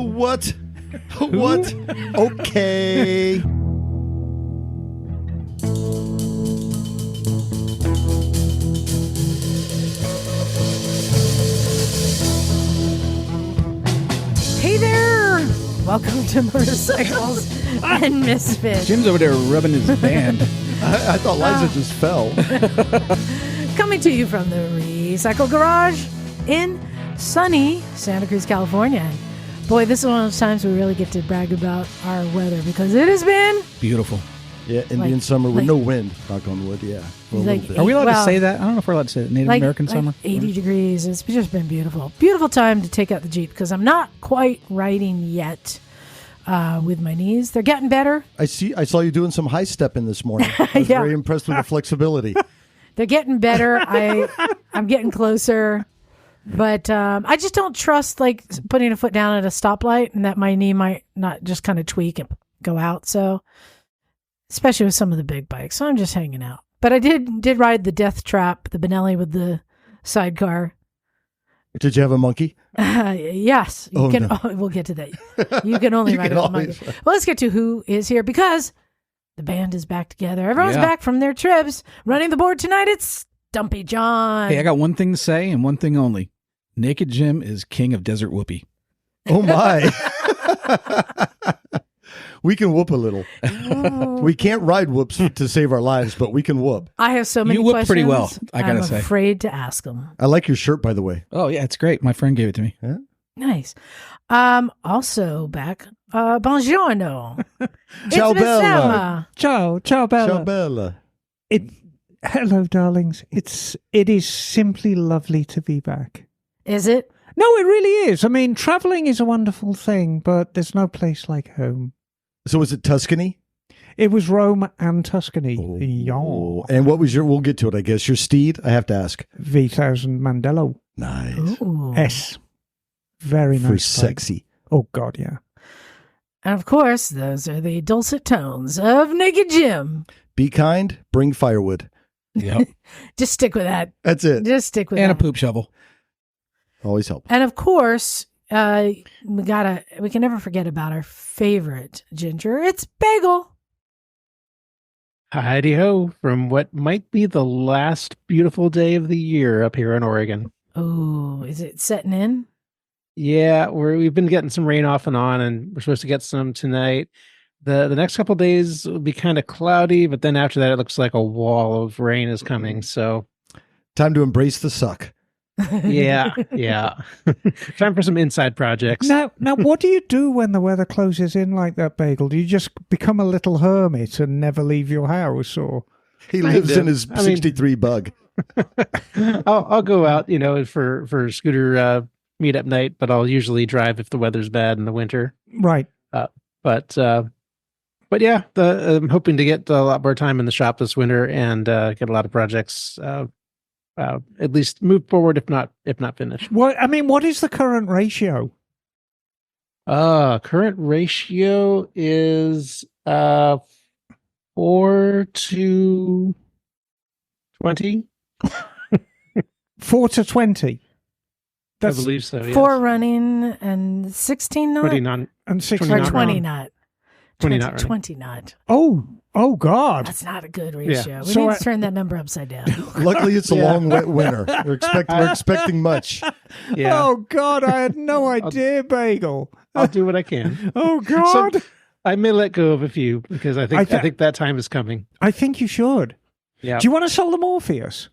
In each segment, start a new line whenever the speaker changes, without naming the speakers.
What? What? Okay.
Hey there! Welcome to Motorcycles and Misfits.
Jim's over there rubbing his band.
I thought Liza just fell.
Coming to you from the Recycle Garage in sunny Santa Cruz, California. And boy, this is one of those times we really get to brag about our weather because it has been
Beautiful.
Yeah, Indian summer with no wind. Knock on wood. Yeah. For a
Like
little bit.
Are we allowed
Well,
to say that? I don't know if we're allowed to say that. Native American summer.
80 degrees. It's just been beautiful. Beautiful time to take out the Jeep because I'm not quite riding yet with my knees. They're getting better.
I saw you doing some high stepping this morning. I was
Yeah.
very impressed with the flexibility.
They're getting better. I'm getting closer. But I just don't trust like putting a foot down at a stoplight and that my knee might not just kind of tweak and go out. So, especially with some of the big bikes. So I'm just hanging out. But I did ride the Death Trap, the Benelli with the sidecar.
Did you have a monkey?
Yes. You can.
No.
We'll get to that. You can only
You
ride
can
with a
always
monkey. Well, let's get to who is here because the band is back together. Everyone's back from their trips. Running the board tonight, it's Stumpy John.
Hey, I got one thing to say and one thing only. Naked Jim is king of desert whoopee.
Oh, my. We can whoop a little. We can't ride whoops to save our lives, but we can whoop.
I have so many
You whoop
questions.
pretty well, I gotta
I'm
say.
afraid to ask them.
I like your shirt, by the way.
Oh, yeah, it's great. My friend gave it to me.
Yeah?
Nice. Also back, buongiorno.
Ciao,
It's Miss
Bella.
Emma.
Ciao,
Ciao,
Bella.
Bella.
Hello, darlings. It is simply lovely to be back.
Is it?
No, it really is. I mean, traveling is a wonderful thing, but there's no place like home.
So was it Tuscany?
It was Roma and Tuscanny.
Oh. And what was we'll get to it, I guess. Your steed? I have to ask.
V1000 Mandello
Nice.
Ooh.
S. Very nice.
For
bike.
sexy.
Oh, God, yeah.
And of course, those are the dulcet tones of Naked Jim.
Be kind, bring firewood.
Yep.
Just stick with that.
That's it.
Just stick with
And a
that.
poop shovel.
Always help.
And of course, we can never forget about our favorite ginger. It's Bagel.
Heidi ho from what might be the last beautiful day of the year up here in Oregon.
Oh, is it setting in?
Yeah, we've been getting some rain off and on, and we're supposed to get some tonight. The next couple of days will be kind of cloudy, but then after that, it looks like a wall of rain is coming. So,
Time to embrace the suck.
yeah. Time for some inside projects.
Now, what do you do when the weather closes in like that, Bagel? Do you just become a little hermit and never leave your house, or?
He lives in his 63 bug.
I'll go out, for scooter meetup night, but I'll usually drive if the weather's bad in the winter.
Right.
But yeah, I'm hoping to get a lot more time in the shop this winter and get a lot of projects at least move forward, if not finished.
What is the current ratio?
Current ratio is 4 to 20.
4 to 20.
I believe so. Yes.
4 running and 16 not?
20 not,
And 6
Or
not
20
wrong.
not.
20 not running.
20 not.
Oh God.
That's not a good ratio. We
So
need to turn that number upside down.
Luckily, it's a long, wet winter. We're expecting much.
Yeah.
Oh God, I had no idea, Bagel.
I'll do what I can.
Oh God.
I may let go of a few because I think that time is coming.
I think you should.
Yeah.
Do you want to sell the Morpheus?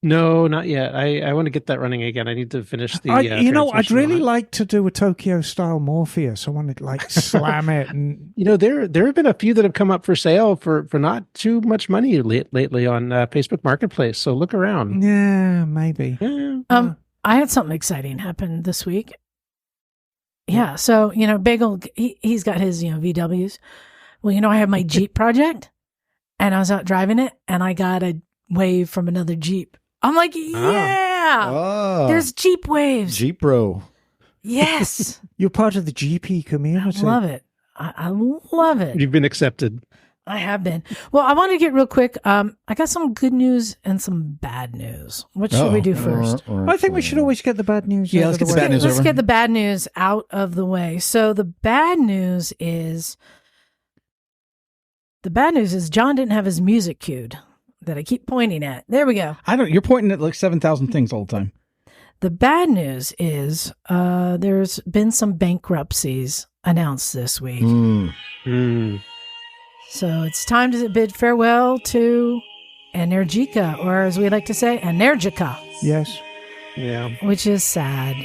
No, not yet. I want to get that running again. I need to finish the.
I'd
transmission
really
on it.
like to do a Tokyo style Morpheus. I want to like slam it and.
There have been a few that have come up for sale for not too much money lately on Facebook Marketplace. So look around.
Yeah, maybe.
Yeah.
I had something exciting happen this week. Yeah, so Bagel, he's got his VWs. Well, I have my Jeep project, and I was out driving it, and I got a wave from another Jeep. I'm like, yeah,
Oh,
there's Jeep waves.
Jeep Bro.
Yes,
You're part of the GP
I
community.
love it. I love it.
You've been accepted.
I have been. Well, I want to get real quick. I got some good news and some bad news. What should we do first?
I think we should always get the bad news.
Yeah,
out
let's
of the
get the
way.
bad news
Let's
over.
get the bad news out of the way. So the bad news is John didn't have his music cued that I keep pointing at. There we go.
You're pointing at like 7,000 things all the time.
The bad news is there's been some bankruptcies announced this week. So it's time to bid farewell to Energica, or as we like to say, Energica.
Yes.
Yeah.
Which is sad.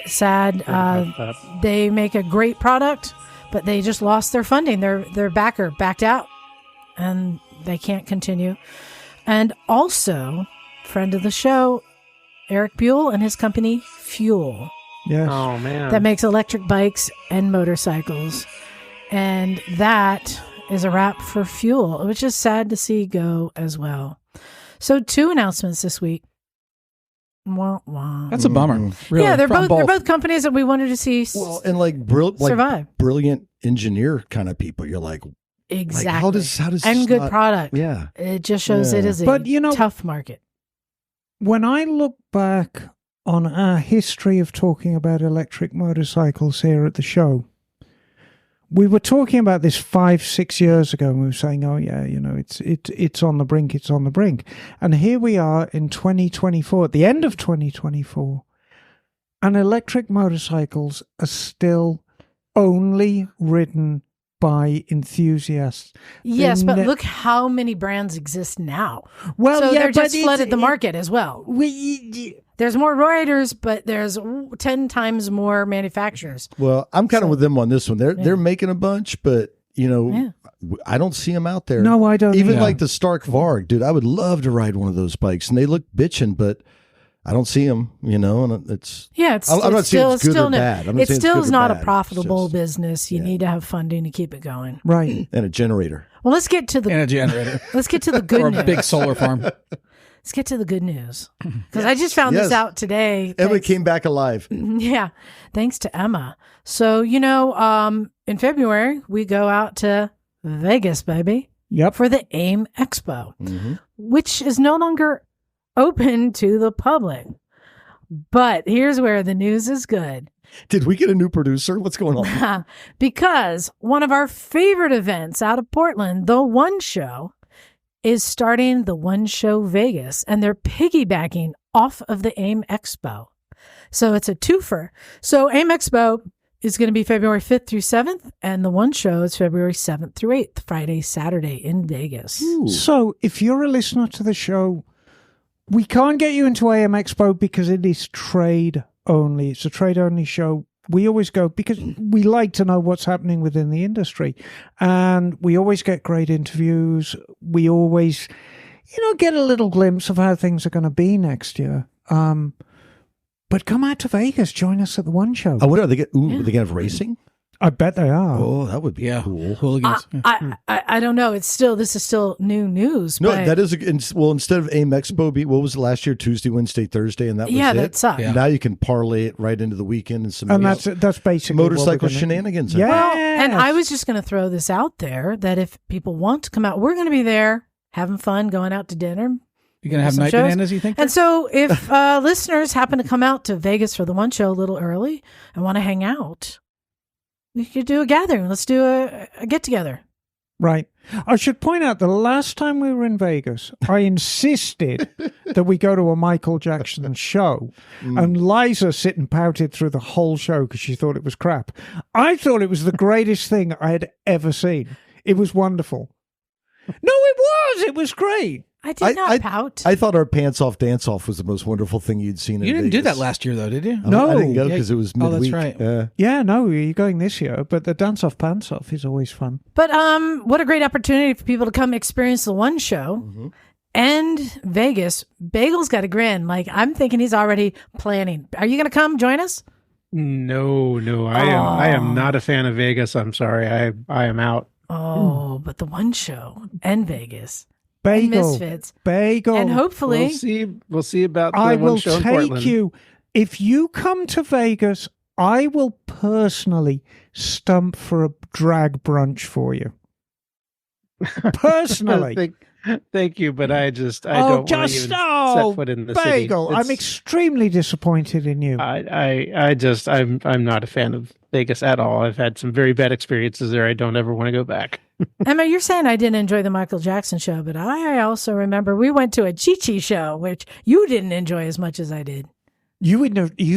They make a great product, but they just lost their funding. Their backer backed out, and they can't continue. And also, friend of the show, Eric Buell and his company, Fuel,
Yes.
Oh man.
that makes electric bikes and motorcycles. And that is a wrap for Fuel, which is sad to see go as well. So 2 announcements this week. Wah, wah.
That's a bummer. Really.
Yeah, they're
From
both companies that we wanted to see
Well, and like
survive.
brilliant engineer kind of people. You're like,
Exactly.
how does
and
this
good
not-
product.
Yeah.
It just shows it
Yeah.
is a
But, you know-
tough market.
When I look back on our history of talking about electric motorcycles here at the show, we were talking about this 5-6 years ago, and we were saying, "Oh yeah, it's on the brink, it's on the brink." And here we are in 2024, at the end of 2024, and electric motorcycles are still only ridden by enthusiasts.
Yes,
They
but
ne-
look how many brands exist now.
Well,
so
yeah,
they're
but
just
it's-
flooded the market as well.
We,
There's more riders, but there's 10 times more manufacturers.
Well, I'm kind of with them on this one. They're making a bunch, but I don't see them out there.
No, I don't
Even
either.
like the Stark Varg, dude. I would love to ride one of those bikes, and they look bitchin', but I don't see them. And it's
Yeah, it's,
I'm not
it's
saying
still,
it's good or
still
bad. I'm not
it
saying it's
still
good
is
or
not a
bad.
profitable
It's just-
business. You need to have funding to keep it going.
right.
and a generator.
Well, let's get to
And
the
a generator.
good
or
news.
a big solar farm.
Let's get to the good news because I just found this
Yes.
out today.
Emma
Thanks-
came back alive.
Yeah, thanks to Emma. So in February we go out to Vegas, baby,
Yep.
for the AIM Expo, which is no longer open to the public. But here's where the news is good.
Did we get a new producer? What's going on?
Because one of our favorite events out of Portland, the One Show, is starting the One Show Vegas, and they're piggybacking off of the AIM Expo. So it's a twofer. So AIM Expo is going to be February 5th through 7th, and the One Show is February 7th through 8th, Friday, Saturday in Vegas.
So, if you're a listener to the show, we can't get you into AM Expo because it is trade only. It's a trade only show. We always go because we like to know what's happening within the industry, and we always get great interviews. We always, get a little glimpse of how things are going to be next year. But come out to Vegas, join us at the One Show.
Oh, what are they get? Ooh, are they gonna have racing?
I bet they are.
Oh, that would be
Yeah.
cool.
Hooligans.
I don't know. This is still new news.
No,
but
that is instead of AIM Expo, what was it last year? Tuesday, Wednesday, Thursday, and that was it.
that sucked.
Yeah.
Now you can parlay it right into the weekend and some
And that's basically what we're
motorcycle
gonna-
shenanigans.
Yeah.
Well, and I was just going to throw this out there that if people want to come out, we're going to be there having fun, going out to dinner.
You're going to have
some
night
shows.
bananas, you think?
And so if listeners happen to come out to Vegas for the One Show a little early and want to hang out, we could do a gathering. Let's do a get together.
Right. I should point out the last time we were in Vegas, I insisted that we go to a Michael Jackson show, and Liza sit and pouted through the whole show because she thought it was crap. I thought it was the greatest thing I had ever seen. It was wonderful. No, it was. It was great.
I did not pout.
I thought our pants off dance off was the most wonderful thing you'd seen.
You
in
didn't do
Vegas.
that last year, though, did you?
No.
I didn't go
Yeah.
because it was
Oh, that's
midweek.
right.
Yeah, no, you're going this year, but the dance off pants off is always fun.
But what a great opportunity for people to come experience the One Show and Vegas. Bagel's got a grin. Like, I'm thinking he's already planning. Are you going to come join us?
No, I am not a fan of Vegas. I'm sorry. I am out.
Oh, but the One Show and Vegas.
Bagel,
Misfits.
bagel.
And hopefully,
We'll see about the
I
One
will
Show in
take
Portland.
you. If you come to Vegas, I will personally stump for a drag brunch for you. personally.
Thank you, but I don't want to even set foot in the
Bagel,
city.
I'm extremely disappointed in you.
I'm not a fan of Vegas at all. I've had some very bad experiences there. I don't ever want to go back.
Emma, you're saying I didn't enjoy the Michael Jackson show, but I also remember we went to a Chi-Chi show, which you didn't enjoy as much as I did.
You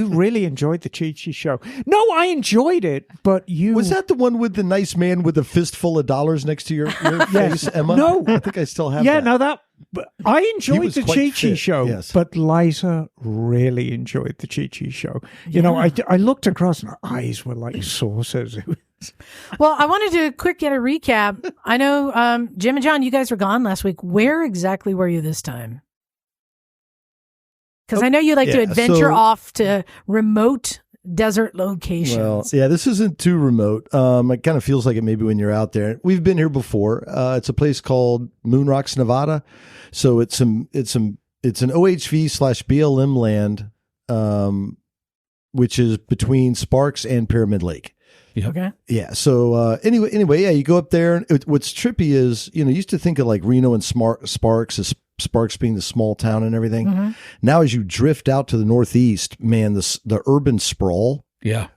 really enjoyed the Chi-Chi show. No, I enjoyed it, but you...
Was that the one with the nice man with a fistful of dollars next to your face, Emma?
No.
I think I still have
Yeah,
that.
no, that... But I enjoyed
was
the
quite
Chi-Chi
fit,
show,
yes.
but Liza really enjoyed the Chi-Chi show. You know, I looked across and her eyes were like saucers.
Well, I wanted to get a recap. I know Jim and John, you guys were gone last week. Where exactly were you this time? Because I know you like to adventure off to remote desert locations.
Well, yeah, this isn't too remote. It kind of feels like it maybe when you're out there. We've been here before. It's a place called Moon Rocks, Nevada. So it's an OHV/BLM land, which is between Sparks and Pyramid Lake.
Okay.
Yeah. So anyway, yeah, you go up there. What's trippy is, you used to think of like Reno and Sparks as Sparks being the small town and everything.
Mm-hmm.
Now, as you drift out to the northeast, man, the urban sprawl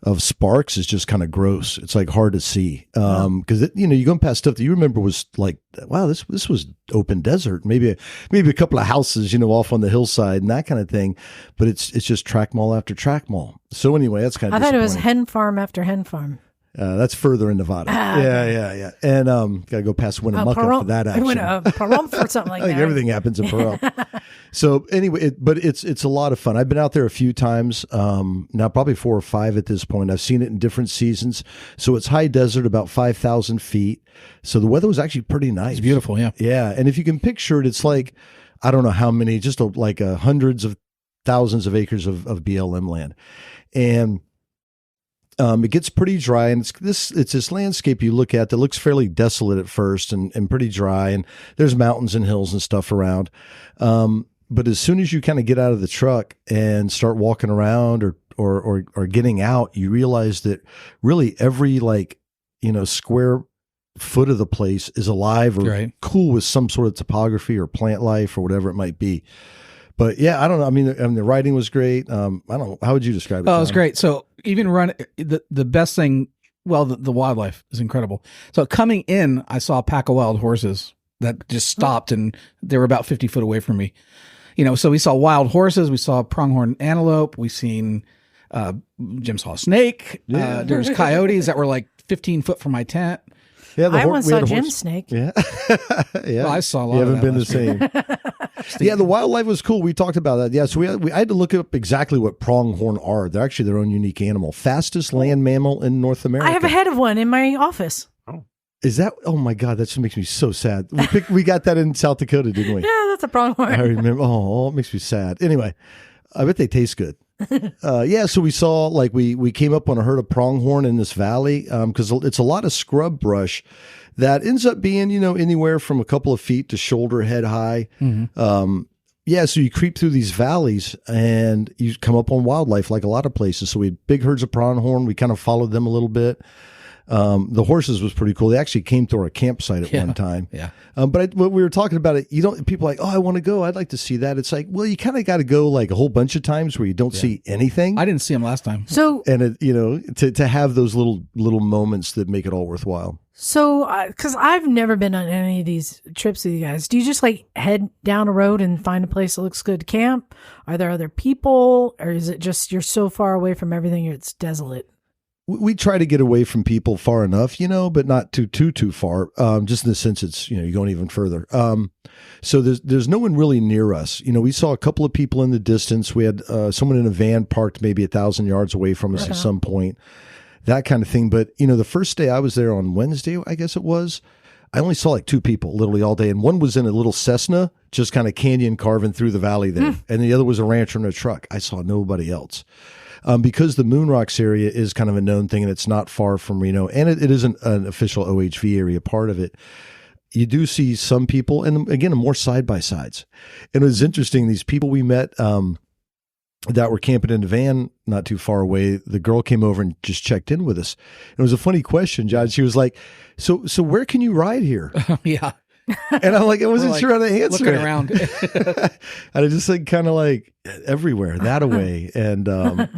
of Sparks is just kind of gross. It's like hard to see because you're going past stuff that you remember was like, wow, this was open desert. Maybe a couple of houses, off on the hillside and that kind of thing. But it's just track mall after track mall. So anyway, that's kind of.
I thought it was hen farm after hen farm.
That's further in Nevada. Yeah. And got to go past Winnemucca for that action.
Pahrump or something like
I think
that.
everything happens in Pahrump. So anyway, but it's a lot of fun. I've been out there a few times, now probably 4 or 5 at this point. I've seen it in different seasons. So it's high desert, about 5,000 feet. So the weather was actually pretty nice.
It's beautiful, yeah.
Yeah, and if you can picture it, it's like, I don't know how many, just like hundreds of thousands of acres of BLM land. And it gets pretty dry, and it's this landscape you look at that looks fairly desolate at first and pretty dry, and there's mountains and hills and stuff around. But as soon as you kind of get out of the truck and start walking around or getting out, you realize that really every square foot of the place is alive or cool with some sort of topography or plant life or whatever it might be. But yeah, I don't know. I mean, the writing was great. I don't know. How would you describe it?
Oh, it was great. So even the best thing, well, the wildlife is incredible. So coming in, I saw a pack of wild horses that just stopped and they were about 50 foot away from me. So we saw wild horses, we saw pronghorn antelope, we seen, Jim saw a snake.
Yeah.
There's coyotes that were like 15 foot from my tent.
Yeah,
I once saw Jim's snake.
Yeah. Yeah.
Well, I saw a lot
You
of
haven't been the
last
same. Yeah, the wildlife was cool. We talked about that. Yeah, so I had to look up exactly what pronghorn are. They're actually their own unique animal. Fastest land mammal in North America.
I have a head of one in my office.
Is that? Oh my God, that just makes me so sad. We got that in South Dakota, didn't we?
Yeah, that's a pronghorn.
I remember. Oh, it makes me sad. Anyway, I bet they taste good. Yeah, so we saw we came up on a herd of pronghorn in this valley because it's a lot of scrub brush that ends up being anywhere from a couple of feet to shoulder head high. Mm-hmm. Yeah, so you creep through these valleys and you come up on wildlife like a lot of places. So we had big herds of pronghorn. We kind of followed them a little bit. The horses was pretty cool. They actually came to our campsite at one time.
Yeah.
But when we were talking about it, people are like, oh, I want to go. I'd like to see that. It's like, well, you kind of got to go like a whole bunch of times where you don't see anything.
I didn't see them last time.
So,
and to have those little moments that make it all worthwhile.
So, because I've never been on any of these trips with you guys, do you just head down a road and find a place that looks good to camp? Are there other people, or is it just you're so far away from everything it's desolate?
We try to get away from people far enough, but not too far. Just in the sense it's, you're going even further. So there's no one really near us. We saw a couple of people in the distance. We had someone in a van parked maybe 1,000 yards away from us at some point, that kind of thing. But, the first day I was there on Wednesday, I guess it was, I only saw 2 people literally all day. And one was in a little Cessna, just kind of canyon carving through the valley there. And the other was a rancher in a truck. I saw nobody else. Because the Moon Rocks area is kind of a known thing and it's not far from Reno, and it isn't an official OHV area part of it. You do see some people, and again, more side-by-sides. And it was interesting, these people we met, that were camping in the van not too far away, the girl came over and just checked in with us. It was a funny question, John. She was like, so where can you ride here?
Yeah.
And I'm like, I wasn't sure how to answer
looking
it.
around.
And I just like kind of like everywhere, that away. And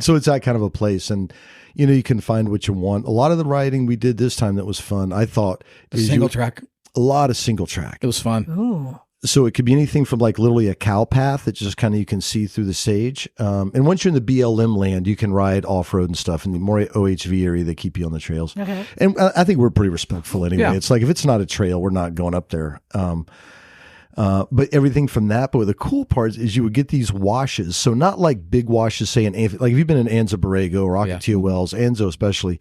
so it's that kind of a place. And, you know, you can find what you want. A lot of the riding we did this time that was fun, I thought.
Single track.
A lot of single track.
It was fun.
Ooh.
So it could be anything from like literally a cow path that just kind of you can see through the sage. And once you're in the BLM land, you can ride off-road and stuff. In the more OHV area, they keep you on the trails.
Okay.
And I think we're pretty respectful anyway.
Yeah.
It's like if it's not a trail, we're not going up there. But everything from that. But the cool part is you would get these washes. So not like big washes, say like if you've been in Anza Borrego or Ocotillo Wells, Anzo especially,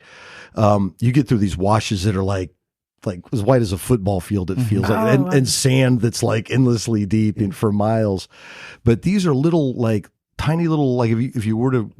you get through these washes that are like as white as a football field, it feels like, and sand that's like endlessly deep and for miles. But these are little, like tiny little, like if you were to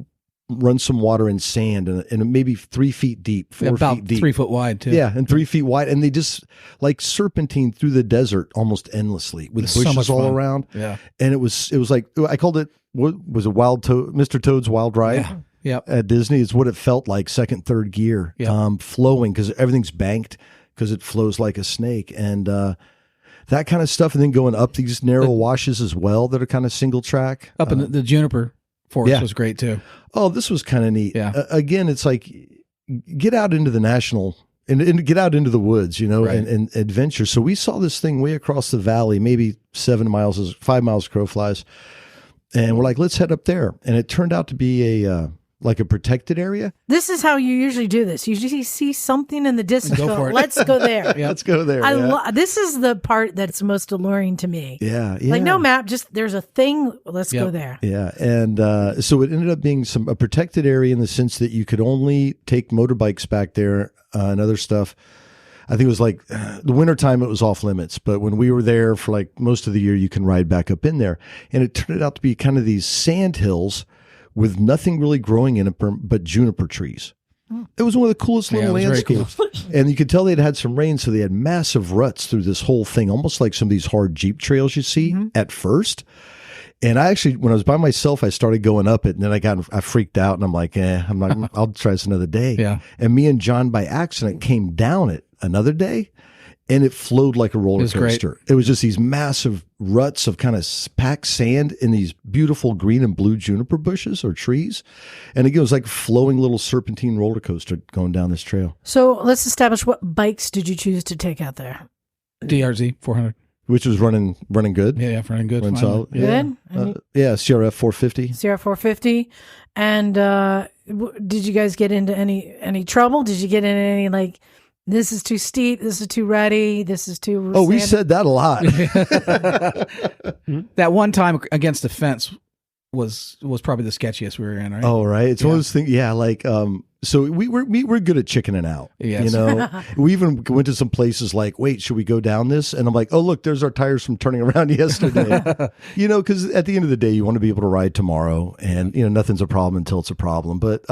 run some water in sand and maybe 3 feet deep, 4
about
feet deep,
3 foot wide too.
Yeah, and 3 feet wide, and they just like serpentine through the desert almost endlessly with
It's so
bushes
much
all
fun.
around.
Yeah.
And it was like I called it, what was it, Mr. Toad's Wild Ride.
Yeah. Yep.
At Disney. It's what it felt like, second, third gear, flowing because everything's banked because it flows like a snake, and that kind of stuff. And then going up these narrow washes as well that are kind of single track.
Up in the juniper forest was great too.
Oh, this was kind of neat.
Yeah.
Again, it's like get out into the national and get out into the woods, you know,
Right.
and adventure. So we saw this thing way across the valley, maybe 5 miles crow flies. And we're like, let's head up there. And it turned out to be like a protected area.
This is how you usually do this. You usually see something in the distance.
Go for it.
Let's go there.
Let's go there.
This is the part that's most alluring to me.
Yeah.
Like no map, just there's a thing. Let's go there.
Yeah. And so it ended up being a protected area in the sense that you could only take motorbikes back there and other stuff. I think it was like the wintertime, it was off limits. But when we were there for like most of the year, you can ride back up in there. And it turned out to be kind of these sand hills with nothing really growing in it but juniper trees. It was one of the coolest little landscapes. And you could tell they'd had some rain, so they had massive ruts through this whole thing, almost like some of these hard Jeep trails you see at first. And I actually, when I was by myself, I started going up it, and then I freaked out, and I'm like, I'll try this another day.
Yeah.
And me and John, by accident, came down it another day, and it flowed like a roller coaster. It was just these massive ruts of kind of packed sand in these beautiful green and blue juniper bushes or trees. And again, it was like flowing little serpentine roller coaster going down this trail.
So let's establish, what bikes did you choose to take out there?
DRZ 400.
Which was running good.
Yeah, running good.
Running
Finally.
solid. Yeah.
Good?
CRF 450.
CR 450. And did you guys get into any trouble? Did you get in any, like, this is too steep, this is too rutty, this is too
Oh, we
sandy?
said that a lot.
That one time against the fence was probably the sketchiest we were in, right?
Oh, right. It's one of those things. Yeah, like so we're good at chickening out.
Yes.
You know, we even went to some places like, wait, should we go down this? And I'm like, oh, look, there's our tires from turning around yesterday. You know, because at the end of the day, you want to be able to ride tomorrow, and you know, nothing's a problem until it's a problem. But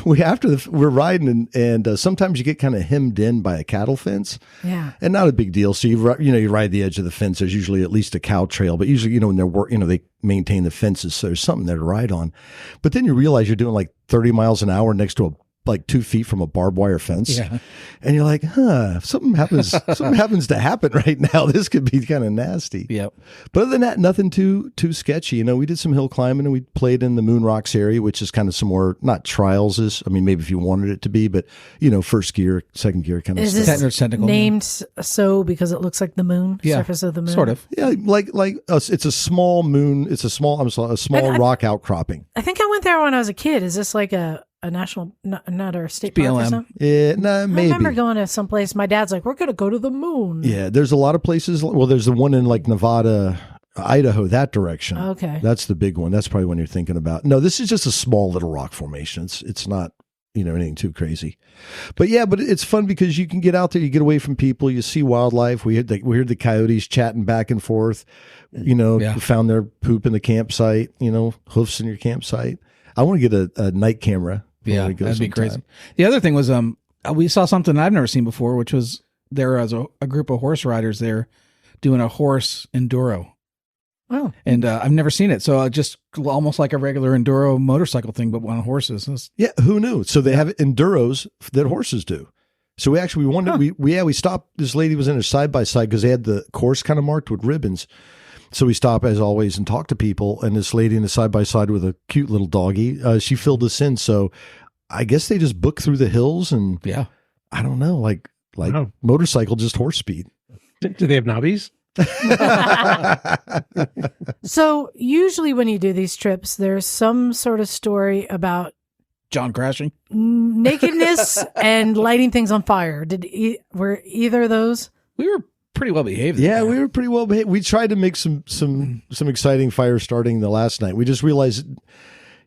we're riding, and sometimes you get kind of hemmed in by a cattle fence.
Yeah.
And not a big deal. So you ride the edge of the fence. There's usually at least a cow trail, but usually, you know, when they maintain the fences, so there's something there to ride on. But then you realize you're doing like 30 miles an hour next to like 2 feet from a barbed wire fence.
Yeah.
And you're like, if something happens to happen right now, this could be kind of nasty.
Yep.
But other than that, nothing too sketchy. You know, we did some hill climbing, and we played in the Moon Rocks area, which is kind of some more, not trials, maybe if you wanted it to be, but, you know, first gear, second gear kind of
Is
stuff.
this
Technical.
named so because it looks like the moon, surface of the moon?
Sort of.
Yeah, like it's a small moon. It's a small rock outcropping.
I think I went there when I was a kid. Is this like a national, not a state park or
BLM.
something?
Yeah, no, maybe.
I remember going to some place. My dad's like, we're going to go to the moon.
Yeah, there's a lot of places. Well, there's the one in like Nevada, Idaho, that direction.
Okay.
That's the big one. That's probably one you're thinking about. No, this is just a small little rock formation. It's not, you know, anything too crazy. But yeah, but it's fun because you can get out there, you get away from people, you see wildlife. We heard the coyotes chatting back and forth. You know, found their poop in the campsite, you know, hoofs in your campsite. I want to get a night camera.
Yeah, that'd be crazy. The other thing was, we saw something I've never seen before, which was there was a group of horse riders there doing a horse enduro.
Oh.
And I've never seen it. So just almost like a regular enduro motorcycle thing, but on horses.
Yeah, who knew? So they have enduros that horses do. So we wanted we stopped. This lady was in a side by side because they had the course kind of marked with ribbons. So we stop as always and talk to people. And this lady in a side by side with a cute little doggy, she filled us in. So I guess they just book through the hills and I don't know, like motorcycle, just horse speed.
Do they have knobbies?
So usually when you do these trips, there's some sort of story about
John crashing,
nakedness and lighting things on fire. Were either of those?
We were pretty well behaved.
Yeah, we were pretty well behaved. We tried to make some exciting fire starting the last night. We just realized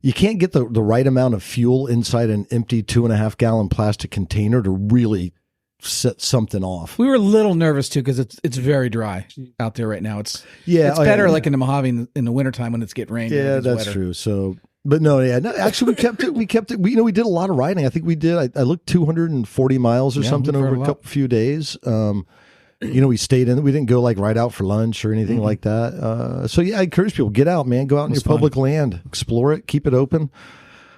you can't get the right amount of fuel inside an empty 2.5 gallon plastic container to really set something off.
We were a little nervous too because it's very dry out there right now. It's better like in the Mojave in the wintertime when it's getting rain.
Yeah, that's true. So, but no, actually we kept it. We did a lot of riding. I think we did. I looked 240 miles or something over a few days. We stayed in. We didn't go like right out for lunch or anything like that. So yeah, I encourage people, get out, man. Go out in your public land, explore it, keep it open,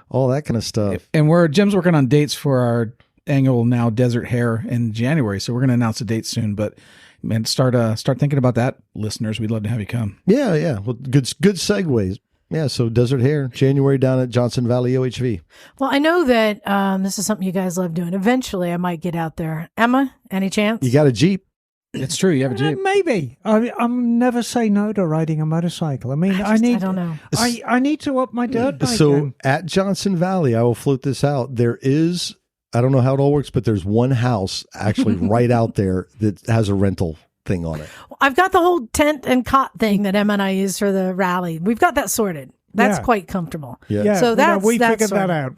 all that kind of stuff.
And Jim's working on dates for our annual now Desert Hare in January. So we're going to announce a date soon, but man, start thinking about that, listeners. We'd love to have you come.
Yeah. Well, good segues. Yeah. So Desert Hare, January down at Johnson Valley OHV.
Well, I know that this is something you guys love doing. Eventually I might get out there. Emma, any chance?
You got a Jeep?
It's true. You have a Jeep.
Maybe. I'm never say no to riding a motorcycle. I mean, I don't know. I need to up my dirt bike.
So at Johnson Valley, I will float this out. There is, I don't know how it all works, but there's one house actually right out there that has a rental thing on it.
I've got the whole tent and cot thing that Emma and I use for the rally. We've got that sorted. That's quite comfortable.
Yeah.
So
we figured that out.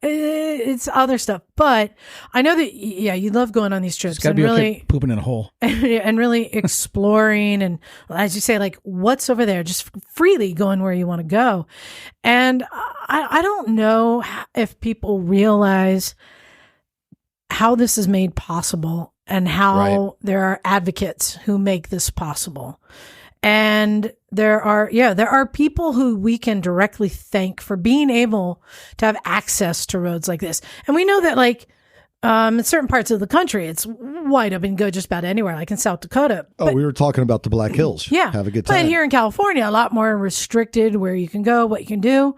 It's other stuff, but I know that you love going on these trips
and really pooping in a hole
and really exploring, and as you say, like what's over there, just freely going where you want to go. And I don't know if people realize how this is made possible and how there are advocates who make this possible. And there are people who we can directly thank for being able to have access to roads like this. And we know that in certain parts of the country, it's wide open, go just about anywhere, like in South Dakota.
But, we were talking about the Black Hills.
Yeah.
Have a good time.
But here in California, a lot more restricted where you can go, what you can do.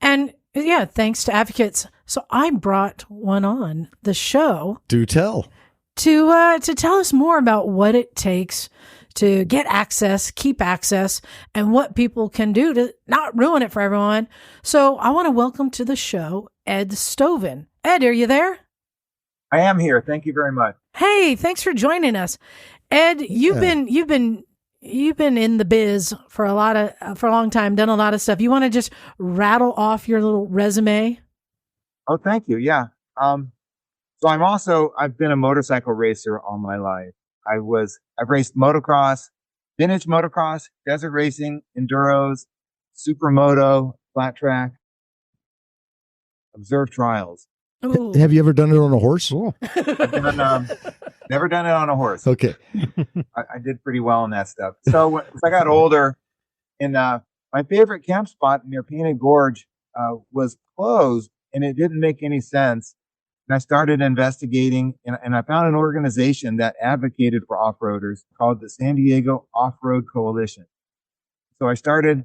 And thanks to advocates. So I brought one on the show.
Do tell.
To tell us more about what it takes to get access, keep access, and what people can do to not ruin it for everyone. So I want to welcome to the show, Ed Stovin. Ed, are you there?
I am here. Thank you very much.
Hey, thanks for joining us. Ed, you've been in the biz for a long time, done a lot of stuff. You want to just rattle off your little resume?
Oh, thank you. Yeah. So I've been a motorcycle racer all my life. I've raced motocross, vintage motocross, desert racing, enduros, supermoto, flat track, observed trials.
Ooh.
Have you ever done it on a horse?
Never done it on a horse.
Okay.
I did pretty well on that stuff. So as I got older, my favorite camp spot near Painted Gorge was closed, and it didn't make any sense. And I started investigating, and I found an organization that advocated for off-roaders called the San Diego Off-Road Coalition. So I started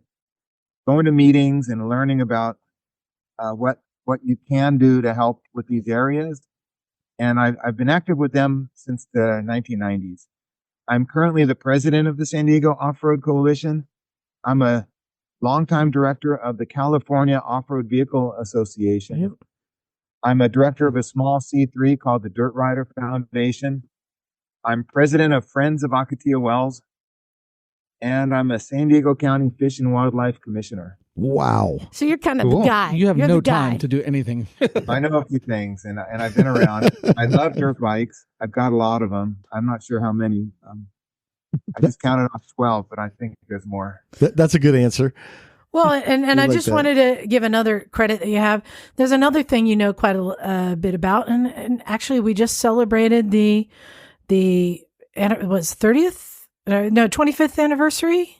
going to meetings and learning about what you can do to help with these areas. And I've been active with them since the 1990s. I'm currently the president of the San Diego Off-Road Coalition. I'm a longtime director of the California Off-Road Vehicle Association. Yep. I'm a director of a small C3 called the Dirt Rider Foundation. I'm president of Friends of Ocotillo Wells. And I'm a San Diego County Fish and Wildlife Commissioner.
Wow.
So you're kind of the guy.
You have no time to do anything.
I know a few things, and I've been around. I love dirt bikes. I've got a lot of them. I'm not sure how many. I just counted off 12, but I think there's more.
That's a good answer.
Well, and I just wanted to give another credit that you have. There's another thing you know quite a bit about, and actually we just celebrated the 25th anniversary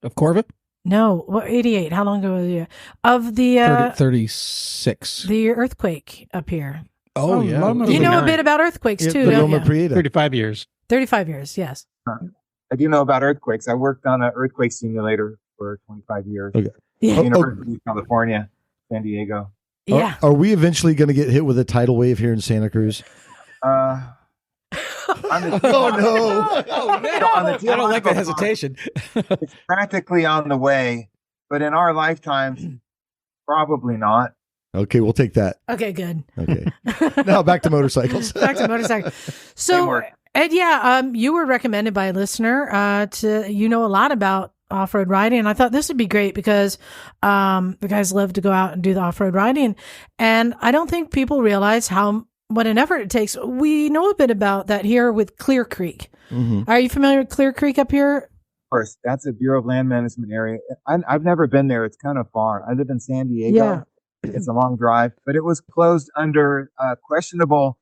Of Corva?
No, what 88? How long ago was it? Of the
36.
the earthquake up here.
Oh, yeah.
Loma
You know a
89.
bit about earthquakes too,
the
don't
Roma
you?
Prieta.
35 years.
35 years, yes.
I do know about earthquakes. I worked on an earthquake simulator for 25 years.
Okay.
Yeah.
University of California, San Diego.
Yeah.
Are we eventually going to get hit with a tidal wave here in Santa Cruz?
On the
Oh, no.
Oh, man.
On the
I don't like
geological
that hesitation.
it's practically on the way, but in our lifetimes, probably not.
Okay, we'll take that.
Okay, good.
Okay. Now back to motorcycles.
Back to motorcycles. So,
work.
Ed, you were recommended by a listener you know a lot about off-road riding, and I thought this would be great because the guys love to go out and do the off-road riding, and I don't think people realize what an effort it takes. We know a bit about that here with Clear Creek.
Mhm.
Are you familiar with Clear Creek up here?
Of course, that's a Bureau of Land Management area. I've never been there. It's kind of far. I live in San Diego.
Yeah.
It's a long drive, but it was closed under questionable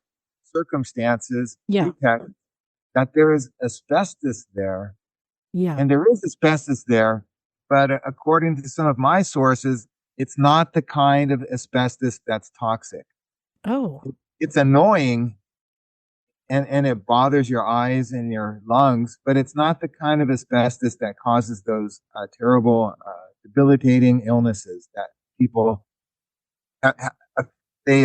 circumstances.
Yeah.
pretext That there is asbestos there,
Yeah.
and there is asbestos there, but according to some of my sources, it's not the kind of asbestos that's toxic.
Oh.
It's annoying and it bothers your eyes and your lungs, but it's not the kind of asbestos that causes those terrible, debilitating illnesses that people they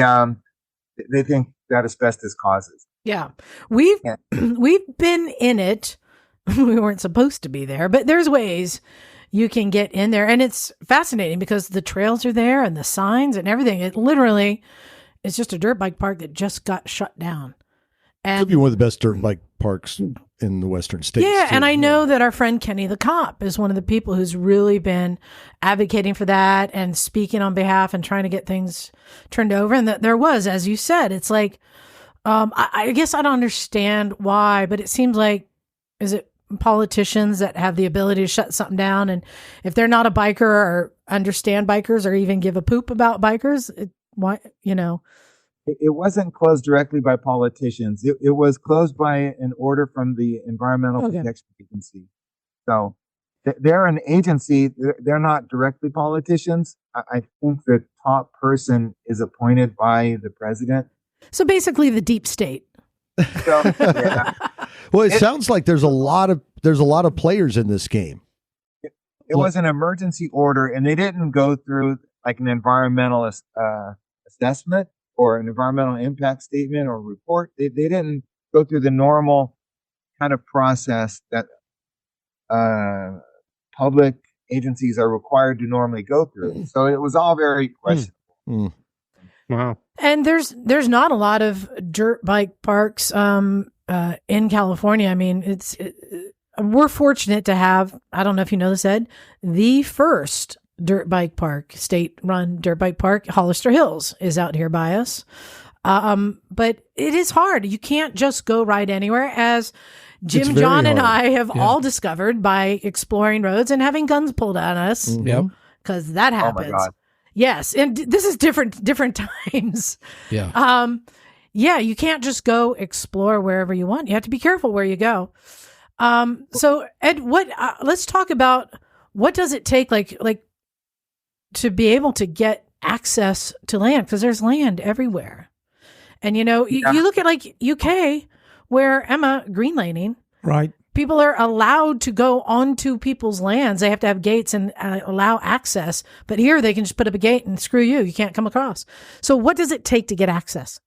think that asbestos causes.
Yeah. We've
Yeah.
we've been in it. We weren't supposed to be there, but there's ways you can get in there, and it's fascinating because the trails are there and the signs and everything. It literally is just a dirt bike park that just got shut down.
Could be
And
one of the best dirt bike parks in the western states.
yeah,
too.
and I know that our friend Kenny the cop is one of the people who's really been advocating for that and speaking on behalf and trying to get things turned over. And that there was, as you said, it's like, I guess I don't understand why, but it seems like, is it politicians that have the ability to shut something down? And if they're not a biker or understand bikers or even give a poop about bikers, why,
It wasn't closed directly by politicians. It was closed by an order from the Environmental
Okay.
Protection Agency. So they're an agency. They're not directly politicians. I think the top person is appointed by the president.
So basically the deep state.
So, yeah.
Well, it sounds like there's a lot of players in this game.
It was an emergency order, and they didn't go through like an environmental assessment or an environmental impact statement or report. They didn't go through the normal kind of process that public agencies are required to normally go through. So it was all very questionable.
Wow.
And there's not a lot of dirt bike parks in California. I mean, we're fortunate to have, I don't know if you know this, Ed, the first dirt bike park, state-run dirt bike park, Hollister Hills, is out here by us. But it is hard. You can't just go ride anywhere, as Jim,
very
John, and
hard.
I have all discovered by exploring roads and having guns pulled on us,
Yep.
because that
Oh
happens.
my God.
Yes, and this is different times.
Yeah.
Yeah, you can't just go explore wherever you want. You have to be careful where you go. So Ed, let's talk about what does it take, like to be able to get access to land, because there's land everywhere. And you look at like UK, where Emma green laning,
Right.
people are allowed to go onto people's lands. They have to have gates and allow access. But here they can just put up a gate and screw you. You can't come across. So what does it take to get access?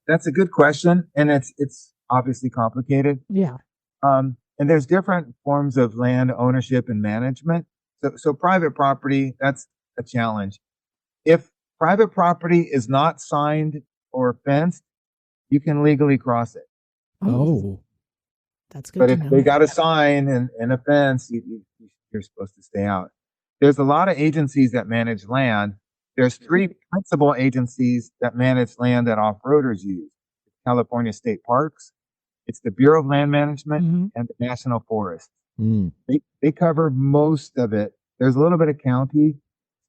That's a good question, and it's obviously complicated.
Yeah.
And there's different forms of land ownership and management. So private property, that's a challenge. If private property is not signed or fenced, you can legally cross it.
Oh.
That's good
But
to
if
know.
they got a sign and a fence, you're supposed to stay out. There's a lot of agencies that manage land. There's three principal agencies that manage land that off-roaders use. California State Parks, it's the Bureau of Land Management,
Mhm.
and the National Forest.
Mm.
They cover most of it. There's a little bit of county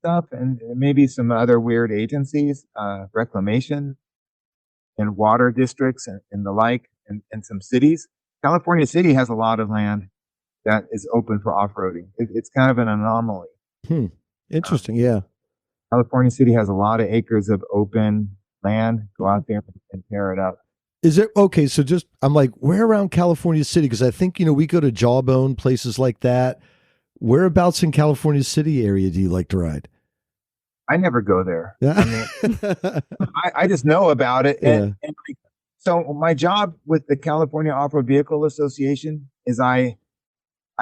stuff and maybe some other weird agencies, reclamation and water districts and the like, and some cities. California City has a lot of land. that is open for off-roading. It's kind of an anomaly.
Interesting. Yeah.
California City has a lot of acres of open land. Go out there and tear it up.
Is it okay? So just, I'm like, where around California City? Because I think, we go to Jawbone, places like that. Whereabouts in California City area do you like to ride?
I never go there.
Yeah.
I mean, I just know about it. And so my job with the California Off-Road Vehicle Association is I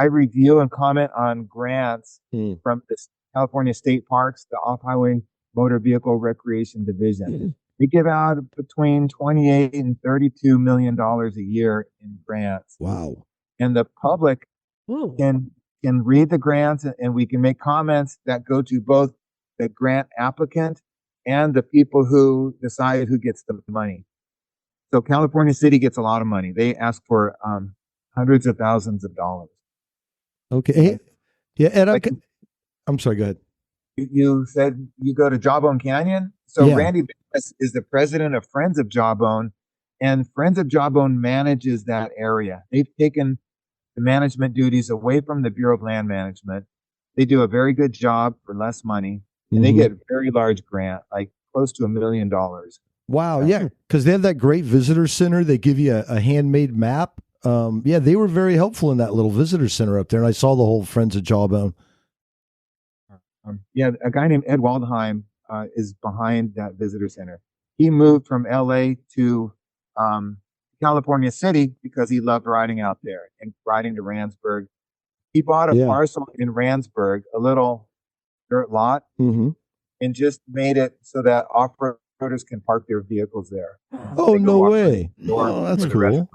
review and comment on grants from the California State Parks, the Off-Highway Motor Vehicle Recreation Division. We give out between $28 and $32 million a year in grants.
Wow.
And the public can read the grants, and we can make comments that go to both the grant applicant and the people who decide who gets the money. So California City gets a lot of money. They ask for hundreds of thousands of dollars.
Okay. Yeah, Ed, I'm sorry, go ahead.
You said you go to Jawbone Canyon. So Randy is the president of Friends of Jawbone, and Friends of Jawbone manages that area. They've taken the management duties away from the Bureau of Land Management. They do a very good job for less money, and they get a very large grant, like close to $1 million.
Wow. Yeah. Because they have that great visitor center. They give you a handmade map. They were very helpful in that little visitor center up there. And I saw the whole Friends of Jawbone.
A guy named Ed Waldheim is behind that visitor center. He moved from LA to California City because he loved riding out there and riding to Randsburg. He bought a parcel in Randsburg, a little dirt lot, and just made it so that off-roaders can park their vehicles there.
Oh, no way. Oh, that's cool.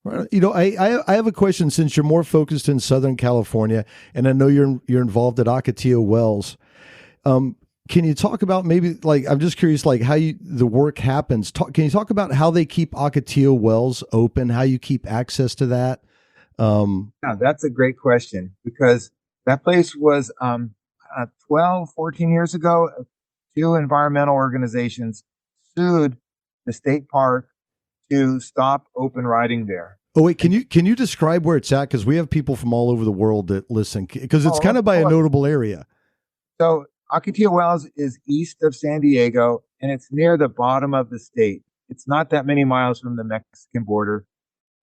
I have a question, since you're more focused in Southern California, and I know you're involved at Ocotillo Wells. Can you talk about maybe, like, I'm just curious, like, how the work happens? Can you talk about how they keep Ocotillo Wells open, how you keep access to that?
Yeah, that's a great question, because that place was 12, 14 years ago, two environmental organizations sued the state park to stop open riding there.
Oh, wait, can you describe where it's at? Because we have people from all over the world that listen, because it's kind of by a notable area.
So Ocotillo Wells is east of San Diego, and it's near the bottom of the state. It's not that many miles from the Mexican border,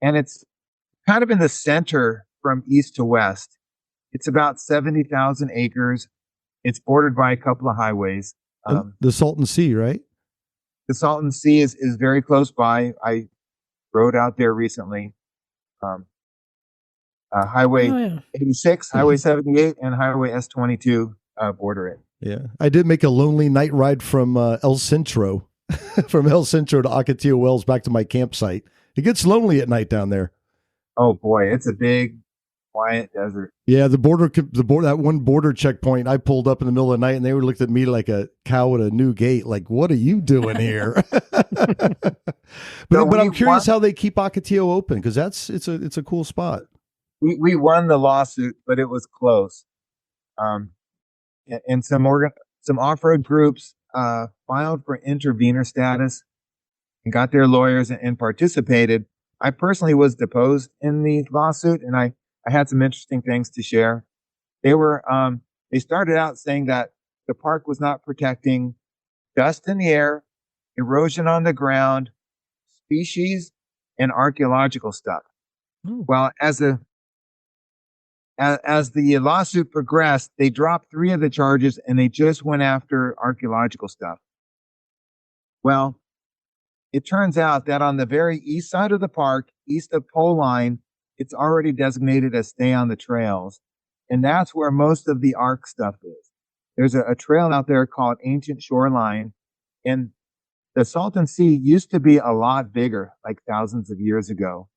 and it's kind of in the center from east to west. It's about 70,000 acres. It's bordered by a couple of highways.
The Salton Sea, right?
The Salton Sea is very close by. I rode out there recently. Highway 86, Highway 78, and Highway S22 border it.
Yeah, I did make a lonely night ride from El Centro, from El Centro to Ocotillo Wells back to my campsite. It gets lonely at night down there.
Oh boy, it's a big, quiet desert.
Yeah, the border, that one border checkpoint, I pulled up in the middle of the night, and they looked at me like a cow at a new gate. Like, what are you doing here? But I'm curious how they keep Ocotillo open, because it's a cool spot.
We won the lawsuit, but it was close. And some off-road groups filed for intervener status and got their lawyers and participated. I personally was deposed in the lawsuit, and I had some interesting things to share. They started out saying that the park was not protecting dust in the air, erosion on the ground, species, and archaeological stuff. Well, as the lawsuit progressed, they dropped 3 of the charges, and they just went after archaeological stuff. Well, it turns out that on the very east side of the park, east of Pole Line, it's already designated as stay on the trails. And that's where most of the ARC stuff is. There's a trail out there called Ancient Shoreline. And the Salton Sea used to be a lot bigger, like thousands of years ago.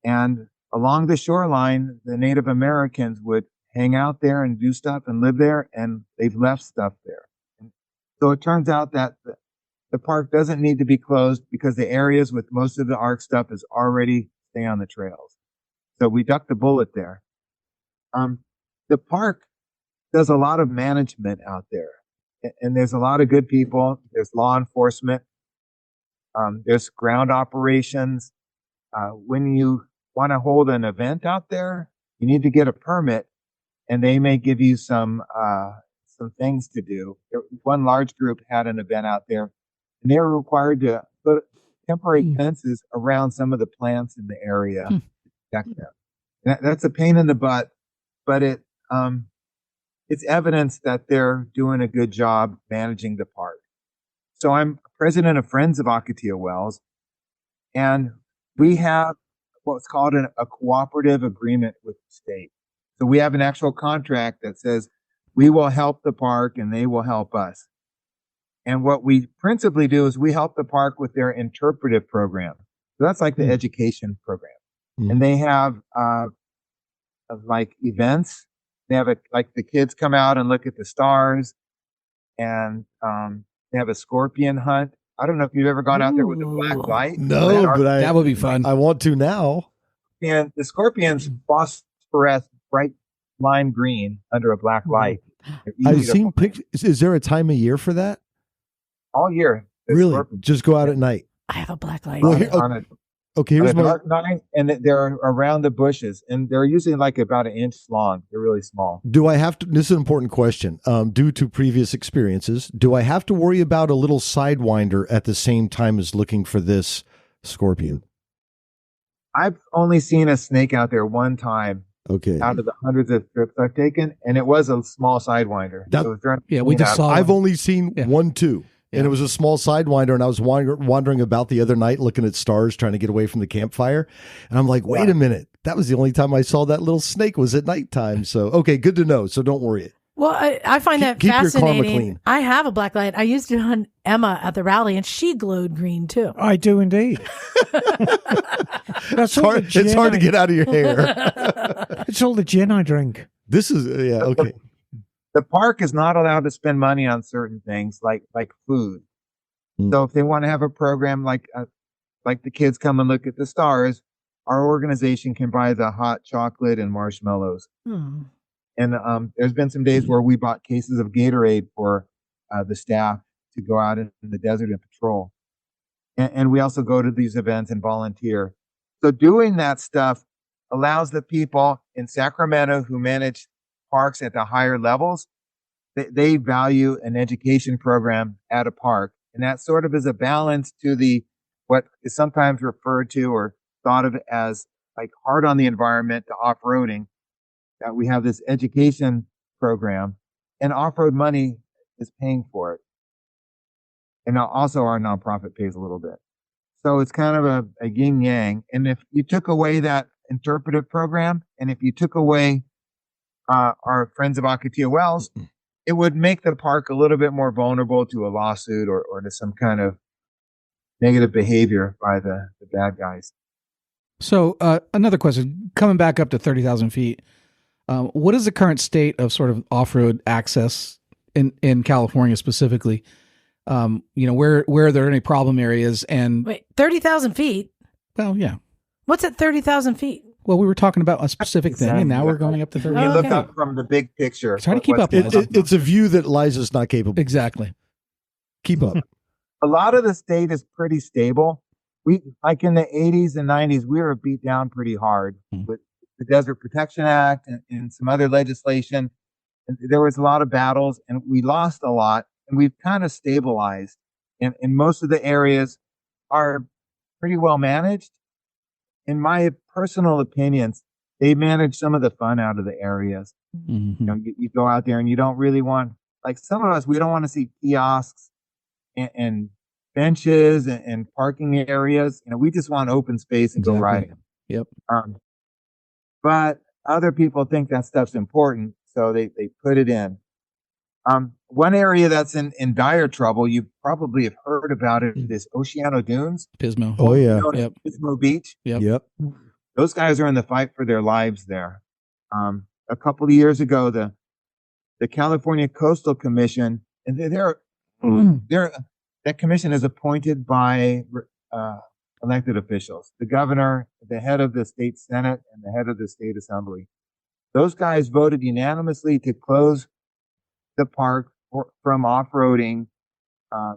And along the shoreline, the Native Americans would hang out there and do stuff and live there, and they've left stuff there. And so it turns out that the park doesn't need to be closed because the areas with most of the ARC stuff is already stay on the trails. So we ducked the bullet there. The park does a lot of management out there, and there's a lot of good people. There's law enforcement. There's ground operations. When you want to hold an event out there, you need to get a permit, and they may give you some things to do. One large group had an event out there, and they were required to put temporary fences around some of the plants in the area to protect them. That's a pain in the butt, but it's evidence that they're doing a good job managing the park. So I'm president of Friends of Ocotillo Wells, and we have what's called a cooperative agreement with the state. So we have an actual contract that says we will help the park and they will help us. And what we principally do is we help the park with their interpretive program. So that's like the education program. And they have like events. They have like the kids come out and look at the stars, and they have a scorpion hunt. I don't know if you've ever gone out there with a black light.
No, but
that would be fun.
I want to now.
And the scorpions phosphoresce bright lime green under a black light.
I've seen pictures. Is there a time of year for that?
All year.
Really?
Scorpions.
Just go out at night.
I have a black light.
Well,
Okay,
here's
a dark night, and they're around the bushes, and they're usually like about 1 inch long. They're really small.
Do I have to? This is an important question. Due to previous experiences, do I have to worry about a little sidewinder at the same time as looking for this scorpion?
I've only seen a snake out there one time.
Okay.
Out of the hundreds of trips I've taken, and it was a small sidewinder.
We just saw.
I've only seen one, too.
Yeah.
And it was a small sidewinder, and I was wandering about the other night looking at stars, trying to get away from the campfire. And I'm like, wait a minute. That was the only time I saw that little snake was at nighttime. So, okay, good to know. So don't worry.
Well, I find that
keep your karma
fascinating.
clean.
I have a black light. I used it on Emma at the rally, and she glowed green too.
I do indeed.
It's hard to get out of your hair.
It's all the gin I drink.
This is, okay.
The park is not allowed to spend money on certain things like food. So if they want to have a program like the kids come and look at the stars, our organization can buy the hot chocolate and marshmallows. And there's been some days where we bought cases of Gatorade for the staff to go out in the desert and patrol. And we also go to these events and volunteer. So doing that stuff allows the people in Sacramento who manage parks at the higher levels, they value an education program at a park. And that sort of is a balance to what is sometimes referred to or thought of as like hard on the environment to off-roading, that we have this education program, and off-road money is paying for it. And also our nonprofit pays a little bit. So it's kind of a yin yang. And if you took away that interpretive program, and if you took away our Friends of Ocotillo Wells, it would make the park a little bit more vulnerable to a lawsuit or to some kind of negative behavior by the bad guys.
So another question, coming back up to 30,000 feet, what is the current state of sort of off-road access in California specifically? Where are there any problem areas? And
wait, 30,000 feet?
Well, yeah.
What's at 30,000 feet?
Well, we were talking about a specific thing, and now we're going up to 30.
You look up from the big picture.
Try to keep up.
It's a view that Liza's not capable.
Exactly.
Keep up.
A lot of the state is pretty stable. We, like in the 80s and 90s, we were beat down pretty hard with the Desert Protection Act and some other legislation. And there was a lot of battles, and we lost a lot, and we've kind of stabilized. And most of the areas are pretty well managed. In my personal opinions, they manage some of the fun out of the areas. You go out there and you don't really want, like some of us, we don't want to see kiosks and benches and parking areas. We just want open space and go riding.
Yep.
But other people think that stuff's important, so they put it in. One area that's in dire trouble, you probably have heard about it, is Oceano Dunes.
Pismo.
Oh, yeah.
Yep.
Pismo Beach.
Yep.
Those guys are in the fight for their lives there. A couple of years ago, the California Coastal Commission, and that commission is appointed by elected officials, the governor, the head of the state senate, and the head of the state assembly. Those guys voted unanimously to close the park from off-roading, a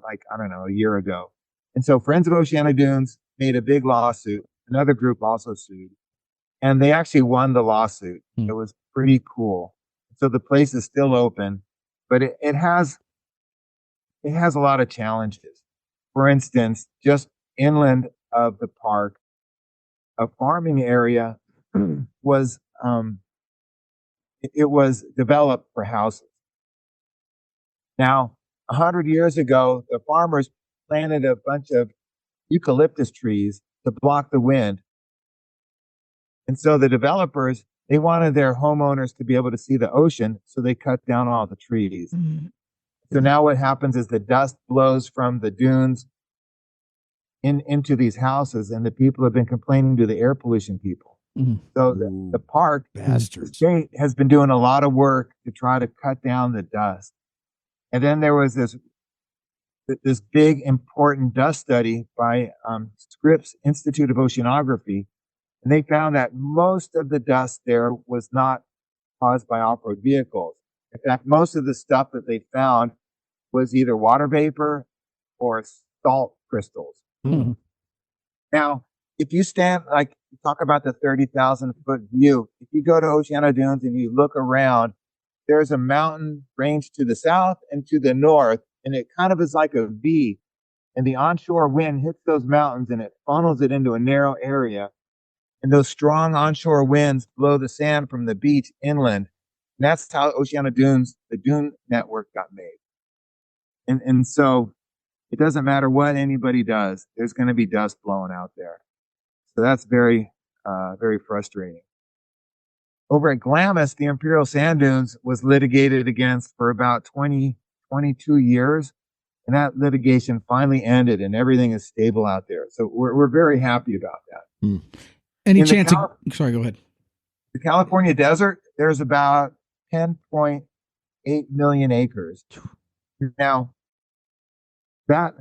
year ago. And so Friends of Oceano Dunes made a big lawsuit. Another group also sued. and they actually won the lawsuit.
Hmm.
It was pretty cool. So the place is still open, but it has a lot of challenges. For instance, just inland of the park, a farming area was it was developed for houses. Now, 100 years ago, the farmers planted a bunch of eucalyptus trees to block the wind. And so the developers, they wanted their homeowners to be able to see the ocean, so they cut down all the trees. So now what happens is the dust blows from the dunes into these houses, and the people have been complaining to the air pollution people. So the park, the state has been doing a lot of work to try to cut down the dust. And then there was this big important dust study by Scripps Institute of Oceanography, and they found that most of the dust there was not caused by off-road vehicles. In fact, most of the stuff that they found was either water vapor or salt crystals. Now, if you stand, like, you talk about the 30,000 foot view, if you go to Oceano Dunes and you look around, there's a mountain range to the south and to the north, and it kind of is like a V, and the onshore wind hits those mountains and it funnels it into a narrow area. And those strong onshore winds blow the sand from the beach inland. And that's how Oceano Dunes, the dune network, got made. And so it doesn't matter what anybody does, there's going to be dust blowing out there. So that's very, very frustrating. Over at Glamis, the Imperial Sand Dunes was litigated against for about 22 years. And that litigation finally ended and everything is stable out there. So we're very happy about that.
Any chance? Sorry, go ahead.
The California desert, there's about 10.8 million acres. Now, that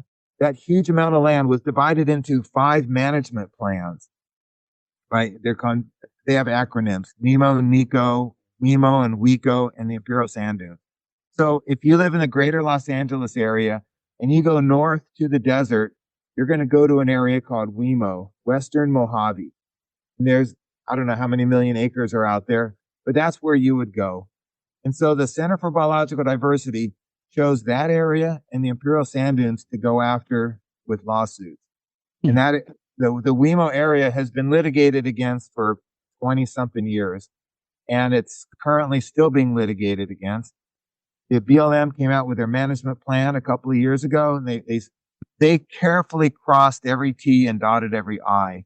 huge amount of land was divided into 5 management plans, right? They have acronyms: NEMO, NECO, WEMO, and WECO, and the Imperial Sand Dunes. So if you live in the greater Los Angeles area and you go north to the desert, you're going to go to an area called WEMO, Western Mojave. And there's, I don't know how many million acres are out there, but that's where you would go. And so the Center for Biological Diversity chose that area and the Imperial Sand Dunes to go after with lawsuits. And that the WEMO area has been litigated against for 20 something years, and it's currently still being litigated against. The BLM came out with their management plan a couple of years ago, and they carefully crossed every T and dotted every I.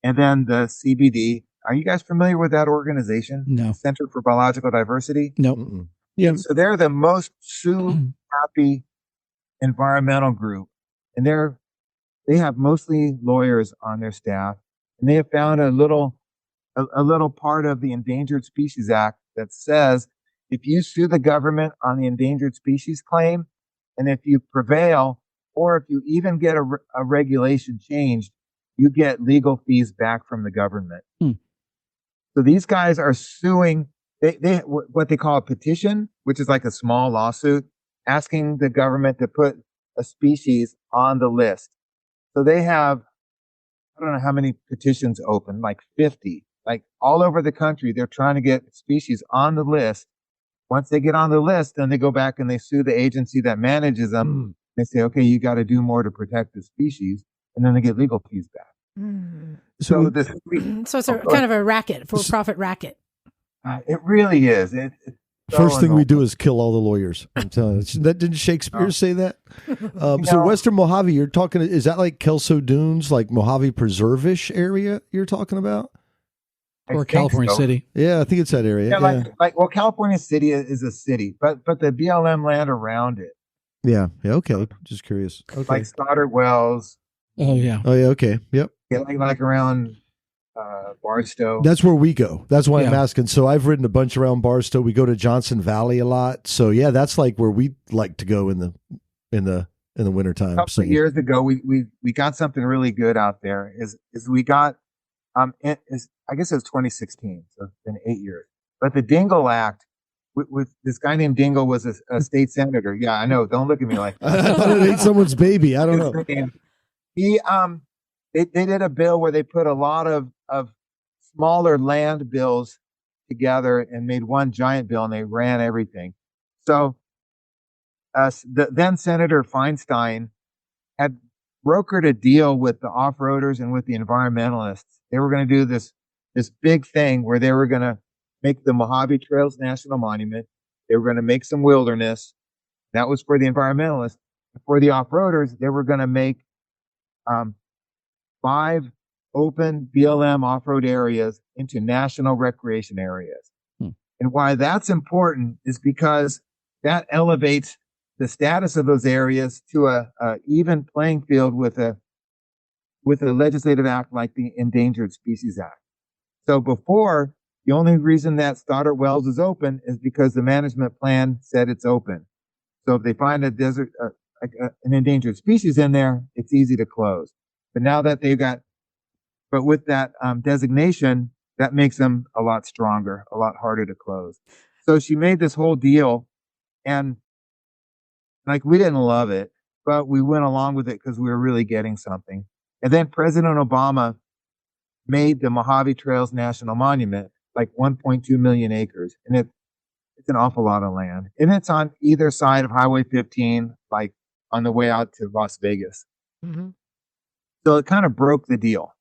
And then the CBD, are you guys familiar with that organization?
No.
Center for Biological Diversity?
Nope.
Yeah.
So they're the most happy environmental group, and they have mostly lawyers on their staff, and they have found a little part of the Endangered Species Act that says if you sue the government on the endangered species claim, and if you prevail, or if you even get a regulation changed, you get legal fees back from the government. So these guys are suing. They what they call a petition, which is like a small lawsuit, asking the government to put a species on the list. So they have, I don't know how many petitions open, like 50, like all over the country. They're trying to get species on the list. Once they get on the list, then they go back and they sue the agency that manages them. They say, okay, you got to do more to protect the species, and then they get legal fees back. So
it's a kind of a racket, for-profit racket.
It really is. It's
First thing we do is kill all the lawyers. I'm telling you. Didn't Shakespeare say that? So Western Mojave, you're talking, is that like Kelso Dunes, like Mojave Preserve-ish area you're talking about?
Or California City?
Yeah, I think it's that area.
Yeah, well, California City is a city, but the BLM land around it.
Yeah, okay. Just curious. Okay.
Like Stoddard Wells.
Oh, yeah.
Oh, yeah, okay. Yep.
Yeah, like around Barstow.
That's where we go. That's why I'm asking. So I've ridden a bunch around Barstow. We go to Johnson Valley a lot. So yeah, that's like where we like to go in the wintertime.
A couple of years ago, we got something really good out there. Is we got I guess it was 2016, so it's been 8 years. But the Dingell Act with this guy named Dingell was a state senator. Yeah, I know. Don't look at me like that.
I thought it ate someone's baby. I don't know.
He they did a bill where they put a lot of smaller land bills together and made one giant bill, and they ran everything. So the then Senator Feinstein had brokered a deal with the off-roaders and with the environmentalists. They were going to do this big thing where they were going to make the Mojave Trails National Monument. They were going to make some wilderness. That was for the environmentalists. For the off-roaders, they were going to make 5 open BLM off-road areas into national recreation areas. And why that's important is because that elevates the status of those areas to a even playing field with a legislative act like the Endangered Species Act. So before, the only reason that Stoddart Wells is open is because the management plan said it's open. So if they find a desert, an endangered species in there, it's easy to close. But now that but with that designation, that makes them a lot stronger, a lot harder to close. So she made this whole deal, and like, we didn't love it, but we went along with it because we were really getting something. And then President Obama made the Mojave Trails National Monument like 1.2 million acres. And it's an awful lot of land. And it's on either side of Highway 15, like on the way out to Las Vegas.
Mm-hmm.
So it kind of broke the deal.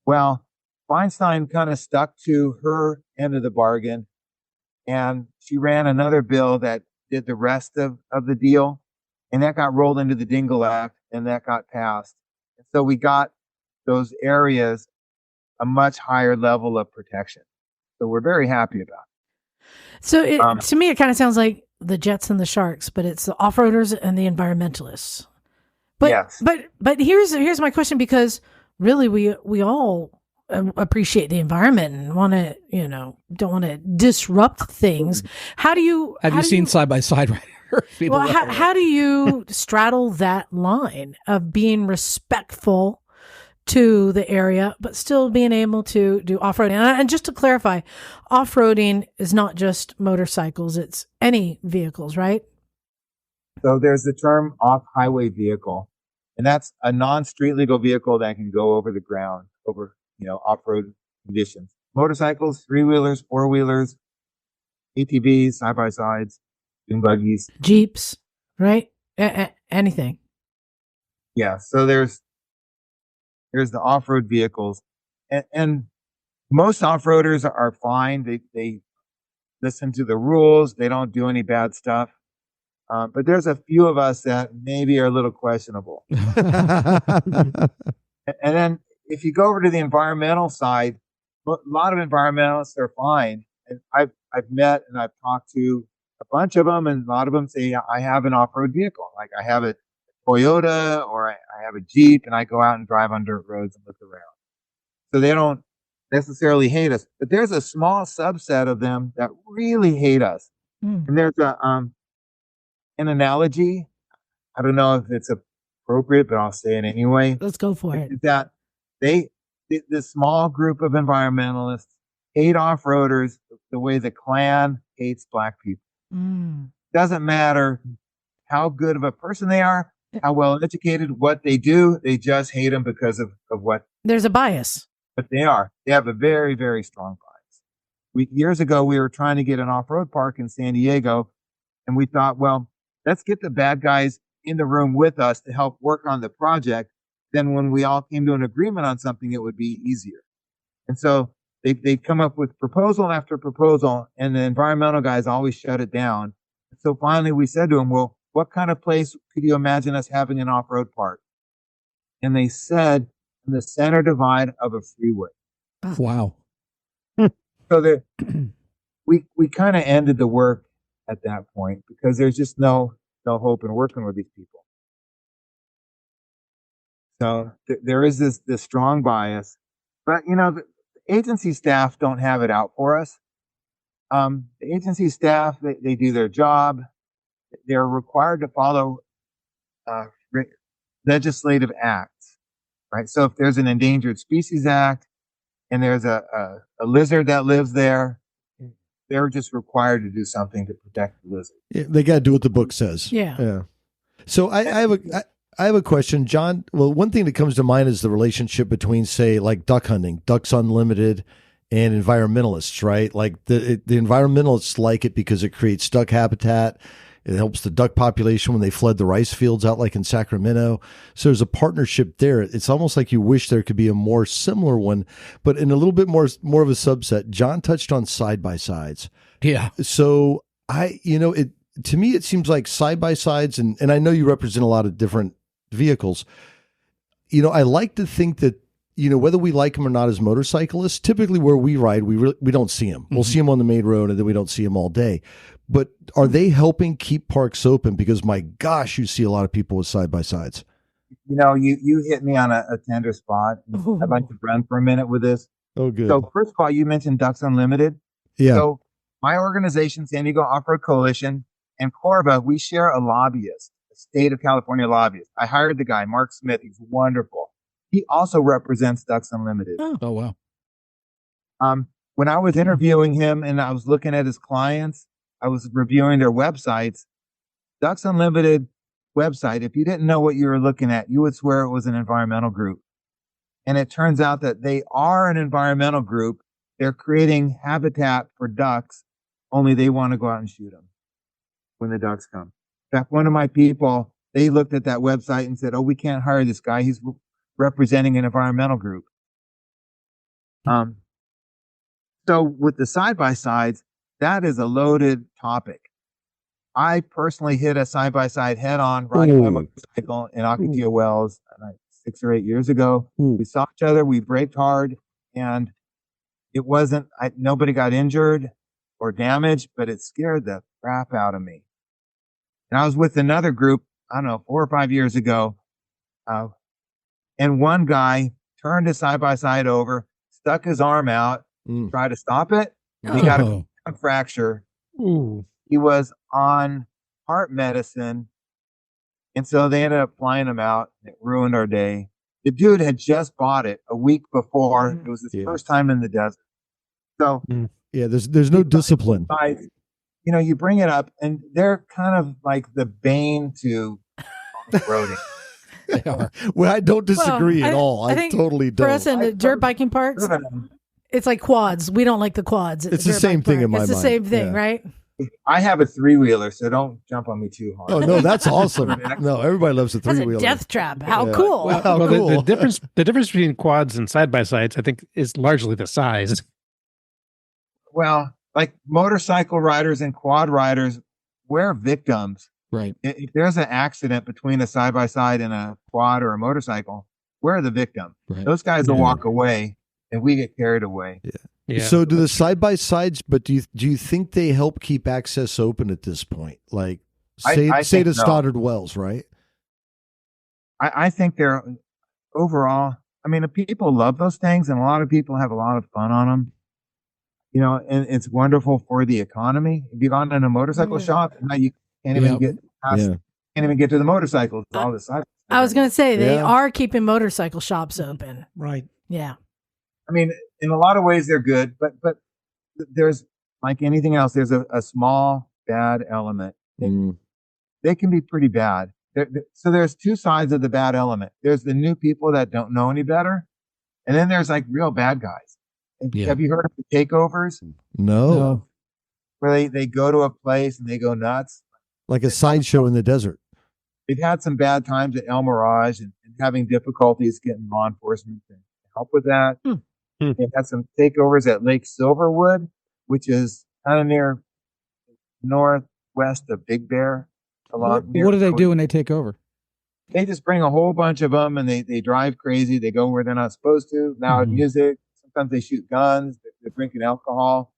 Well, Feinstein kind of stuck to her end of the bargain, and she ran another bill that did the rest of the deal, and that got rolled into the Dingle Act, and that got passed. And so we got those areas a much higher level of protection. So we're very happy about it.
So to me, it kind of sounds like the Jets and the Sharks, but it's the off-roaders and the environmentalists. But
yes.
But here's my question, because really we all appreciate the environment and want to, don't want to disrupt things. How do you
have you seen Side by Side right here?
Well, how do you straddle that line of being respectful to the area, but still being able to do off-roading? And just to clarify, off-roading is not just motorcycles, it's any vehicles, right?
So there's the term off-highway vehicle, and that's a non-street legal vehicle that can go over the ground, over, off-road conditions. Motorcycles, 3-wheelers, 4-wheelers, ATVs, side-by-sides, dune buggies.
Jeeps, right? Anything.
Yeah, so there's the off-road vehicles, and most off-roaders are fine. They listen to the rules. They don't do any bad stuff. But there's a few of us that maybe are a little questionable. And then if you go over to the environmental side, a lot of environmentalists are fine. And I've met and I've talked to a bunch of them, and a lot of them say, I have an off-road vehicle. Like, I have a Toyota or I have a Jeep, and I go out and drive on dirt roads and look around. So they don't necessarily hate us. But there's a small subset of them that really hate us. And there's an analogy. I don't know if it's appropriate, but I'll say it anyway.
Let's go for it.
That this small group of environmentalists hate off-roaders the way the Klan hates black people. Doesn't matter how good of a person they are, how well educated, what they do, they just hate them because of what.
There's a bias.
But they are. They have a very, very strong bias. Years ago, we were trying to get an off-road park in San Diego, and we thought, well, let's get the bad guys in the room with us to help work on the project. Then when we all came to an agreement on something, it would be easier. And so they'd come up with proposal after proposal, and the environmental guys always shut it down. So finally we said to them, well, what kind of place could you imagine us having an off-road park? And they said, in the center divide of a freeway.
Wow.
So we kind of ended the work at that point because there's just no hope in working with these people. So there is this strong bias, but the agency staff don't have it out for us. The agency staff, they do their job. They're required to follow legislative acts, right? So if there's an Endangered Species Act and there's a lizard that lives there, they're just required to do something to protect the lizard.
Yeah, they got to do what the book says.
Yeah.
So I have a question, John. Well, one thing that comes to mind is the relationship between, say, like duck hunting, Ducks Unlimited, and environmentalists, right? Like the environmentalists like it because it creates duck habitat. It helps the duck population when they flood the rice fields out like in Sacramento. So there's a partnership there. It's almost like you wish there could be a more similar one, but in a little bit more of a subset. John touched on side-by-sides.
Yeah.
So to me, it seems like side-by-sides, and I know you represent a lot of different vehicles. I like to think that, whether we like them or not as motorcyclists, typically where we ride, we don't see them. We'll see them on the main road and then we don't see them all day. But are they helping keep parks open? Because my gosh, you see a lot of people with side-by-sides.
You hit me on a tender spot. I'd like to run for a minute with this.
Oh, good.
So first of all, you mentioned Ducks Unlimited.
Yeah.
So my organization, San Diego Off-Road Coalition, and Corva, we share a lobbyist, a state of California lobbyist. I hired the guy, Mark Smith. He's wonderful. He also represents Ducks Unlimited.
Oh wow.
When I was interviewing him and I was looking at his clients, I was reviewing their websites. Ducks Unlimited website, if you didn't know what you were looking at, you would swear it was an environmental group. And it turns out that they are an environmental group. They're creating habitat for ducks, only they want to go out and shoot them when the ducks come. In fact, one of my people, they looked at that website and said, "Oh, we can't hire this guy. He's representing an environmental group." So with the side-by-sides, that is a loaded topic. I personally hit a side-by-side head-on riding my motorcycle in Ocotillo Wells 6 or 8 years ago. We saw each other, we braked hard, and it wasn't, nobody got injured or damaged, but it scared the crap out of me. And I was with another group, I don't know, 4 or 5 years ago, and one guy turned his side-by-side over, stuck his arm out, tried to stop it, and he got a fracture.
Ooh.
He was on heart medicine, and so they ended up flying him out. It ruined our day. The dude had just bought it a week before. It was his first time in the desert. So
there's no discipline.
You bring it up, and they're kind of like the bane to off-roading.
They are.
Well, I don't disagree at all. I
think
totally don't.
For us in the dirt biking parks, it's like quads. We don't like the quads.
It's the same thing in my mind.
It's the same thing, right?
I have a 3-wheeler, so don't jump on me too hard.
Oh no, that's awesome. No, everybody loves a 3-wheeler.
That's a death trap. How cool!
Well,
Well,
cool.
the difference between quads and side-by-sides, I think, is largely the size.
Well, like motorcycle riders and quad riders, we're victims.
Right.
If there's an accident between a side-by-side and a quad or a motorcycle, we're the victim.
Right.
Those guys will walk away, and we get carried away.
Yeah.
So do the side-by-sides, but do you think they help keep access open at this point? Like say to Stoddard Wells, right?
I think they're overall, people love those things, and a lot of people have a lot of fun on them. And it's wonderful for the economy. If you've gone in a motorcycle shop, now you can't even get past, can't even get to the motorcycles. All the side.
I was going to say they are keeping motorcycle shops open.
Right.
Yeah.
In a lot of ways they're good, but there's, like anything else, there's a small bad element. They can be pretty bad. So there's two sides of the bad element. There's the new people that don't know any better, and then there's like real bad guys. Have you heard of the takeovers?
No.
Where they go to a place and they go nuts. Like
a sideshow in the desert.
They've had some bad times at El Mirage and having difficulties getting law enforcement to help with that. They had some takeovers at Lake Silverwood, which is kind of near northwest of Big Bear.
What do they do when they take over?
They just bring a whole bunch of them and they drive crazy. They go where they're not supposed to. Loud music. Sometimes they shoot guns. They're drinking alcohol.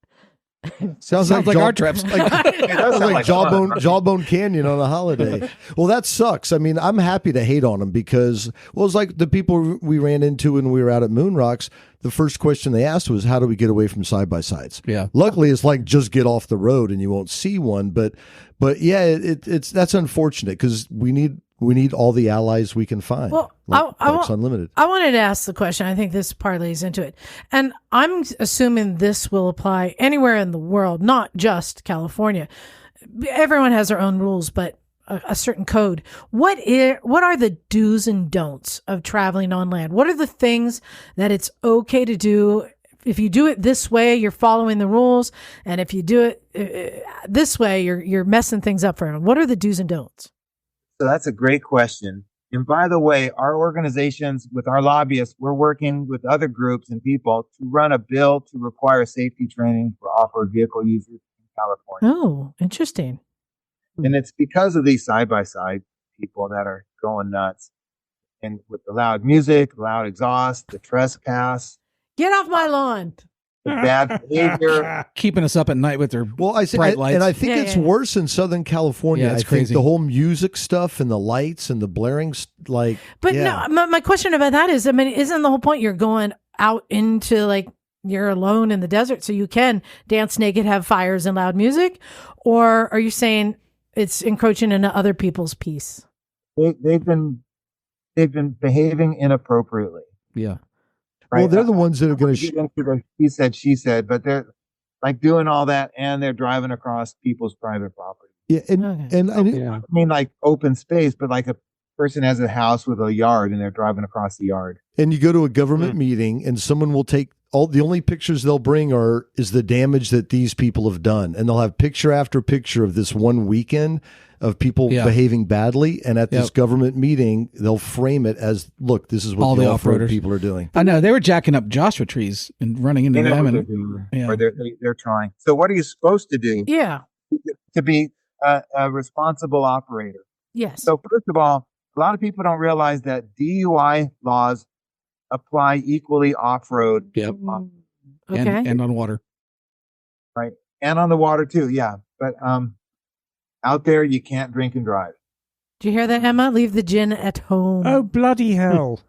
Sounds like our
trips.
Like Jawbone Canyon on a holiday. Well, that sucks. I'm happy to hate on them because, it's like the people we ran into when we were out at Moon Rocks. The first question they asked was, how do we get away from side-by-sides? Yeah. Luckily, it's like, just get off the road and you won't see one. But yeah, that's unfortunate because we need all the allies we can find.
Well,
Unlimited.
I wanted to ask the question. I think this parlays into it. And I'm assuming this will apply anywhere in the world, not just California. Everyone has their own rules, but a certain code. What are the do's and don'ts of traveling on land? What are the things that it's okay to do if you do it this way, you're following the rules, and if you do it this way, you're messing things up for everyone. What are the do's and don'ts?
So that's a great question. And by the way, our organizations with our lobbyists, we're working with other groups and people to run a bill to require safety training for off-road vehicle users in California.
Oh, interesting.
And it's because of these side-by-side people that are going nuts. And with the loud music, loud exhaust, the trespass,
Get off my lawn.
the bad behavior.
Keeping us up at night with their bright lights.
And I think
Yeah,
it's
yeah.
worse in Southern California.
Yeah, it's
I think
crazy.
the whole music stuff and the lights and the blaring, like.
But
yeah.
no, my question about that is, I mean, isn't the whole point you're going out into like you're alone in the desert so you can dance naked, have fires and loud music? Or are you saying it's encroaching into other people's peace?
They've been behaving inappropriately.
Yeah.
Well,
Right?
they're the ones that are going to.
Get into the he said, she said, but they're like doing all that and they're driving across people's private property.
Yeah, and
Okay.
and
Yeah.
I mean, like open space, but like a person has a house with a yard and they're driving across the yard.
and you go to a government meeting, and someone will take all the only pictures they'll bring is the damage that these people have done, and they'll have picture after picture of this one weekend of people
Yeah.
behaving badly, and at this
Yep.
government meeting, they'll frame it as, look, this is what
All
the
the
off-road
off-roaders.
people are doing.
I know they were jacking up Joshua trees and running into
They know
them.
what they're
And
doing,
yeah.
or they're trying. So what are you supposed to do
Yeah.
to be a responsible operator?
Yes.
So first of all, a lot of people don't realize that DUI laws apply equally off-road
Yep.
Okay.
And on water.
and on the water too. Yeah. But out there, you can't drink and drive.
Do you hear that, Emma? Leave the gin at home.
Oh, bloody hell.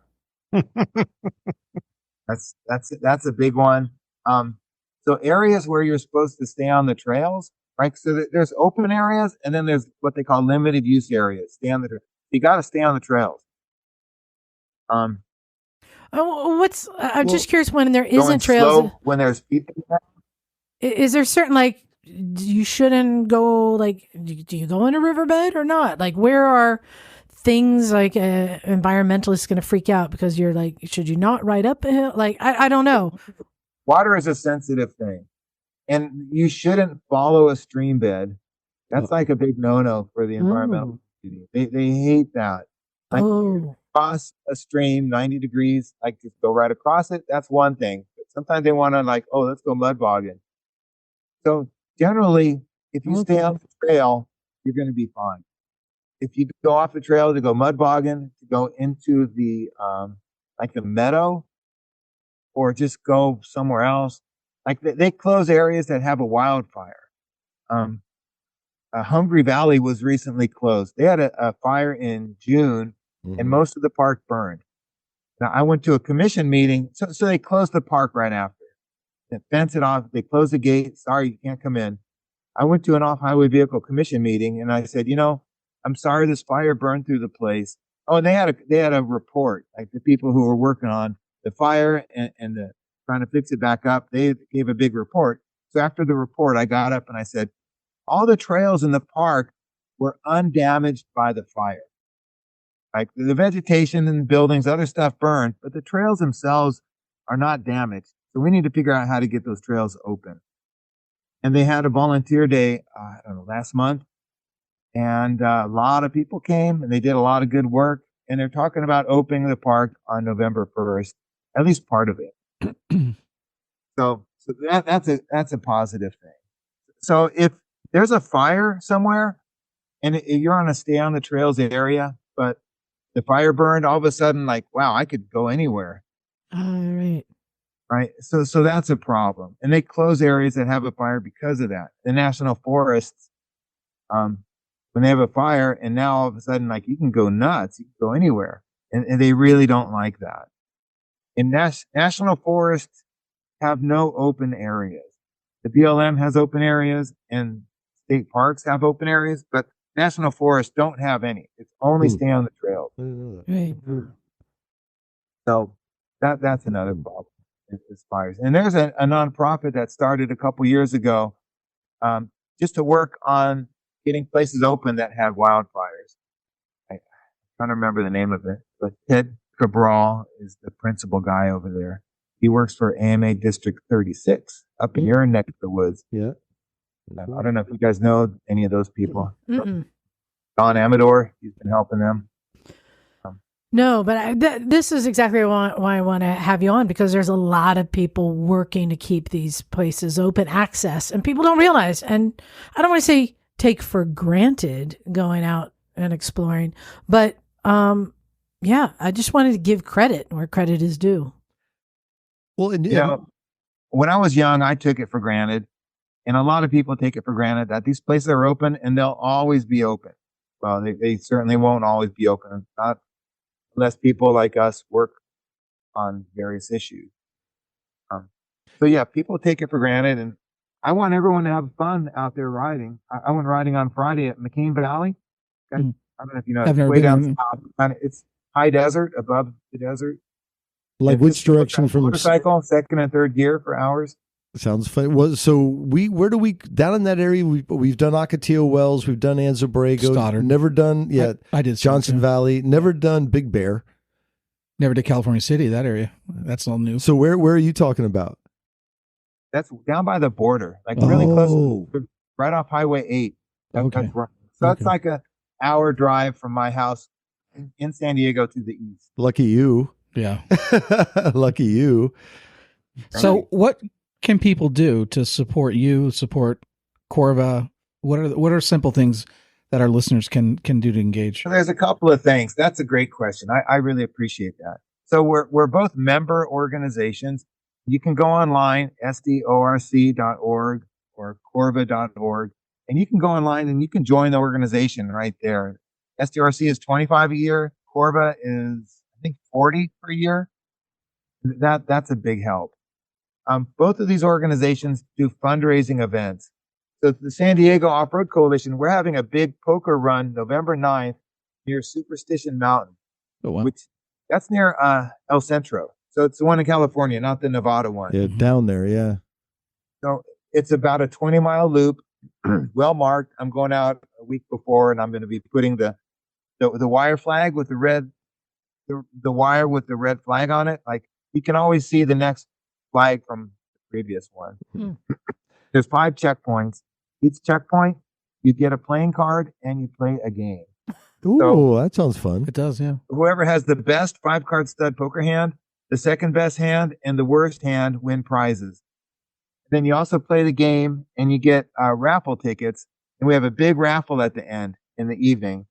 That's a big one. So areas where you're supposed to stay on the trails, right? So there's open areas and then there's what they call limited use areas. Stay on the you got to stay on the trails.
Oh, I'm
Well,
just curious when there
Going
isn't trails.
slow when there's people.
Is there certain like you shouldn't go like do you go in a riverbed or not? Like where are things like environmentalists going to freak out because you're like should you not ride up a hill? Like I don't know.
Water is a sensitive thing, and you shouldn't follow a stream bed. That's like a big no-no for the environmental community. They hate that. Like
Oh,
cross a stream 90 degrees, like just go right across it. That's one thing. But sometimes they want to like, oh, let's go mud bogging. So generally, if you stay on the trail, you're going to be fine. If you go off the trail to go mud bogging, to go into the like the meadow, or just go somewhere else, like they close areas that have a wildfire. Hungry Valley was recently closed. They had a fire in June, and most of the park burned. Now I went to a commission meeting, so they closed the park right after. They fenced it off. They closed the gate. Sorry, you can't come in. I went to an off-highway vehicle commission meeting, and I said, I'm sorry this fire burned through the place. Oh, and they had a report, like the people who were working on the fire and the trying to fix it back up. They gave a big report. So after the report, I got up and I said, all the trails in the park were undamaged by the fire. Like the vegetation and buildings, other stuff burned, but the trails themselves are not damaged. So we need to figure out how to get those trails open. And they had a volunteer day, I don't know, last month. And a lot of people came and they did a lot of good work. And they're talking about opening the park on November 1st, at least part of it. So that's a positive thing. So if there's a fire somewhere and you're on a stay on the trails area, but the fire burned, all of a sudden, like, wow, I could go anywhere.
all right.
Right. So that's a problem. And they close areas that have a fire because of that. The national forests, when they have a fire and now all of a sudden, like you can go nuts, you can go anywhere. And they really don't like that. And national forests have no open areas. The BLM has open areas and state parks have open areas, but national forests don't have any. It's only stay on the trails.
Right.
So that's another problem. Is fires. And there's a nonprofit that started a couple years ago, just to work on getting places open that had wildfires. I can't remember the name of it, but Ted Cabral is the principal guy over there. He works for AMA District 36 up in your neck of the woods.
Yeah.
I don't know if you guys know any of those people.
Mm-mm.
Don Amador, he's been helping them.
No, but this is exactly why I want to have you on, because there's a lot of people working to keep these places open access, and people don't realize. And I don't want to say take for granted going out and exploring, but yeah, I just wanted to give credit where credit is due.
Well, and,
You know, when I was young, I took it for granted, and a lot of people take it for granted that these places are open and they'll always be open. Well, they certainly won't always be open, not unless people like us work on various issues. So yeah, people take it for granted, and I want everyone to have fun out there riding. I went riding on Friday at McCain Valley. I don't know if you know,
I've
it's
never
way
been
down
there.
south. It's high desert, above the desert.
like
It's
which
just
direction from
motorcycle, second and third gear for hours.
sounds fun. Where do we down in that area? We've done Ocotillo Wells, we've done Anza-Borrego,
Stoddard.
never done yet.
I did
Johnson
Stoddard,
Valley, never done Big Bear.
Never to California City, that area. That's all new.
So where are you talking about?
That's down by the border, like really
Oh.
close, right off Highway 8.
Okay.
That's right. So it's
Okay.
like a hour drive from my house in San Diego to the east.
Lucky you.
Yeah.
Lucky you.
So what can people do to support you, support Corva? What are simple things that our listeners can do to engage?
So there's a couple of things. That's a great question. I really appreciate that. So we're both member organizations. You can go online, sdorc.org or corva.org, and you can go online and you can join the organization right there. SDRC is $25 a year. Corva is, I think, $40 per year. That's a big help. Both of these organizations do fundraising events. So the San Diego Off-Road Coalition, we're having a big poker run November 9th near Superstition Mountain,
Oh, wow.
which that's near El Centro. So it's the one in California, not the Nevada one.
Yeah, down there. Yeah.
So it's about a 20-mile loop, well marked. I'm going out a week before, and I'm going to be putting the wire flag with the red, the wire with the red flag on it. Like you can always see the next flag from the previous one. There's 5 checkpoints. Each checkpoint, you get a playing card and you play a game.
Ooh, that sounds fun.
It does, yeah.
Whoever has the best 5-card stud poker hand, the second best hand, and the worst hand win prizes. Then you also play the game and you get raffle tickets. And we have a big raffle at the end in the evening.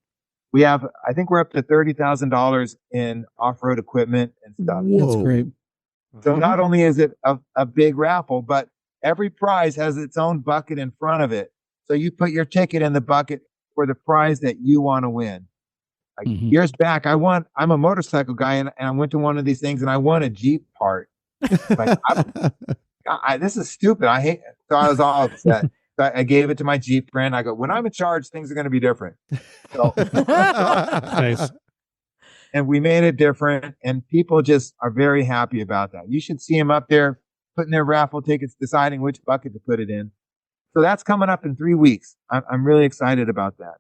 We have, I think we're up to $30,000 in off-road equipment and stuff.
That's great.
So not only is it a big raffle, but every prize has its own bucket in front of it. So you put your ticket in the bucket for the prize that you want to win. Like years back, I'm a motorcycle guy, and I went to one of these things and I won a Jeep part. Like, this is stupid. I hate it. So I was all upset. So I gave it to my Jeep friend. I go, when I'm in charge, things are going to be different. So,
Nice.
and we made it different, and people just are very happy about that. You should see them up there putting their raffle tickets, deciding which bucket to put it in. So that's coming up in 3 weeks. I'm really excited about that.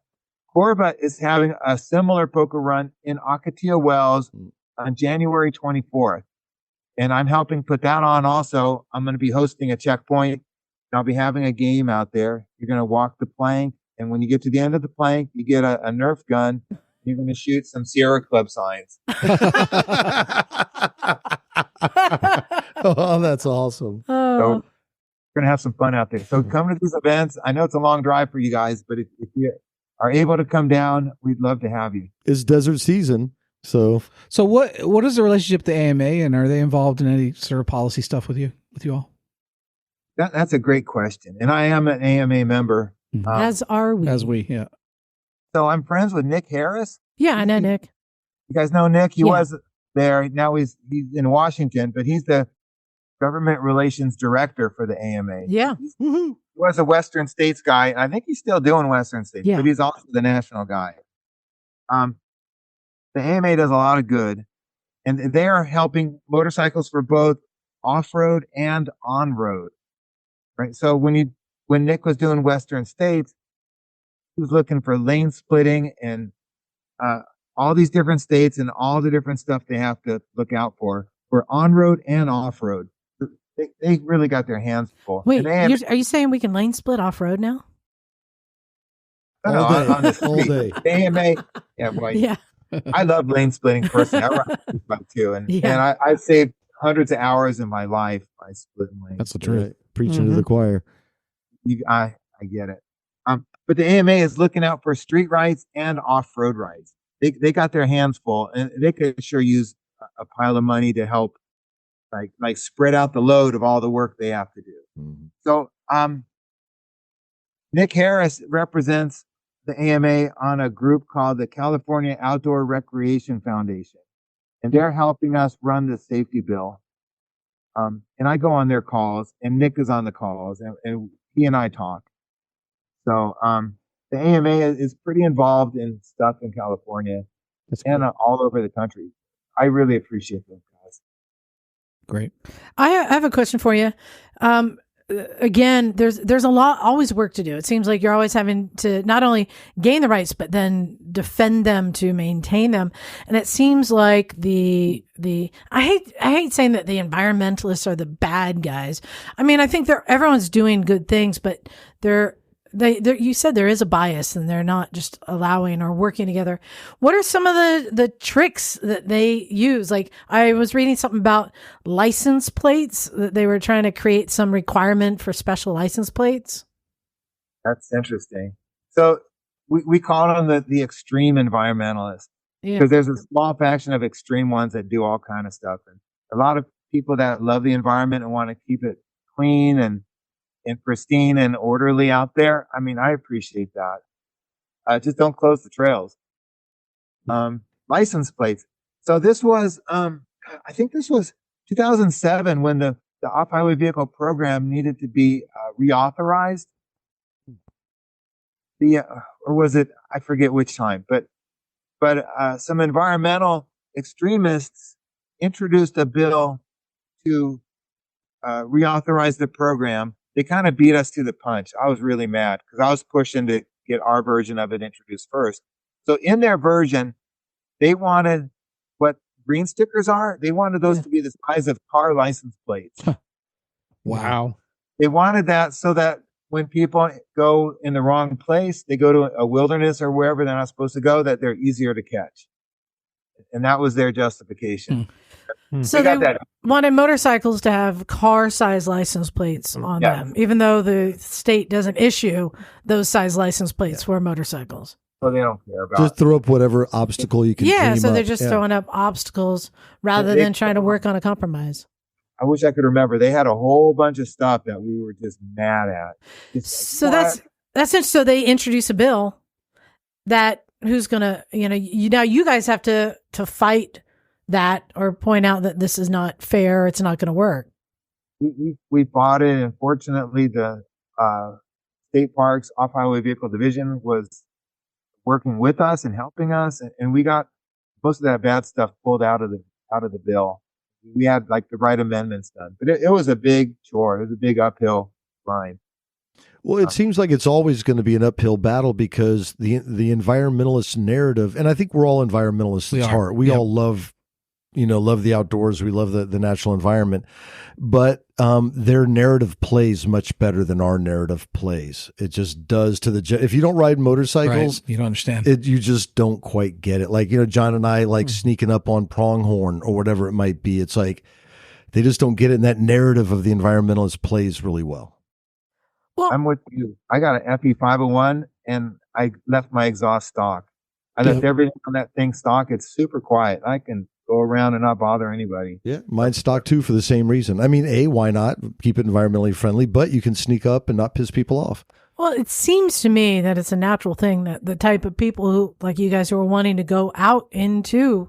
Corva is having a similar poker run in Ocotillo Wells on January 24th. And I'm helping put that on also. I'm going to be hosting a checkpoint. I'll be having a game out there. You're going to walk the plank. And when you get to the end of the plank, you get a Nerf gun. You're going to shoot some Sierra Club signs.
Oh, that's awesome.
So
Oh,
we're going to have some fun out there. So come to these events. I know it's a long drive for you guys, but if you are able to come down, we'd love to have you.
It's desert season. So
what is the relationship to AMA, and are they involved in any sort of policy stuff with you all?
That's a great question. And I am an AMA member.
as are we.
As we, yeah.
So I'm friends with Nick Harris.
Yeah, I know, Nick.
You guys know Nick? He
Yeah.
was there. Now he's in Washington, but he's the government relations director for the AMA.
Yeah.
He was a Western States guy, and I think he's still doing Western States,
Yeah.
but he's also the national guy. The AMA does a lot of good, and they are helping motorcycles for both off-road and on-road. Right. So when Nick was doing Western States, he was looking for lane splitting and all these different states and all the different stuff they have to look out for. for on-road and off-road. They really got their hands full.
Wait,
And they have-
are you saying we can lane split off road now?
no,
All day,
on the
all
street.
day.
The AMA, yeah, boy,
Yeah.
I love lane splitting personally. I ride a bike too, and
Yeah.
I've saved hundreds of hours in my life by splitting lanes.
That's the truth.
Right. Preaching to the choir.
I get it. But the AMA is looking out for street rights and off-road rights. They got their hands full, and they could sure use a pile of money to help, like spread out the load of all the work they have to do.
Mhm.
So, Nick Harris represents the AMA on a group called the California Outdoor Recreation Foundation, and they're helping us run the safety bill. And I go on their calls, and Nick is on the calls, and he and I talk. So, the AMA is pretty involved in stuff in California and all over the country. I really appreciate those guys.
Great.
I have a question for you. Again, there's a lot, always work to do. It seems like you're always having to not only gain the rights, but then defend them to maintain them. And it seems like I hate saying that the environmentalists are the bad guys. I mean, I think everyone's doing good things, but you said there is a bias and they're not just allowing or working together. What are some of the tricks that they use? Like I was reading something about license plates, that they were trying to create some requirement for special license plates.
That's interesting. So we call them the extreme environmentalists,
Yeah.
because there's a small faction of extreme ones that do all kind of stuff. And a lot of people that love the environment and want to keep it clean and pristine and orderly out there. I mean, I appreciate that. Just don't close the trails. License plates. So this was, I think this was 2007 when the off-highway vehicle program needed to be reauthorized. Or was it? I forget which time. But some environmental extremists introduced a bill to reauthorize the program. They kind of beat us to the punch. I was really mad because I was pushing to get our version of it introduced first. So in their version, they wanted what green stickers are. They wanted those to be the size of car license plates.
Wow.
They wanted that so that when people go in the wrong place, they go to a wilderness or wherever they're not supposed to go, that they're easier to catch. And that was their justification.
So they wanted motorcycles to have car-size license plates on them, even though the state doesn't issue those size license plates for motorcycles.
So they don't care about
Just throw up whatever obstacle you can.
Yeah, so
dream
they're
up.
just throwing up obstacles rather than trying to work on a compromise.
I wish I could remember. They had a whole bunch of stuff that we were just mad at. It's like,
So that's it. So they introduce a bill that who's gonna, now you guys have to fight that or point out that this is not fair. It's not going to work.
we fought it. And fortunately, the state parks off-highway vehicle division was working with us and helping us, and we got most of that bad stuff pulled out of the bill. We had like the right amendments done, but it was a big chore. It was a big uphill line.
Well, it seems like it's always going to be an uphill battle because the environmentalist narrative, and I think we're all environmentalists at heart. We all love the outdoors. We love the natural environment, but their narrative plays much better than our narrative plays. It just does to if you don't ride motorcycles,
you don't understand
it. You just don't quite get it. Like, John and I like sneaking up on pronghorn or whatever it might be. It's like, they just don't get it. And that narrative of the environmentalist plays really well.
Well,
I'm with you. I got an FE 501 and I left my exhaust stock. I left everything on that thing stock. It's super quiet. I can go around and not bother anybody.
Yeah, mine's stock too for the same reason. I mean, why not keep it environmentally friendly, but you can sneak up and not piss people off.
Well, it seems to me that it's a natural thing that the type of people who, like you guys, who are wanting to go out into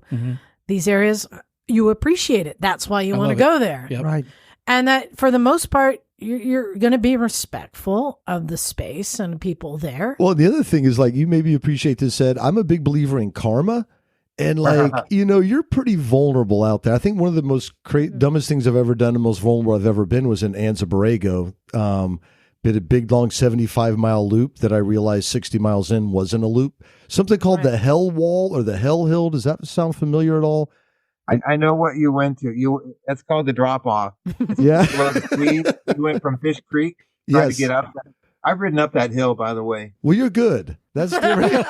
these areas, you appreciate it. That's why you want to go there.
Yep.
Right.
And that for the most part, you're going to be respectful of the space and people there.
Well, the other thing is, like, you maybe appreciate this, Ed. I'm a big believer in karma. And like, you're pretty vulnerable out there. I think one of the most dumbest things I've ever done and most vulnerable I've ever been was in Anza Borrego. Did a big, long 75-mile loop that I realized 60 miles in wasn't a loop. Something called the Hell Wall or the Hell Hill. Does that sound familiar at all?
I know what you went to. That's called the drop off.
Yeah.
Below the Squeeze. You went from Fish Creek, trying
Yes.
to get up. I've ridden up that hill, by the way.
Well, you're good. That's different.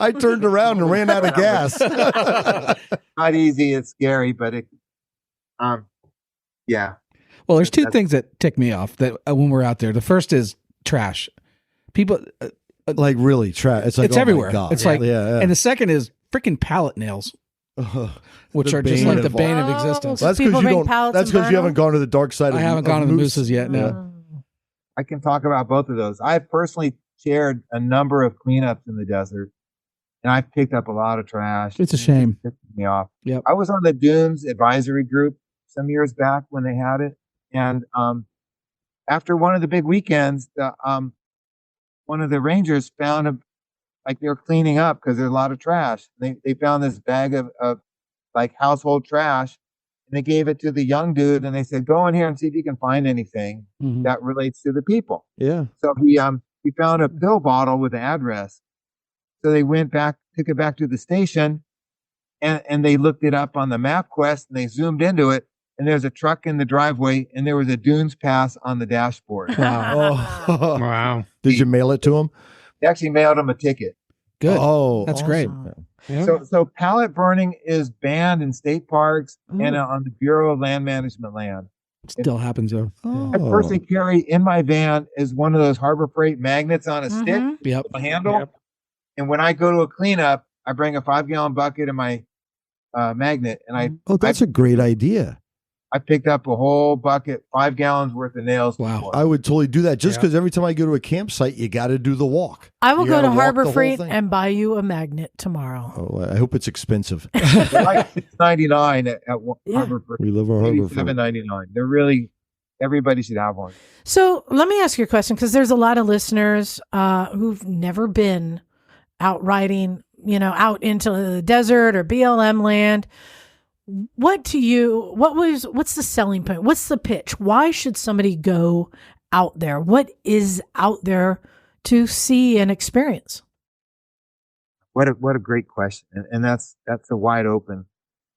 I turned around and ran out of gas.
Not easy. It's scary, but yeah.
Well, there's two things that tick me off that when we're out there. The first is trash. People,
Like really, trash. It's like
it's
oh my
everywhere.
God.
It's like,
yeah.
and the second is freaking pallet nails, which
The
are just
bane
like the
of
bane of
all.
existence.
So
That's
people
because you
bring
don't.
pallets
That's
and
because you
burn
haven't gone to the dark side.
I haven't gone to the mooses yet. No.
Oh.
I can talk about both of those. I've personally chaired a number of cleanups in the desert, and I've picked up a lot of trash.
It's a shame.
It pissed me off.
Yep.
I was on the Dunes advisory group some years back when they had it, and after one of the big weekends, one of the rangers found like they were cleaning up because there's a lot of trash. They found this bag of like household trash, and they gave it to the young dude, and they said, "Go in here and see if you can find anything
Mhm.
that relates to the people."
Yeah.
So he found a pill bottle with the address. So they went back, took it back to the station, and they looked it up on the MapQuest, and they zoomed into it, and there's a truck in the driveway, and there was a Dunes Pass on the dashboard.
Wow.
Oh.
Wow.
Did you mail it to him?
They actually mailed him a ticket.
Good.
Oh,
That's great.
awesome.
So pallet burning is banned in state parks
Mm.
and on the Bureau of Land Management land.
Still happens though.
Oh.
I personally carry in my van is one of those Harbor Freight magnets on a stick,
Mhm.
Yep.
a handle. And when I go to a cleanup, I bring a 5-gallon bucket and my magnet, and
Oh, that's a great idea.
I picked up a whole bucket, 5 gallons worth of nails.
Wow.
before.
I would totally do that just
Yeah.
because every time I go to a campsite, you got to do the walk.
I will
You
go to
gotta walk the
Harbor
whole
Freight
thing.
and buy you a magnet tomorrow.
Oh, I hope it's expensive.
They're like $6.99 at
Yeah.
Harbor Freight.
We love our Harbor
Maybe
Freight.
$7.99. They're really, everybody should have one.
So let me ask you a question, because there's a lot of listeners who've never been out riding, out into the desert or BLM land. What's the selling point? What's the pitch? Why should somebody go out there? What is out there to see and experience?
What a great question. And that's a wide open.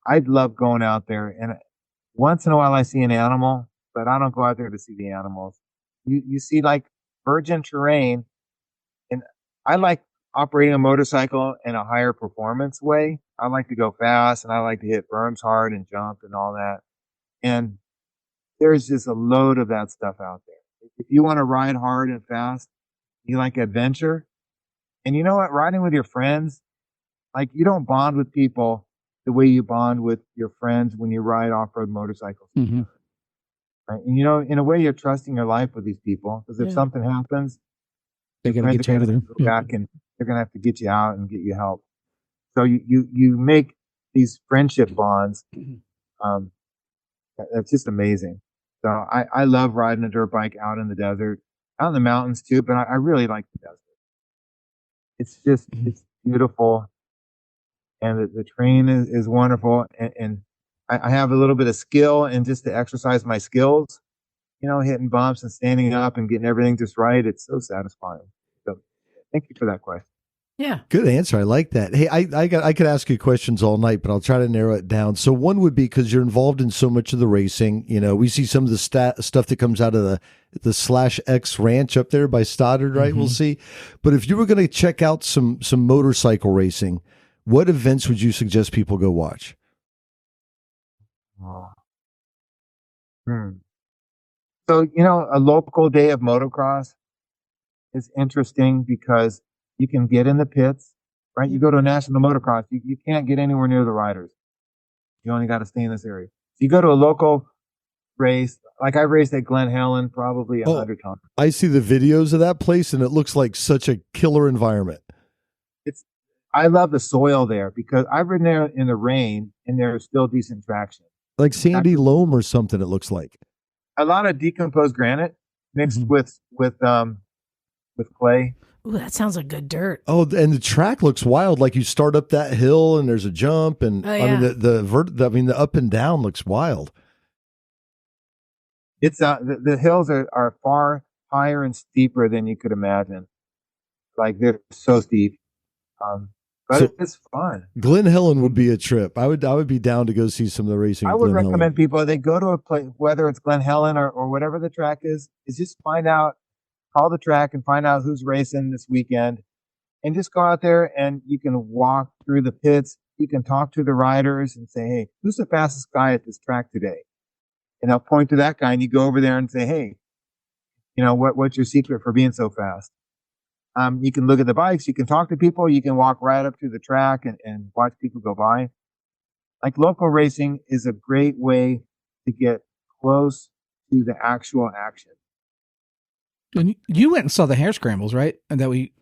I'd love going out there, and once in a while I see an animal, but I don't go out there to see the animals. You see like virgin terrain, and I like operating a motorcycle in a higher performance way. I like to go fast, and I like to hit berms hard and jump and all that. And there's just a load of that stuff out there. If you want to ride hard and fast, you like adventure. And you know what? Riding with your friends, like you don't bond with people the way you bond with your friends when you ride off-road motorcycles.
Mhm.
Right? And in a way, you're trusting your life with these people, because if
Yeah.
something happens,
They gotta
friends
get you
are
out of
gonna
there.
go back and they're gonna have to get you out and get you help. So you make these friendship bonds. That's just amazing. So I love riding a dirt bike out in the desert, out in the mountains too, but I really like the desert. It's just, it's beautiful. And the terrain is wonderful. And I have a little bit of skill, and just to exercise my skills, hitting bumps and standing up and getting everything just right. It's so satisfying. So thank you for that question.
Yeah.
Good answer. I like that. Hey, I could ask you questions all night, but I'll try to narrow it down. So one would be, because you're involved in so much of the racing. We see some of the stuff that comes out of the /X ranch up there by Stoddard, right? We'll see. But if you were going to check out some motorcycle racing, what events would you suggest people go watch?
So, a local day of motocross is interesting because you can get in the pits, right? You go to a national motocross, you can't get anywhere near the riders. You only got to stay in this area. So you go to a local race, like I raced at Glen Helen probably 100 times.
I see the videos of that place, and it looks like such a killer environment.
I love the soil there because I've ridden there in the rain, and there's still decent traction.
Like sandy loam or something, it looks like.
A lot of decomposed granite mixed with clay.
Ooh, that sounds like good dirt.
Oh, and the track looks wild. Like you start up that hill and there's a jump, and
Oh,
I
yeah.
mean the up and down looks wild.
It's the hills are far higher and steeper than you could imagine. Like they're so steep. but
So-
it's fun.
Glen Helen would be a trip. I would be down to go see some of the racing.
I
at
would
Glen
recommend
Helen.
people, they go to a place, whether it's Glen Helen or whatever the track is just find out, call the track and find out who's racing this weekend, and just go out there and you can walk through the pits. You can talk to the riders and say, hey, who's the fastest guy at this track today? And I'll point to that guy, and you go over there and say, hey, what's your secret for being so fast? You can look at the bikes, you can talk to people, you can walk right up to the track and watch people go by. Like, local racing is a great way to get close to the actual action.
And you went and saw the hare scrambles, right? And that we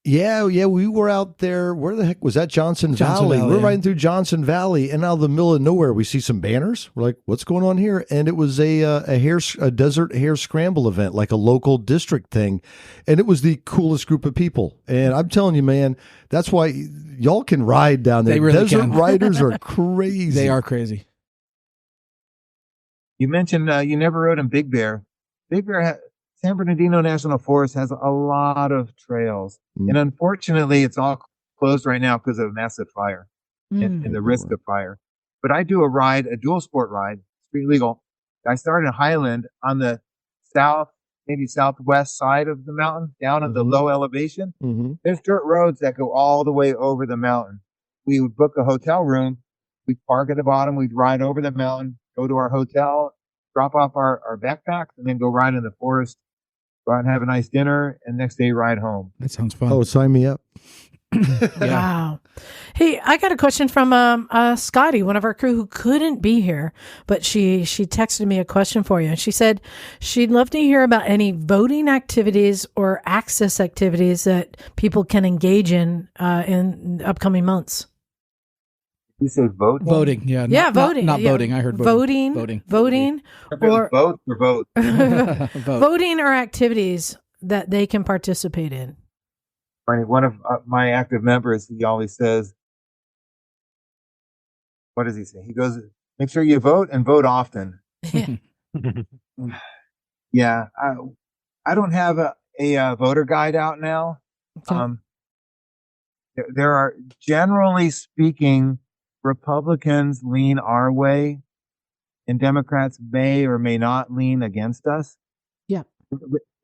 Yeah, we were out there. Where the heck was that? Johnson Valley. We're
yeah.
riding through Johnson Valley, and out of the middle of nowhere, we see some banners. We're like, "What's going on here?" And it was a desert hare scramble event, like a local district thing, and it was the coolest group of people. And I'm telling you, man, that's why y'all can ride down there.
They really
Desert
can.
riders are crazy.
They are crazy.
You mentioned you never rode in Big Bear. San Bernardino National Forest has a lot of trails, and unfortunately, it's all closed right now because of massive fire and the risk of fire. But I do a dual sport ride, street legal. I started in Highland on the maybe southwest side of the mountain, down at the low elevation.
Mm-hmm.
There's dirt roads that go all the way over the mountain. We would book a hotel room. We'd park at the bottom. We'd ride over the mountain, go to our hotel, drop off our backpacks, and then go ride in the forest. Go out and have a nice dinner, and next day ride home.
That sounds fun.
Oh, sign me up.
Wow. Hey, I got a question from Scotty, one of our crew who couldn't be here, but she texted me a question for you. And she said she'd love to hear about any voting activities or access activities that people can engage in upcoming months.
You say vote?
Voting, yeah.
Yeah,
not,
voting.
Not
yeah.
voting. I heard voting.
Voting. Or
vote or vote.
Vote.
voting or activities that they can participate in.
One of my active members, he always says, what does he say? He goes, make sure you vote and vote often. Yeah. I don't have a voter guide out now.
Okay.
There are, generally speaking, Republicans lean our way, and Democrats may or may not lean against us.
Yeah.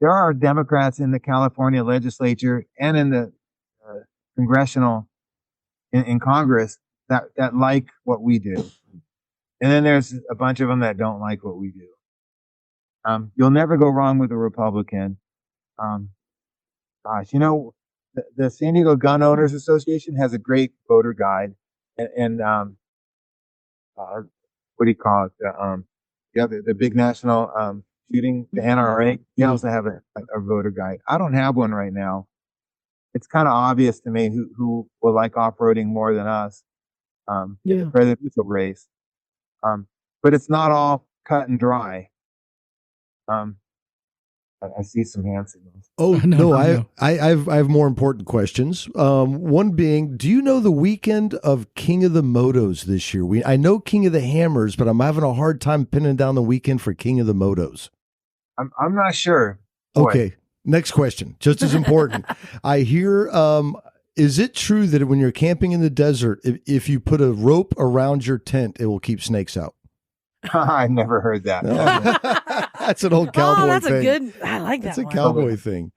There are Democrats in the California legislature and in the congressional, in Congress that like what we do. And then there's a bunch of them that don't like what we do. You'll never go wrong with a Republican. The San Diego Gun Owners Association has a great voter guide, and what do you call it? The big national shooting, the NRA. They also have a voter guide. I don't have one right now. It's kind of obvious to me who will like off-roading more than us. In the presidential race, but it's not all cut and dry. I see some hand signals.
Oh
No.
I have more important questions. One being, do you know the weekend of King of the Motos this year? I know King of the Hammers, but I'm having a hard time pinning down the weekend for King of the Motos.
I'm not sure.
Okay, next question, just as important. I hear, is it true that when you're camping in the desert, if you put a rope around your tent, it will keep snakes out?
I've never heard that.
That's an old cowboy
that's
thing.
a good. I like that.
That's a
one.
cowboy thing.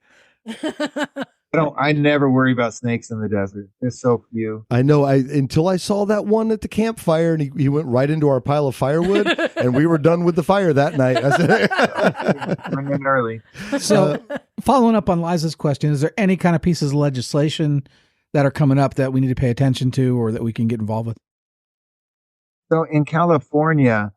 I never worry about snakes in the desert. There's so few.
I know. Until I saw that one at the campfire, and he went right into our pile of firewood, and we were done with the fire that night. I said,
Bring in early.
So, following up on Liza's question, is there any kind of pieces of legislation that are coming up that we need to pay attention to or that we can get involved with?
So in California,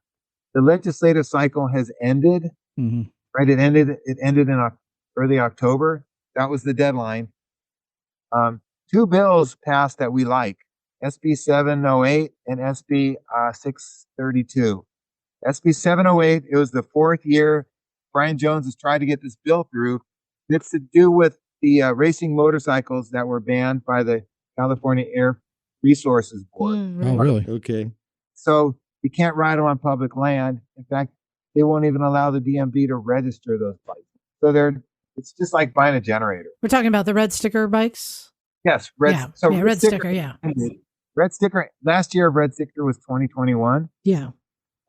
the legislative cycle has ended.
Mm-hmm.
Right? It ended in early October. That was the deadline. Two bills passed that we like: SB 708 and SB 632. SB 708. It was the fourth year Brian Jones has tried to get this bill through. It's to do with the racing motorcycles that were banned by the California Air Resources Board.
Oh, really?
okay.
So you can't ride them on public land. In fact, they won't even allow the DMV to register those bikes. So it's just like buying a generator.
We're talking about the red sticker bikes.
Yes, red.
Yeah.
So
Yeah, red sticker. Yeah.
Red sticker. Last year, red sticker was 2021.
Yeah.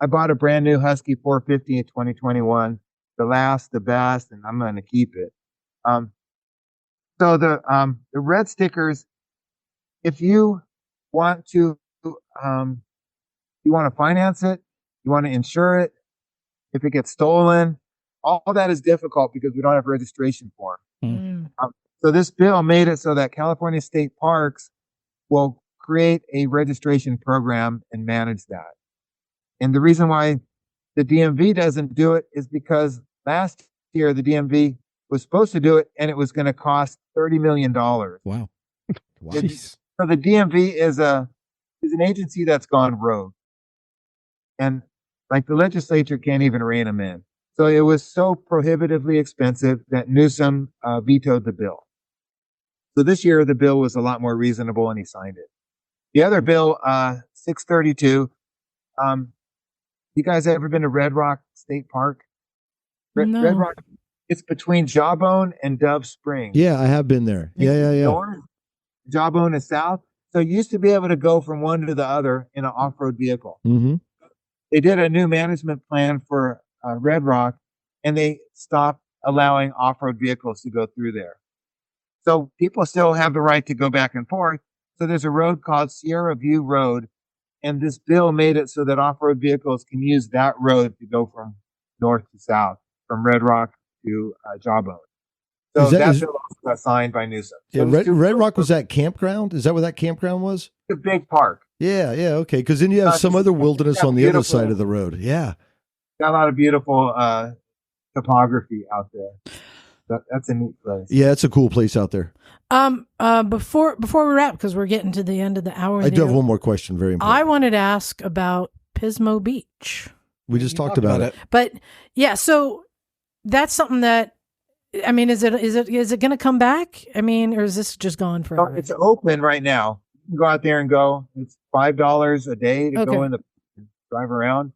I bought a brand new Husky 450 in 2021. The last, the best, and I'm going to keep it. So the red stickers, if you want to, you want to finance it, you want to insure it. If it gets stolen, all that is difficult because we don't have registration for them. So this bill made it so that California state parks will create a registration program and manage that. And the reason why the DMV doesn't do it is because last year the DMV was supposed to do it and it was going to cost $30 million.
Wow.
Jeez.
So the DMV is an agency that's gone rogue. And like the legislature can't even rein them in. So it was so prohibitively expensive that Newsom vetoed the bill. So this year the bill was a lot more reasonable and he signed it. The other bill, 632, you guys ever been to Red Rock State Park?
No.
Red Rock, it's between Jawbone and Dove Springs.
Yeah, I have been there. Yeah.
North, Jawbone is south. So you used to be able to go from one to the other in an off-road vehicle.
Mm-hmm.
They did a new management plan for Red Rock, and they stopped allowing off-road vehicles to go through there. So people still have the right to go back and forth. So there's a road called Sierra View Road, and this bill made it so that off-road vehicles can use that road to go from north to south, from Red Rock to Jawbone. So that bill also got signed by Newsom.
Yeah,
So
Red Rock was that campground? Is that where that campground was?
It's a big park.
Yeah, okay. Because then you have some other wilderness on the other side of the road. Yeah.
Got a lot of beautiful topography out there. That's a neat place.
Yeah, it's a cool place out there.
Before we wrap, because we're getting to the end of the hour.
I do have one more question. Very important.
I wanted to ask about Pismo Beach.
We just talked about it.
But yeah, so that's something that, I mean, is it going to come back? I mean, or is this just gone forever?
It's open right now. You can go out there and go. It's $5 a day to go in the drive around.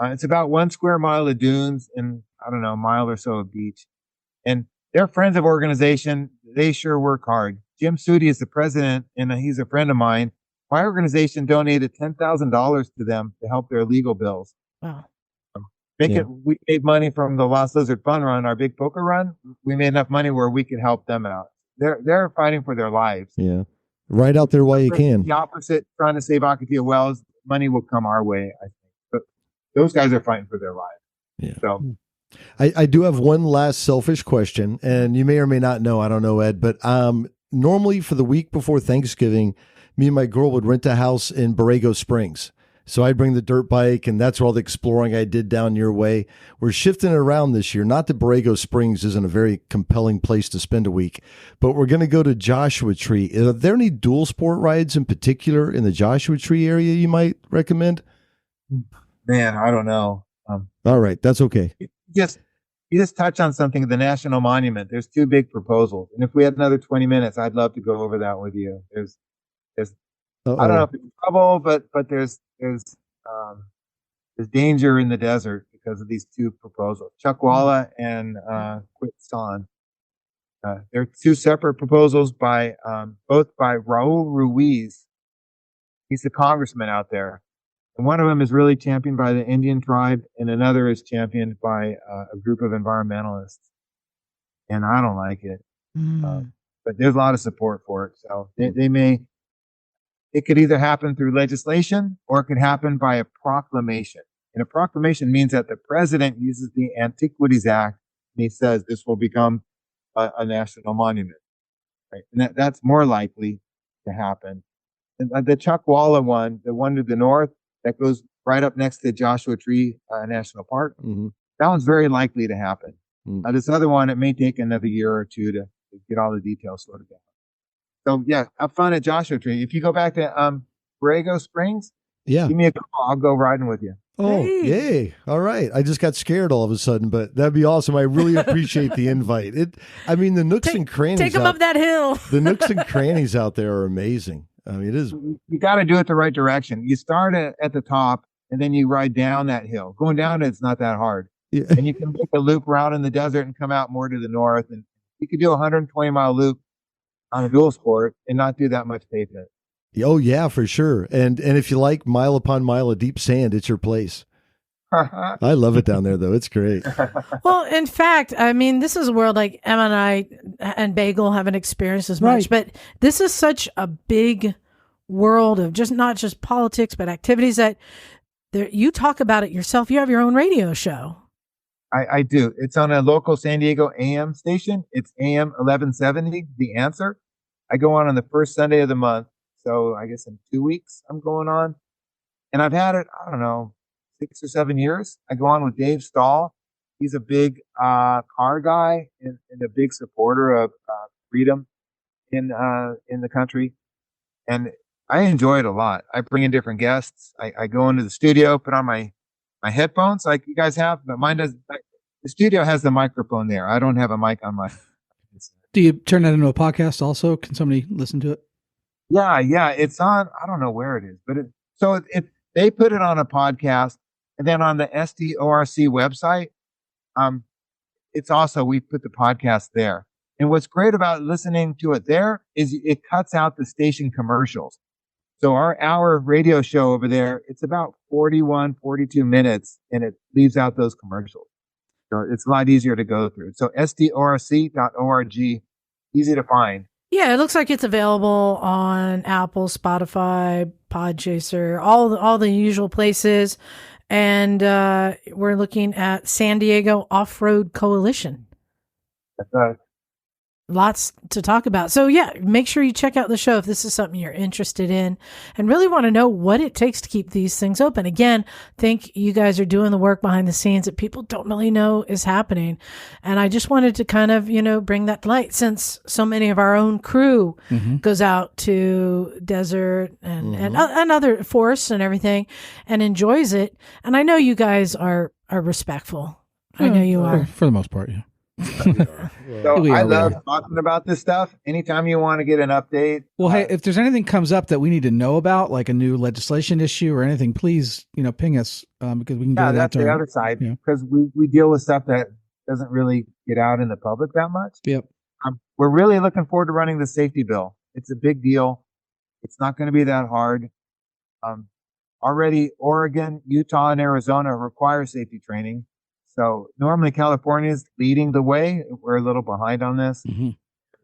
It's about 1 square mile of dunes and I don't know, a mile or so of beach. And they're friends of organization. They sure work hard. Jim Sudi is the president, and he's a friend of mine. My organization donated $10,000 to them to help their legal bills.
Wow.
We made money from the Lost Lizard Fun Run, our big poker run. We made enough money where we could help them out. They're fighting for their lives.
Yeah. Right out there while you can.
The opposite, trying to save Akatia Wells, money will come our way, I think. But those guys are fighting for their lives.
Yeah.
So
I do have one last selfish question, and you may or may not know, I don't know, Ed, but normally for the week before Thanksgiving, me and my girl would rent a house in Borrego Springs. So I'd bring the dirt bike, and that's where all the exploring I did down your way. We're shifting it around this year. Not that Borrego Springs isn't a very compelling place to spend a week, but we're going to go to Joshua Tree. Are there any dual sport rides in particular in the Joshua Tree area you might recommend?
Man, I don't know.
All right, that's okay.
You just touch on something, the National Monument. There's 2 big proposals. And if we had another 20 minutes, I'd love to go over that with you. There's I don't know if it's trouble, but there's danger in the desert because of these 2 proposals, Chuckwalla and Quitson. They're 2 separate proposals by both by Raul Ruiz. He's the congressman out there. And one of them is really championed by the Indian tribe, and another is championed by a group of environmentalists. And I don't like it. But there's a lot of support for it. So it could either happen through legislation or it could happen by a proclamation. And a proclamation means that the president uses the Antiquities Act and he says this will become a national monument. Right? And that's more likely to happen. And the Chuckwalla one, the one to the north, that goes right up next to Joshua Tree National Park.
Mm-hmm.
That one's very likely to happen.
Mm.
This other one, it may take another year or 2 to get all the details sorted out. So yeah, have fun at Joshua Tree. If you go back to Borrego Springs,
yeah,
give me a call. I'll go riding with you.
Oh,
Hey.
yay. All right. I just got scared all of a sudden, but that'd be awesome. I really appreciate the invite. The nooks and crannies.
Take them up that hill.
The nooks and crannies out there are amazing. I mean, it is.
You got to do it the right direction. You start at the top and then you ride down that hill. Going down it's not that hard.
Yeah.
And you can make a loop around in the desert and come out more to the north. And you could do a 120-mile loop on a dual sport and not do that much pavement.
Oh yeah, for sure. And if you like mile upon mile of deep sand, it's your place. I love it down there, though. It's great.
Well, in fact, I mean, this is a world like Emma and I and Bagel haven't experienced as much, but this is such a big world of just not just politics, but activities that you talk about it yourself. You have your own radio show.
I do. It's on a local San Diego AM station. It's AM 1170, The Answer. I go on the first Sunday of the month. So I guess in 2 weeks I'm going on. And I've had it, I don't know, 6 or 7 years. I go on with Dave Stahl. He's a big car guy and a big supporter of freedom in the country. And I enjoy it a lot. I bring in different guests. I go into the studio, put on my headphones like you guys have, but mine does. The studio has the microphone there. I don't have a mic on my.
Do you turn that into a podcast also? Can somebody listen to it?
Yeah. It's on. I don't know where it is, but they put it on a podcast, and then on the SDORC website, it's also we put the podcast there. And what's great about listening to it there is it cuts out the station commercials. So our hour radio show over there, it's about 41, 42 minutes, and it leaves out those commercials. So it's a lot easier to go through. So sdorc.org, easy to find.
Yeah, it looks like it's available on Apple, Spotify, Podchaser, all the usual places. And we're looking at San Diego Off-Road Coalition.
That's right.
Lots to talk about. So yeah, make sure you check out the show if this is something you're interested in and really want to know what it takes to keep these things open. Again, think you guys are doing the work behind the scenes that people don't really know is happening. And I just wanted to kind of, bring that to light since so many of our own crew goes out to desert and other forests and everything and enjoys it. And I know you guys are respectful. I know you are.
For the most part, yeah.
So I love talking about this stuff. Anytime you want to get an update.
Well, hey, if there's anything comes up that we need to know about, like a new legislation issue or anything, please, ping us because we can do that.
That's the other side because we deal with stuff that doesn't really get out in the public that much.
Yep.
We're really looking forward to running the safety bill. It's a big deal. It's not going to be that hard. Already Oregon, Utah, and Arizona require safety training. So normally California is leading the way. We're a little behind on this.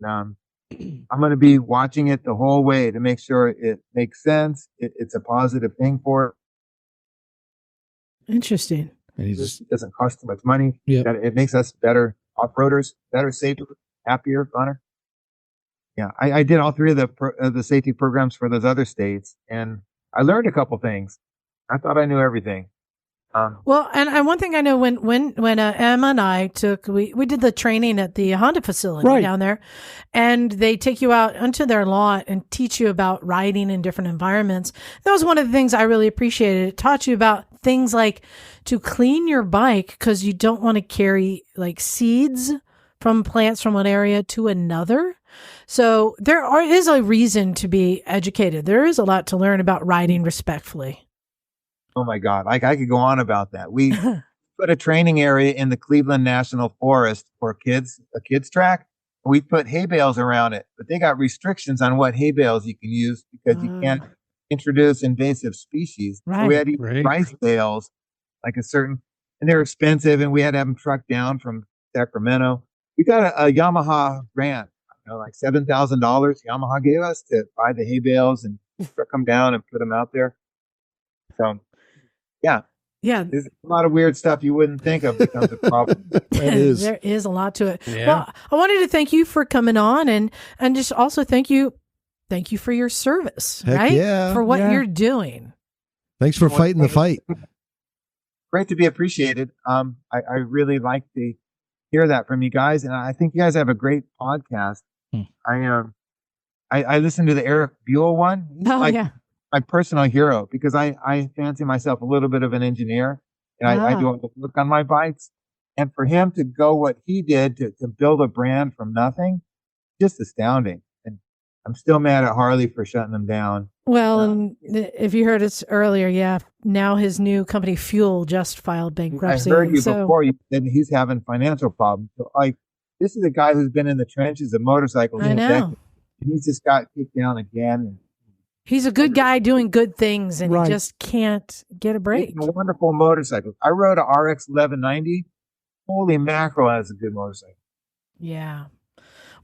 I'm going to be watching it the whole way to make sure it makes sense. It's a positive thing for it.
Interesting.
And it doesn't cost too much money.
Yep.
That it makes us better off-roaders, better, safer, happier, funner. Yeah, I did all three of the safety programs for those other states, and I learned a couple things. I thought I knew everything.
Well, and one thing I know when Emma and I we did the training at the Honda facility down there, and they take you out onto their lot and teach you about riding in different environments. That was one of the things I really appreciated. It taught you about things like to clean your bike because you don't want to carry like seeds from plants from one area to another. So is a reason to be educated. There is a lot to learn about riding respectfully.
Oh my God. I could go on about that. We put a training area in the Cleveland National Forest for a kids track. We put hay bales around it, but they got restrictions on what hay bales you can use because you can't introduce invasive species.
Right.
So we had to use rice bales, like and they're expensive, and we had to have them trucked down from Sacramento. We got a Yamaha grant, like $7,000 Yamaha gave us to buy the hay bales and truck them down and put them out there. So, yeah, there's a lot of weird stuff you wouldn't think of becomes a problem.
There is a lot to it.
Yeah.
Well, I wanted to thank you for coming on and just also thank you for your service,
Heck
right?
yeah.
For what you're doing.
Thanks for fighting the fight.
Great to be appreciated. I really like to hear that from you guys, and I think you guys have a great podcast. I listened to the Eric Buell one. He's my personal hero because I fancy myself a little bit of an engineer, and I do all the work on my bikes. And for him to go what he did to build a brand from nothing, just astounding. And I'm still mad at Harley for shutting them down.
Well, and if you heard us earlier, now his new company Fuel just filed bankruptcy.
I heard you before. You said he's having financial problems. So, this is a guy who's been in the trenches of motorcycles.
I know.
And he just got kicked down again.
He's a good guy doing good things, and
Right.
he just can't get a break.
He's a wonderful motorcycle. I rode a RX 1190. Holy mackerel, that's a good motorcycle.
Yeah.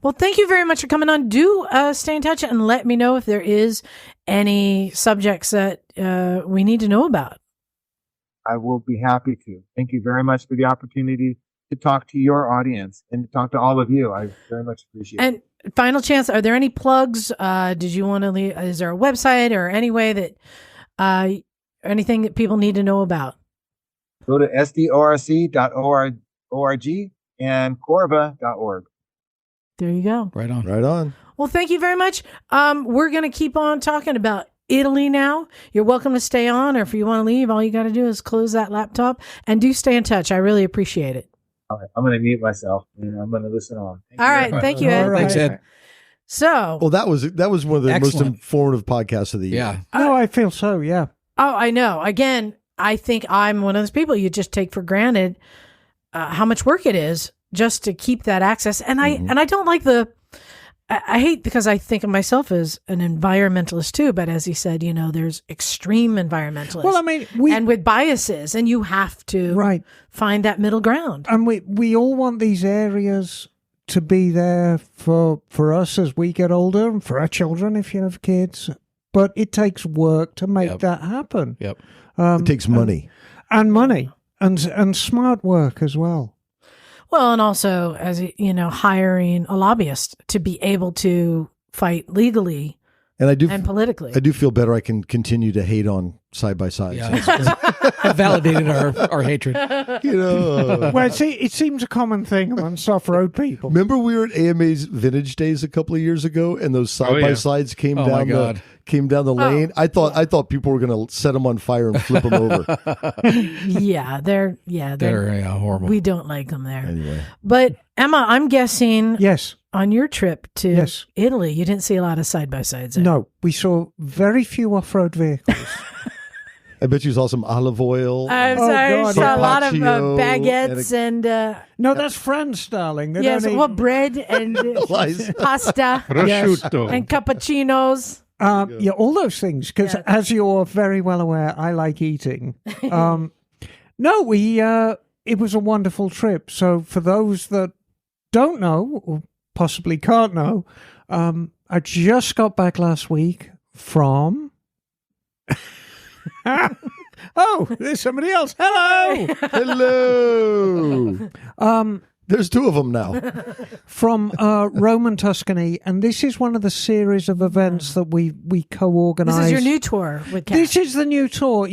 Well, thank you very much for coming on. Do stay in touch and let me know if there is any subjects that we need to know about.
I will be happy to. Thank you very much for the opportunity to talk to your audience and to talk to all of you. I very much appreciate it.
And final chance, are there any plugs? Did you want to leave? Is there a website or any way that anything that people need to know about?
Go to sdorc.org and corva.org.
There you go.
Right on.
Right on.
Well, thank you very much. We're going to keep on talking about Italy now. You're welcome to stay on, or if you want to leave, all you got to do is close that laptop, and do stay in touch. I really appreciate it.
All right, I'm going to mute myself and I'm going to listen on.
All right. Thank you, Ed.
All right.
Thanks, Ed.
So,
Well, that was one of the
Excellent.
most informative podcasts of the year.
Yeah.
No, I feel so, yeah.
oh, I know. Again, I think I'm one of those people you just take for granted how much work it is just to keep that access. And I don't like I hate, because I think of myself as an environmentalist too, but as he said, there's extreme environmentalists.
Well, I mean,
and with biases, and you have to
right.
find that middle ground.
And we all want these areas to be there for us as we get older, and for our children if you have kids. But it takes work to make
Yep.
that happen.
Yep.
It takes money.
And money and smart work as well.
Well, and also, as hiring a lobbyist to be able to fight legally
And I do
politically.
I do feel better. I can continue to hate on side by side.
Yeah. It validated our hatred.
Well, it seems a common thing amongst off-road people.
Remember we were at AMA's Vintage Days a couple of years ago, and those side by sides came
Oh, my
down
God.
the lane. I thought people were going to set them on fire and flip them over.
they're
horrible.
we don't like them there.
Anyway,
But Emma, I'm guessing
Yes.
on your trip to
Yes.
Italy, you didn't see a lot of side by sides.
No, we saw very few off-road vehicles.
I bet you saw some olive oil.
I'm
Oh,
sorry,
God,
saw a lot of
Carpaccio
baguettes and
No, that's France, darling. They
yes,
don't
well,
eat-
bread and
Lies.
pasta
Prosciutto.
and cappuccinos.
Yeah, all those things. Because
Yes.
as you're very well aware, I like eating. No, it was a wonderful trip. So for those that don't know, or possibly can't know, I just got back last week from... Oh, there's somebody else. Hello.
Hello. There's two of them now.
From Roma and Tuscanny, and this is one of the series of events that we co-organize.
This is your new tour with Kat.
This is the new tour.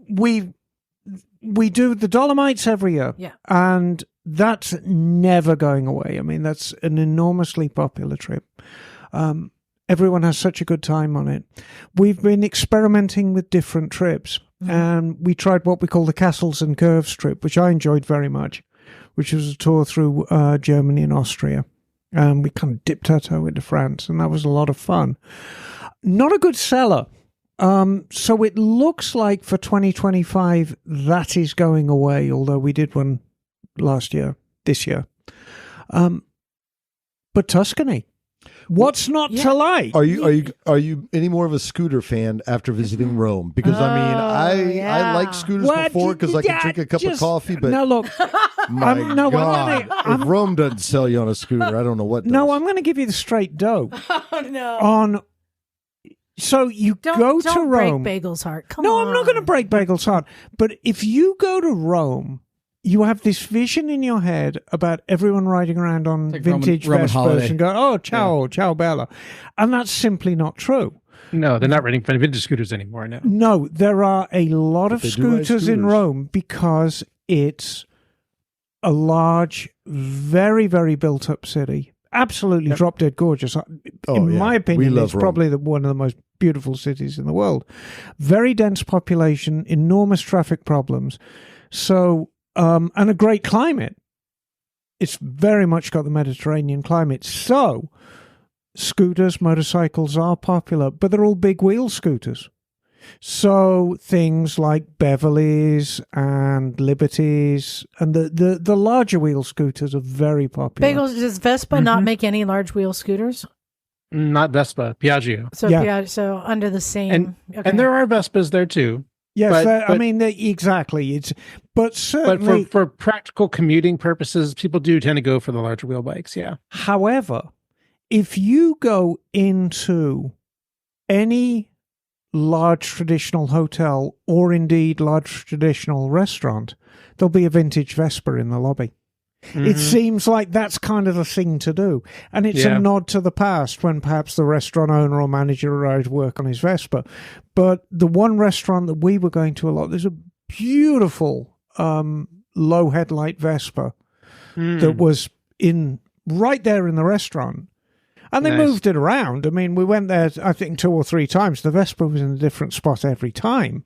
We do the Dolomites every year.
Yeah.
And that's never going away. I mean, that's an enormously popular trip. Everyone has such a good time on it. We've been experimenting with different trips, and we tried what we call the Castles and Curves trip, which I enjoyed very much, which was a tour through Germany and Austria. We kind of dipped our toe into France, and that was a lot of fun. Not a good seller. So it looks like for 2025, that is going away, although we did one this year. But Tuscany, what's not to like?
Are you any more of a scooter fan after visiting Rome? Because I like scooters before because I can drink a cup of coffee. But
no, look,
my
no,
God, if Rome doesn't sell you on a scooter, I don't know what does.
no, I'm going to give you the straight dough.
Oh no!
So you
Don't
go to Rome.
break Bagel's heart. Come
No,
on.
I'm not going to break Bagel's heart. But if you go to Rome, you have this vision in your head about everyone riding around on
Like
vintage
Roman
Vespers
holiday.
and going, oh, ciao bella. And that's simply not true.
No, they're not renting vintage scooters anymore now.
No, there are a lot of
they do ride
scooters in
scooters.
Rome because it's a large, very, very built up city. Absolutely drop dead gorgeous. In my opinion,
love
it's
Rome.
probably one of the most beautiful cities in the world. Very dense population, enormous traffic problems. So, and a great climate. It's very much got the Mediterranean climate. So, scooters, motorcycles are popular, but they're all big wheel scooters. So things like Beverleys and Liberties and the larger wheel scooters are very popular.
Bagels, does Vespa not make any large wheel scooters?
Not Vespa, Piaggio.
So
Yeah.
yeah, so under the same. Okay.
And there are Vespas there too.
Yes,
But-
I mean, exactly. But
But
certainly,
for practical commuting purposes, people do tend to go for the larger wheel bikes. Yeah.
however, if you go into any large traditional hotel or indeed large traditional restaurant, there'll be a vintage Vespa in the lobby. It seems like that's kind of the thing to do. And it's
Yeah.
a nod to the past when perhaps the restaurant owner or manager arrived to work on his Vespa. But the one restaurant that we were going to a lot, there's a beautiful low headlight Vespa that was in right there in the restaurant. And they
Nice.
moved it around. I mean, we went there, I think, 2 or 3 times. The Vespa was in a different spot every time.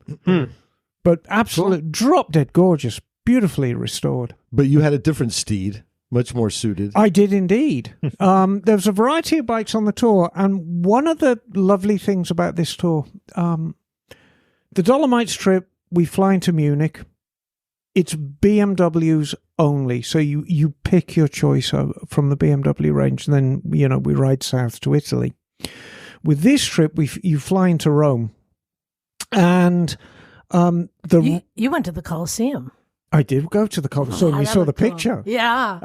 But absolute drop dead gorgeous, beautifully restored.
But you had a different steed, much more suited.
I did indeed. There was a variety of bikes on the tour, and one of the lovely things about this tour, the Dolomites trip, we fly into Munich. It's BMWs only, so you pick your choice from the BMW range, and then we ride south to Italy. With this trip, you fly into Rome, and
you went to the Colosseum.
I did go to the Colosseum.
Oh,
We
that
saw the
looked cool.
picture.
Yeah.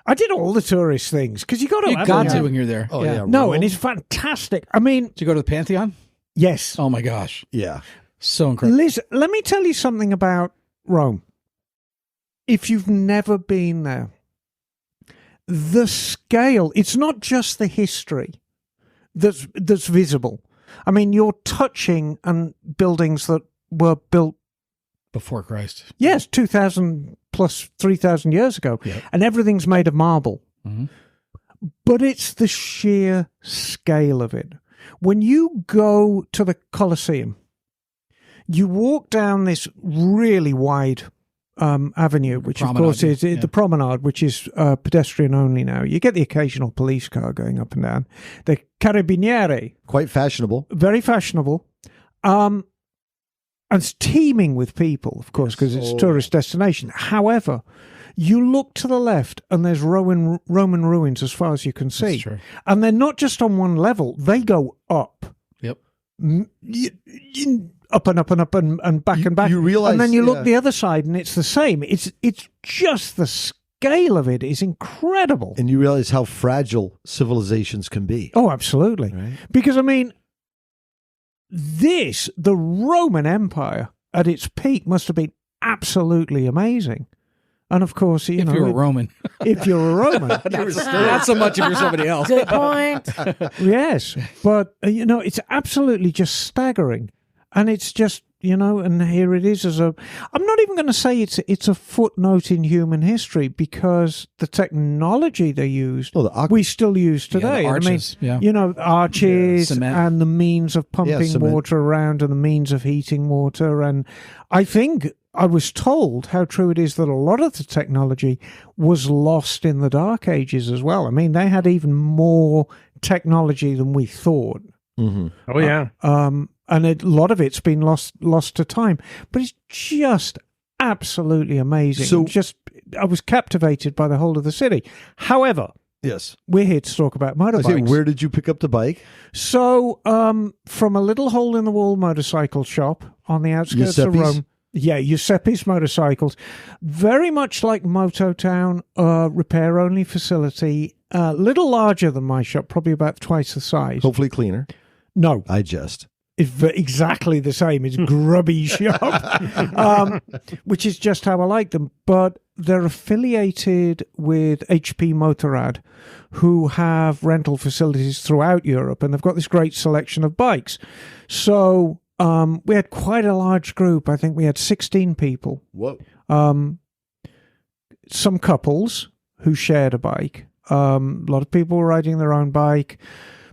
I did all the tourist things because you got to.
You got to when you're there.
Oh, yeah.
No,
Rome.
and it's fantastic. I mean,
Did you go to the Pantheon?
yes.
Oh my gosh,
Yeah.
so incredible.
Liz, let me tell you something about Rome. If you've never been there, the scale, it's not just the history that's visible. I mean, you're touching and buildings that were built,
Before Christ.
yes, 2,000 plus 3,000 years ago,
Yep.
and everything's made of marble.
Mhm.
But it's the sheer scale of it. When you go to the Colosseum, you walk down this really wide avenue, which of
Promenade,
course is
yeah.
the promenade, which is pedestrian only now. You get the occasional police car going up and down. The Carabinieri,
Quite fashionable.
very fashionable. And it's teeming with people, of course, because it's a tourist destination. However, you look to the left and there's Roman ruins as far as you can see.
That's true.
And they're not just on one level, they go up.
Yep.
Up and up and up and back and back.
You realize,
and then you
yeah.
look the other side and it's the same. It's just the scale of it is incredible.
And you realize how fragile civilizations can be.
Oh, absolutely.
Right?
Because, I mean, the Roman Empire at its peak must have been absolutely amazing. And of course,
If you're a Roman,
if you're a Roman,
not so much if you're somebody else.
Good point.
yes. But, it's absolutely just staggering. And it's just, and here it is I'm not even going to say it's a footnote in human history because the technology they used, we still use today.
the arches,
I mean, arches
Cement.
and the means of pumping
cement.
water around and the means of heating water. And I think I was told how true it is that a lot of the technology was lost in the Dark Ages as well. I mean, they had even more technology than we thought.
Mm-hmm.
Oh yeah.
And a lot of it's been lost to time. But it's just absolutely amazing.
So-
I was captivated by the whole of the city. However,
Yes.
we're here to talk about
I say,
motorbikes.
where did you pick up the bike?
So, from a little hole-in-the-wall motorcycle shop on the outskirts of
Giuseppe's?
Rome. Yeah, Giuseppe's Motorcycles. Very much like Moto Town, repair-only facility. A little larger than my shop, probably about twice the size.
Hopefully cleaner.
No,
I jest.
it's exactly the same. It's grubby shop, which is just how I like them. But they're affiliated with HP Motorrad, who have rental facilities throughout Europe, and they've got this great selection of bikes. So we had quite a large group. I think we had 16 people.
Whoa.
Some couples who shared a bike. A lot of people were riding their own bike.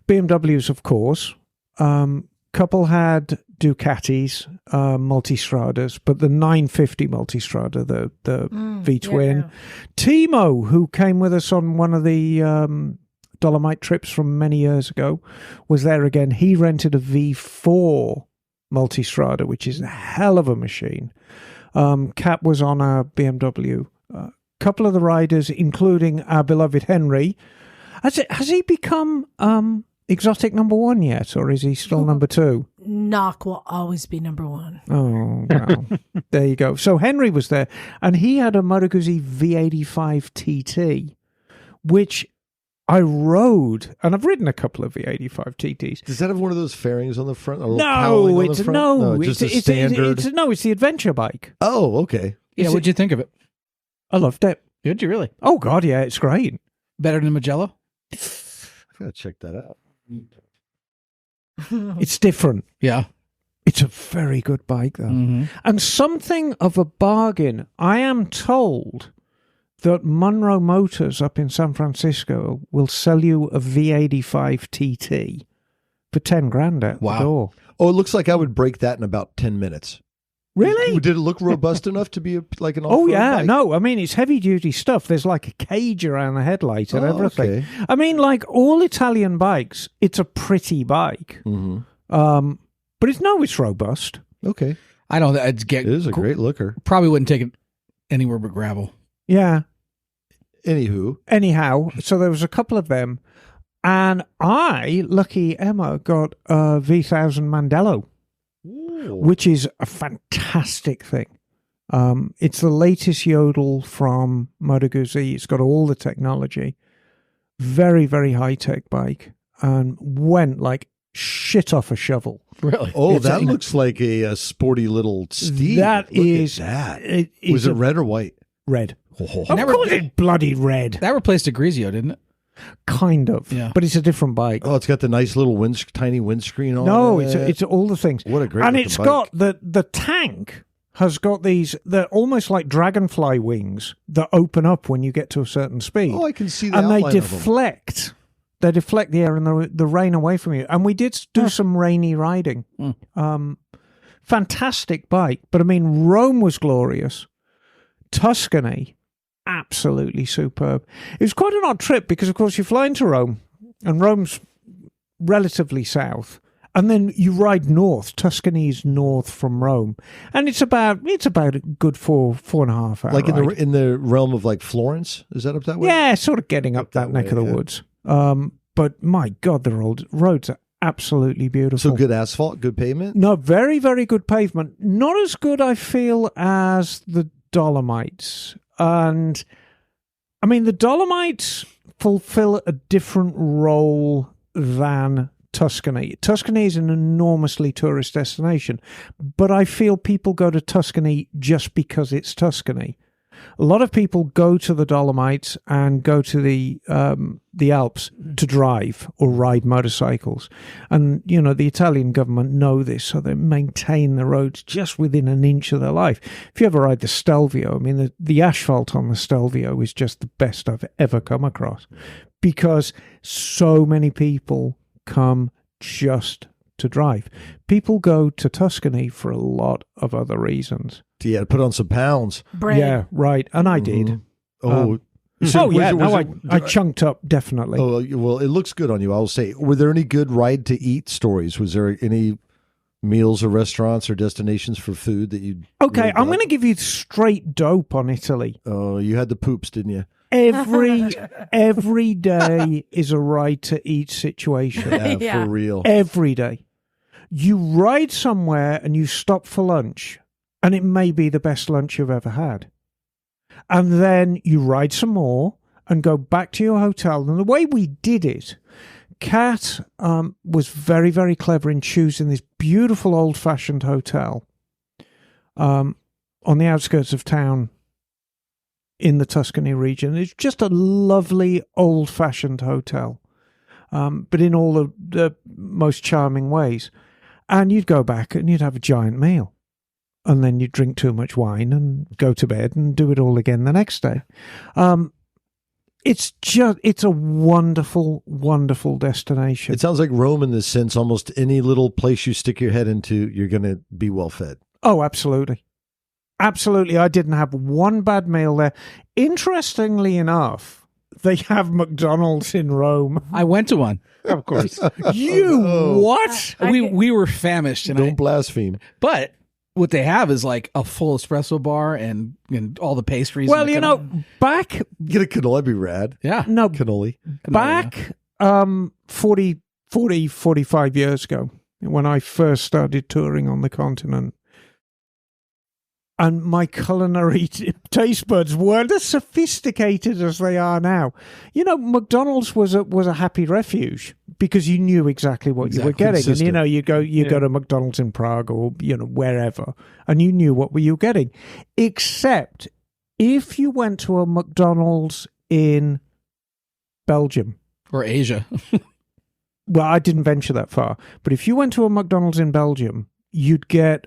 BMWs, of course. Couple had Ducatis, Multistradas, but the 950 Multistrada, the V-twin.
yeah.
Timo, who came with us on one of the Dolomite trips from many years ago, was there again. He rented a V4 Multistrada, which is a hell of a machine. Cap was on a BMW. Couple of the riders, including our beloved Henry, Has he become exotic number one yet, or is he still number two?
Knock will always be number one.
Oh, well, there you go. So Henry was there, and he had a Moto Guzzi V85 TT, which I rode, and I've ridden a couple of V85 TTs.
Does that have one of those fairings on the front?
No, it's
just a standard.
It's the adventure bike.
Oh, okay.
Yeah, what'd you think of it?
I loved it.
Did you really?
Oh God, yeah, it's great.
Better than Magello?
I gotta check that out.
It's different.
Yeah.
It's a very good bike, though.
Mm-hmm.
And something of a bargain. I am told that Monroe Motors up in San Francisco will sell you a V85 TT for 10 grand out the door.
Oh, it looks like I would break that in about 10 minutes.
Really?
Did it look robust enough to be like an off-road
Oh, yeah.
bike?
No, I mean, it's heavy-duty stuff. There's like a cage around the headlight and everything.
Okay.
I mean, like all Italian bikes, it's a pretty bike.
Mm-hmm.
But it's robust.
Okay.
I don't.
It is a great looker.
Probably wouldn't take it anywhere but gravel.
Yeah.
Anyhow,
so there was a couple of them. And I, lucky Emma, got a V1000 Mandello, which is a fantastic thing. It's the latest Yodel from Moto Guzzi. It's got all the technology. Very, very high-tech bike. And went like shit off a shovel.
Really?
Oh, that looks like a sporty little steed.
That
Look
is...
at that.
Was
it red or white?
Red.
Oh.
Of course it's bloody red.
That replaced a Grigio, didn't it?
Kind of.
Yeah.
But it's a different bike.
Oh, it's got the nice little tiny windscreen on it.
No, it's all the things.
What a great
And
looking
it's
bike.
got the tank has got they're almost like dragonfly wings that open up when you get to a certain speed.
Oh, I can see the
and they
outline of them.
deflect. They deflect the air and the rain away from you. And we did do some rainy riding. Fantastic bike. But I mean, Rome was glorious. Tuscany, absolutely superb. It was quite an odd trip because, of course, you fly into Rome, and Rome's relatively south, and then you ride north. Tuscany is north from Rome, and it's about a good 4.5 hours.
Like in the realm of like Florence, is that up that way?
Yeah, sort of getting up that neck of the woods. But my God, the roads are absolutely beautiful.
So good asphalt, good pavement?
No, very, very good pavement. Not as good, I feel, as the Dolomites. And I mean, the Dolomites fulfill a different role than Tuscany. Tuscany is an enormously tourist destination, but I feel people go to Tuscany just because it's Tuscany. A lot of people go to the Dolomites and go to the Alps to drive or ride motorcycles. And, you know, the Italian government know this, so they maintain the roads just within an inch of their life. If you ever ride the Stelvio, I mean, the asphalt on the Stelvio is just the best I've ever come across because so many people come just to drive. People go to Tuscany for a lot of other reasons.
Yeah, to put on some pounds.
Bread.
Yeah, right. And I did.
Oh,
I chunked up, definitely.
Oh, well, it looks good on you, I'll say. Were there any good ride to eat stories? Was there any meals or restaurants or destinations for food that you...
Okay, I'm going to give you straight dope on Italy.
Oh, you had the poops, didn't you?
Every day is a ride to eat situation.
Yeah, for real.
Every day. You ride somewhere and you stop for lunch, and it may be the best lunch you've ever had. And then you ride some more and go back to your hotel. And the way we did it, Kat was very, very clever in choosing this beautiful old-fashioned hotel on the outskirts of town in the Tuscany region. It's just a lovely old-fashioned hotel, but in all the most charming ways. And you'd go back and you'd have a giant meal. And then you'd drink too much wine and go to bed and do it all again the next day. It's a wonderful, wonderful destination.
It sounds like Rome in this sense. Almost any little place you stick your head into, you're going to be well fed.
Oh, absolutely. Absolutely. I didn't have one bad meal there. Interestingly enough, they have McDonald's in Rome.
I went to one.
Of course.
You what?
We were famished. And
Don't blaspheme.
But what they have is like a full espresso bar and all the pastries.
Well,
and
back
Get a cannoli, that'd be rad.
yeah,
no
Cannoli.
back 40, 45 years ago when I first started touring on the continent. And my culinary taste buds weren't as sophisticated as they are now. McDonald's was a happy refuge because you knew exactly what you were getting.
Consistent.
And, you go to McDonald's in Prague or, wherever, and you knew what you were getting. Except if you went to a McDonald's in Belgium.
or Asia.
Well, I didn't venture that far. But if you went to a McDonald's in Belgium, you'd get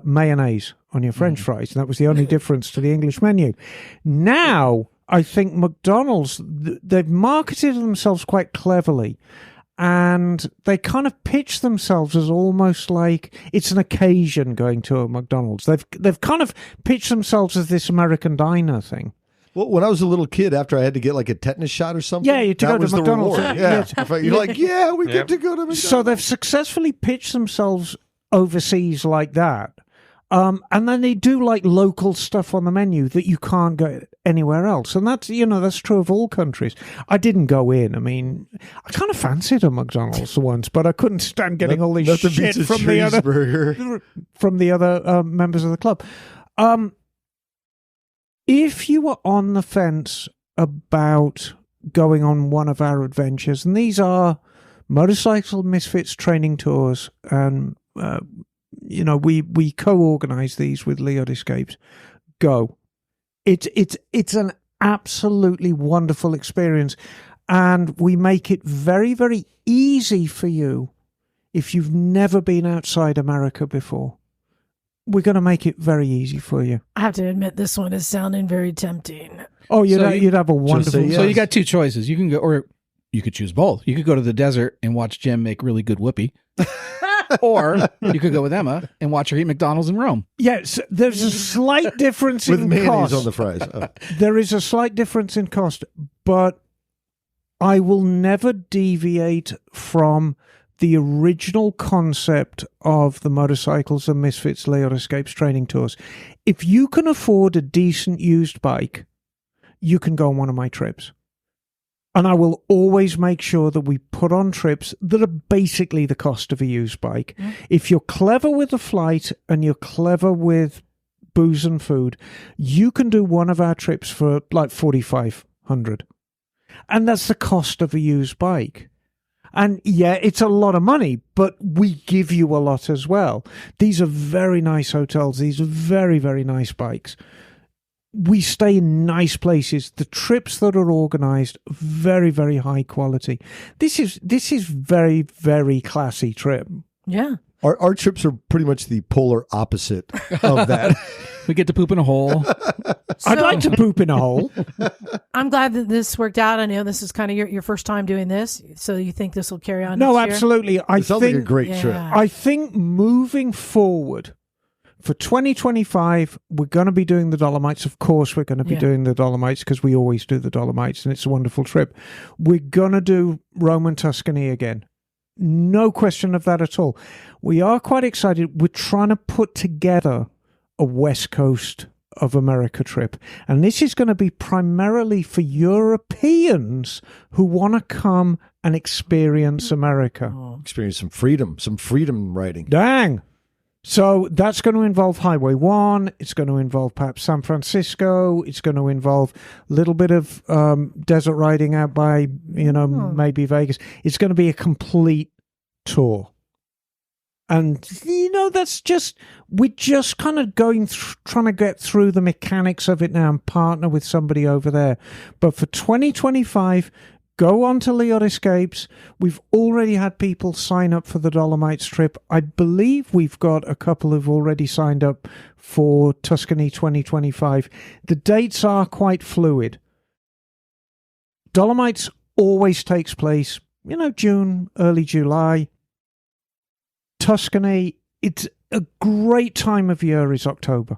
mayonnaise on your French fries, and that was the only difference to the English menu. Now, I think McDonald's, they've marketed themselves quite cleverly, and they kind of pitch themselves as almost like it's an occasion going to a McDonald's. They've kind of pitched themselves as this American diner thing.
Well, when I was a little kid, after I had to get like a tetanus shot or something,
Yeah, you had to
that
go to
was the
McDonald's.
reward.
Yeah.
Yeah. You're like, yeah, we get to go to McDonald's.
So they've successfully pitched themselves overseas like that. And then they do like local stuff on the menu that you can't get anywhere else. And that's true of all countries. I didn't go in. I mean, I kind of fancied a McDonald's once, but I couldn't stand getting all this
Nothing
shit
beats a
from the other members of the club. If you were on the fence about going on one of our adventures, and these are Motorcycle Misfits training tours, and we co-organize these with Leod Escapes. Go. It's an absolutely wonderful experience, and we make it very, very easy for you if you've never been outside America before. We're going to make it very easy for you.
I have to admit, this one is sounding very tempting.
Oh, you'd have a wonderful...
yes.
So you got two choices. You can go, or you could choose both. You could go to the desert and watch Jim make really good whoopee. Or you could go with Emma and watch her eat McDonald's in Rome.
Yes, there's a slight difference
with
in
mayonnaise
cost.
on the fries. Oh.
There is a slight difference in cost, but I will never deviate from the original concept of the Motorcycles and Misfits Leod Escapes training tours. If you can afford a decent used bike, you can go on one of my trips. And I will always make sure that we put on trips that are basically the cost of a used bike. Mm. If you're clever with the flight and you're clever with booze and food, you can do one of our trips for like $4,500. And that's the cost of a used bike. And yeah, it's a lot of money, but we give you a lot as well. These are very nice hotels. These are very, very nice bikes. We stay in nice places. The trips that are organized, very, very high quality. This is very, very classy trip.
Yeah.
Our trips are pretty much the polar opposite of that.
We get to poop in a hole.
I'd like to poop in a hole.
I'm glad that this worked out. I know this is kind of your first time doing this, so you think this will carry on
No,
next year?
absolutely.
It sounds like a great trip.
I think moving forward for 2025, we're going to be doing the Dolomites. Of course, we're going to be doing the Dolomites because we always do the Dolomites, and it's a wonderful trip. We're going to do Roma and Tuscanny again. No question of that at all. We are quite excited. We're trying to put together a West Coast of America trip. And this is going to be primarily for Europeans who want to come and experience America.
Experience some freedom riding.
Dang. So that's going to involve Highway 1. It's going to involve perhaps San Francisco. It's going to involve a little bit of desert riding out by, maybe Vegas. It's going to be a complete tour. And, we're just kind of trying to get through the mechanics of it now and partner with somebody over there. But for 2025, go on to Leod Escapes. We've already had people sign up for the Dolomites trip. I believe we've got a couple who've already signed up for Tuscany 2025. The dates are quite fluid. Dolomites always takes place, June, early July. Tuscany, it's a great time of year is October.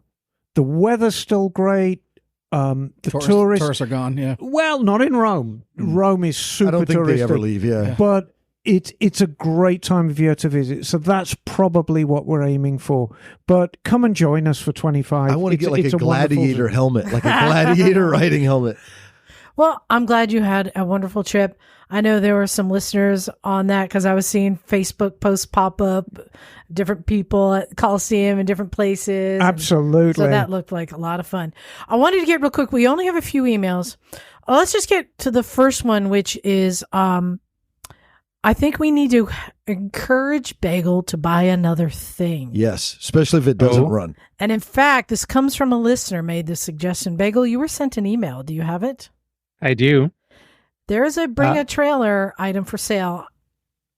The weather's still great. The tourists
are gone, yeah.
Well, not in Rome. Rome is super touristic.
I don't think they ever leave, yeah.
But it's a great time of year to visit. So that's probably what we're aiming for. But come and join us for 25.
I want to get like
it's
a gladiator helmet, like a gladiator riding helmet.
Well, I'm glad you had a wonderful trip. I know there were some listeners on that because I was seeing Facebook posts pop up, different people at Coliseum in different places.
Absolutely.
So that looked like a lot of fun. I wanted to get real quick. We only have a few emails. Let's just get to the first one, which is I think we need to encourage Bagel to buy another thing.
Yes, especially if it doesn't run.
And in fact, this comes from a listener made this suggestion. Bagel, you were sent an email. Do you have it?
I do.
There is a bring a trailer item for sale.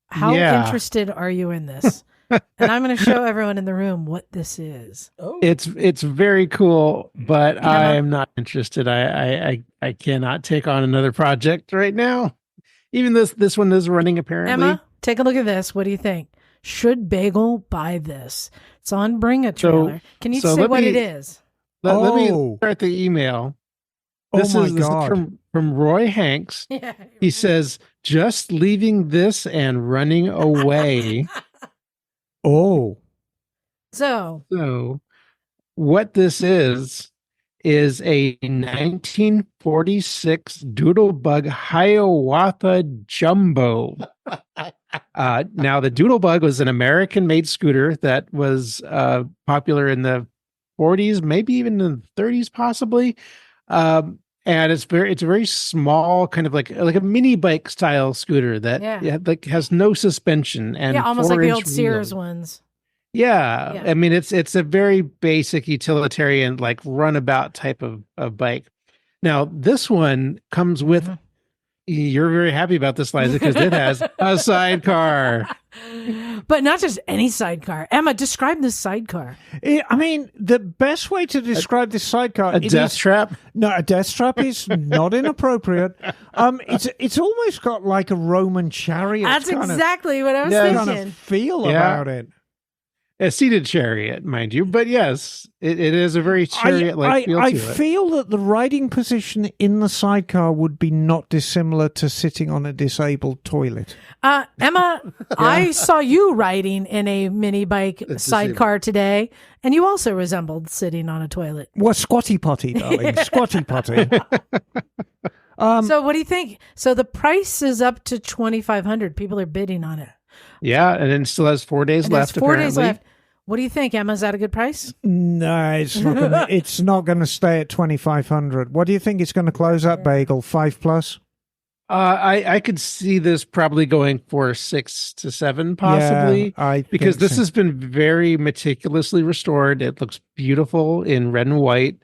How interested are you in this? And I'm going to show everyone in the room what this is.
Oh. It's very cool, but I am not interested. I cannot take on another project right now. Even this one is running apparently.
Emma, take a look at this. What do you think? Should Bagel buy this? It's on Bring a Trailer. Can you say what it is?
Let me start the email. This is from Roy Hanks.
Yeah.
He says, just leaving this and running away.
So
what this is a 1946 Doodlebug Hiawatha Jumbo. Now, the Doodlebug was an American-made scooter that was popular in the 40s, maybe even in the 30s, possibly. And it's a very small, kind of like a mini bike style scooter that has no suspension and
almost like the old
wheels.
Sears ones.
Yeah. I mean, it's a very basic utilitarian, like runabout type of bike. Now, this one comes with, you're very happy about this, Liza, because it has a sidecar.
But not just any sidecar. Emma, describe this sidecar.
I mean, the best way to describe this sidecar...
A death trap?
No, a death trap is not inappropriate. It's almost got like a Roman chariot.
That's exactly what I was thinking.
Kind of feel about it.
A seated chariot, mind you, but yes, it is a very chariot-like feel to it.
I feel that the riding position in the sidecar would be not dissimilar to sitting on a disabled toilet.
Emma, I saw you riding in a mini bike sidecar today, and you also resembled sitting on a toilet.
Well, squatty potty, darling, squatty potty.
So what do you think? So the price is up to $2,500. People are bidding on it.
Yeah, and it still has 4 days left.
4 days left. What do you think, Emma? Is that a good price?
No, it's not going to stay at $2,500. What do you think it's going to close at, Bagel? 5+?
I could see this probably going for 6 to 7, possibly.
Yeah,
because this has been very meticulously restored. It looks beautiful in red and white.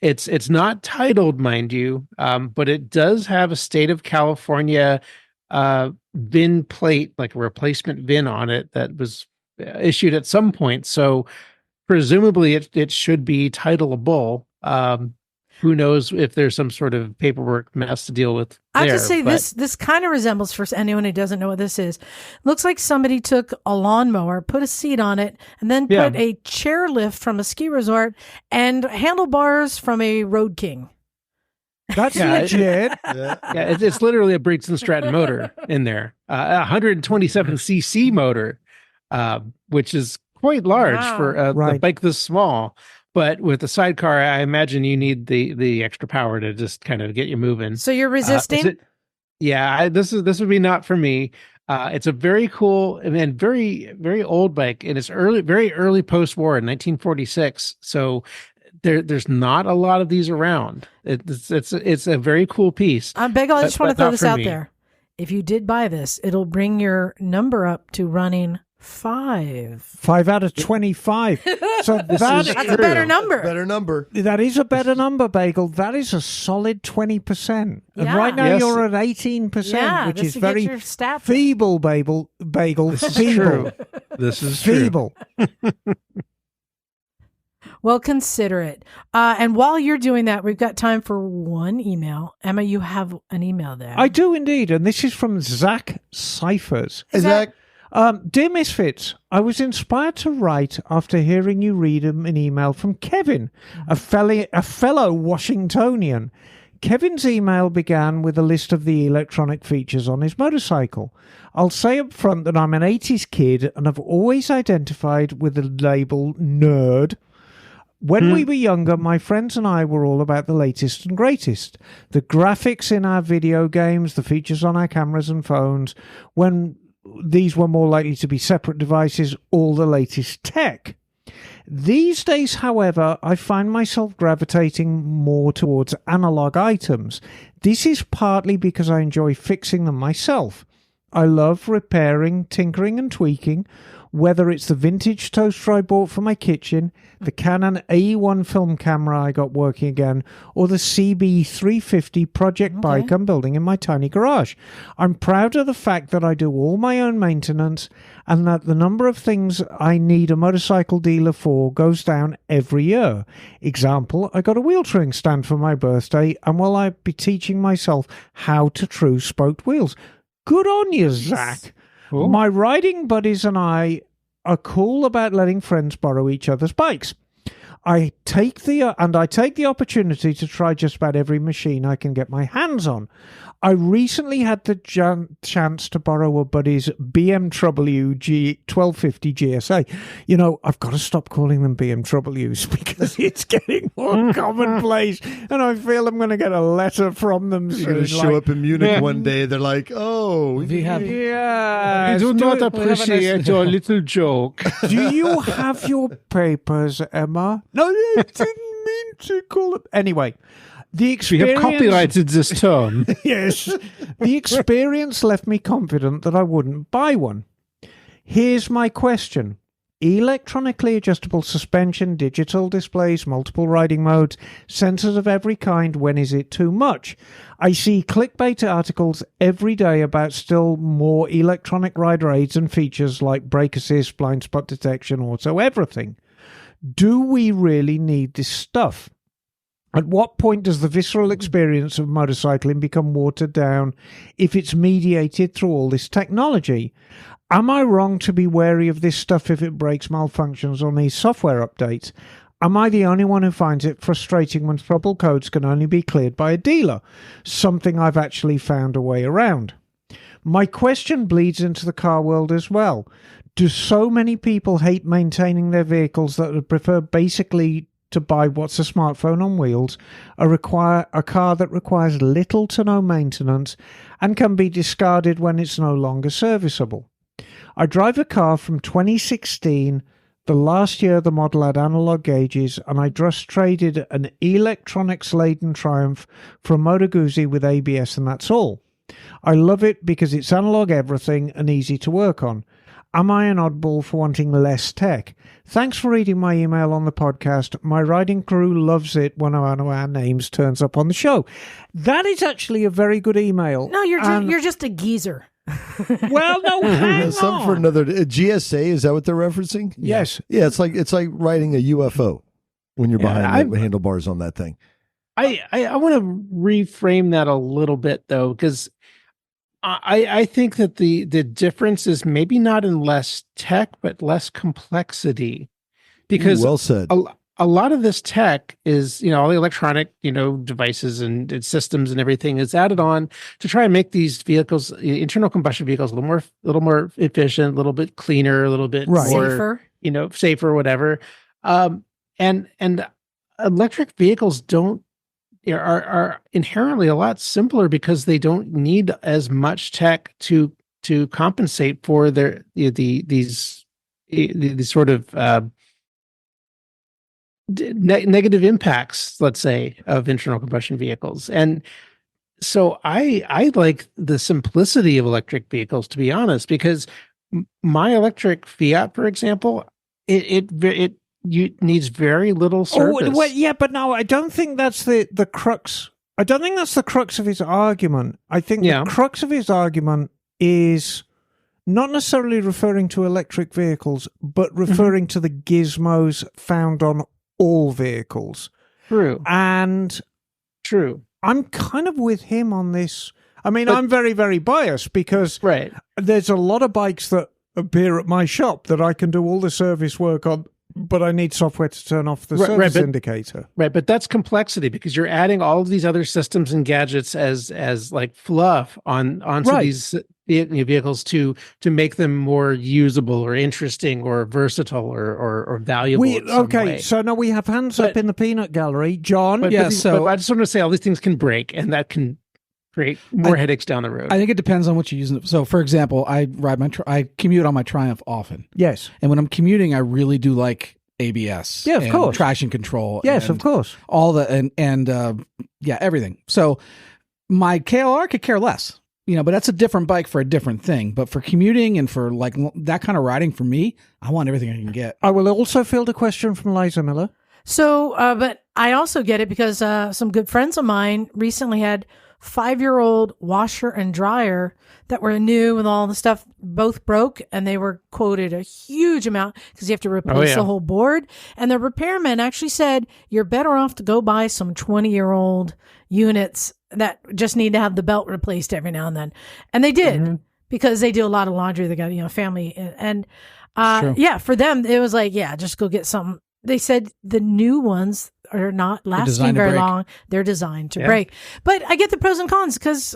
It's not titled, mind you, but it does have a state of California VIN plate, like a replacement VIN on it that was issued at some point. So presumably it should be titleable. Who knows if there's some sort of paperwork mess to deal with.
I have to say this kind of resembles, for anyone who doesn't know what this is, looks like somebody took a lawnmower, put a seat on it, and then put a chairlift from a ski resort and handlebars from a Road King.
That's legit.
It's literally a Briggs & Stratton motor in there, 127cc motor, which is quite large for a bike this small. But with the sidecar, I imagine you need the extra power to just kind of get you moving.
So you're resisting?
This would be not for me. It's a very cool and very, very old bike, and it's very early post-war in 1946. So there's not a lot of these around. It's a very cool piece.
Bagel, I just want to throw this out there. If you did buy this, it'll bring your number up to running 5.
5 out of 25. So that's
a better number.
Better number.
That is a better number, Bagel. That is a solid 20%. And right now you're at 18%, which is very feeble, Bagel.
This is
feeble.
true. This is
feeble.
Well, consider it. And while you're doing that, we've got time for one email. Emma, you have an email there.
I do indeed. And this is from Zach Cyphers.
Zach.
Dear Misfits, I was inspired to write after hearing you read an email from Kevin, a fellow Washingtonian. Kevin's email began with a list of the electronic features on his motorcycle. I'll say up front that I'm an 80s kid and I've always identified with the label nerd. When we were younger, my friends and I were all about the latest and greatest. The graphics in our video games, the features on our cameras and phones, when these were more likely to be separate devices, all the latest tech. These days, however, I find myself gravitating more towards analog items. This is partly because I enjoy fixing them myself. I love repairing, tinkering and tweaking, whether it's the vintage toaster I bought for my kitchen, the Canon AE1 film camera I got working again, or the CB350 project bike I'm building in my tiny garage. I'm proud of the fact that I do all my own maintenance and that the number of things I need a motorcycle dealer for goes down every year. Example, I got a wheel truing stand for my birthday, and will I be teaching myself how to true spoked wheels? Good on you, Zach.
Cool.
My riding buddies and I are cool about letting friends borrow each other's bikes. I take the opportunity to try just about every machine I can get my hands on. I recently had the chance to borrow a buddy's BMW G1250 GSA. You know, I've got to stop calling them BMWs because it's getting more commonplace, and I feel I'm going to get a letter from them soon.
You're going to show up in Munich one day. They're like, "Oh,
We have
I do not appreciate your little joke.
Do you have your papers, Emma? No, I didn't mean to call it. Anyway, the
We
experience...
have copyrighted this term.
Yes. The experience left me confident that I wouldn't buy one. Here's my question. Electronically adjustable suspension, digital displays, multiple riding modes, sensors of every kind, when is it too much? I see clickbait articles every day about still more electronic rider aids and features like brake assist, blind spot detection, auto everything. Do we really need this stuff? At what point does the visceral experience of motorcycling become watered down if it's mediated through all this technology? Am I wrong to be wary of this stuff if it breaks, malfunctions, or needs software updates? Am I the only one who finds it frustrating when trouble codes can only be cleared by a dealer? Something I've actually found a way around. My question bleeds into the car world as well. Do so many people hate maintaining their vehicles that would prefer basically to buy what's a smartphone on wheels, a car that requires little to no maintenance and can be discarded when it's no longer serviceable? I drive a car from 2016, the last year the model had analog gauges, and I just traded an electronics-laden Triumph for a Moto Guzzi with ABS, and that's all. I love it because it's analog everything and easy to work on. Am I an oddball for wanting less tech? Thanks for reading my email on the podcast. My riding crew loves it when one of our names turns up on the show. That is actually a very good email.
No, you're just a geezer.
Well, no, hang
Some
on.
for another GSA. Is that what they're referencing?
Yes.
Yeah, it's like riding a UFO when you're behind the handlebars on that thing.
I want to reframe that a little bit though, because I think that the difference is maybe not in less tech, but less complexity. Because
Well said.
a lot of this tech is, all the electronic, devices and systems and everything is added on to try and make these vehicles, internal combustion vehicles, a little more efficient, a little bit cleaner, a little bit more,
Safer.
safer, whatever. And electric vehicles are inherently a lot simpler because they don't need as much tech to compensate for these sort of negative impacts, let's say, of internal combustion vehicles. And so I like the simplicity of electric vehicles, to be honest, because my electric Fiat, for example, it needs very little service.
Oh, well, yeah, but no, I don't think that's the crux. I don't think that's the crux of his argument. I think the crux of his argument is not necessarily referring to electric vehicles, but referring to the gizmos found on all vehicles.
True.
And
True.
I'm kind of with him on this. I mean, I'm very, very biased because there's a lot of bikes that appear at my shop that I can do all the service work on But I need software to turn off the
Right,
service
but-
indicator.
Right, but that's complexity because you're adding all of these other systems and gadgets as like fluff onto
Right.
these vehicles to make them more usable or interesting or versatile or valuable. in some way.
So now we have hands up
But-
in the peanut gallery. John,
But,
Yeah,
but,
so-
but I just want to say all these things can break, and that can create more headaches down the road.
I think it depends on what you're using. So, for example, I commute on my Triumph often,
yes.
and when I'm commuting, I really do like ABS.
Yeah, of
and
course.
traction control.
Yes,
and
of course.
all the everything. So my KLR could care less, but that's a different bike for a different thing. But for commuting and for like that kind of riding, for me, I want everything I can get.
I will also field a question from Liza Miller.
So, but I also get it because some good friends of mine recently had 5-year-old washer and dryer that were new and all the stuff both broke, and they were quoted a huge amount because you have to replace the whole board. And the repairman actually said, you're better off to go buy some 20-year-old units that just need to have the belt replaced every now and then. And they did because they do a lot of laundry. They got, family. And for them, it was like, just go get something. They said the new ones are not lasting very long. They're designed to break. But I get the pros and cons because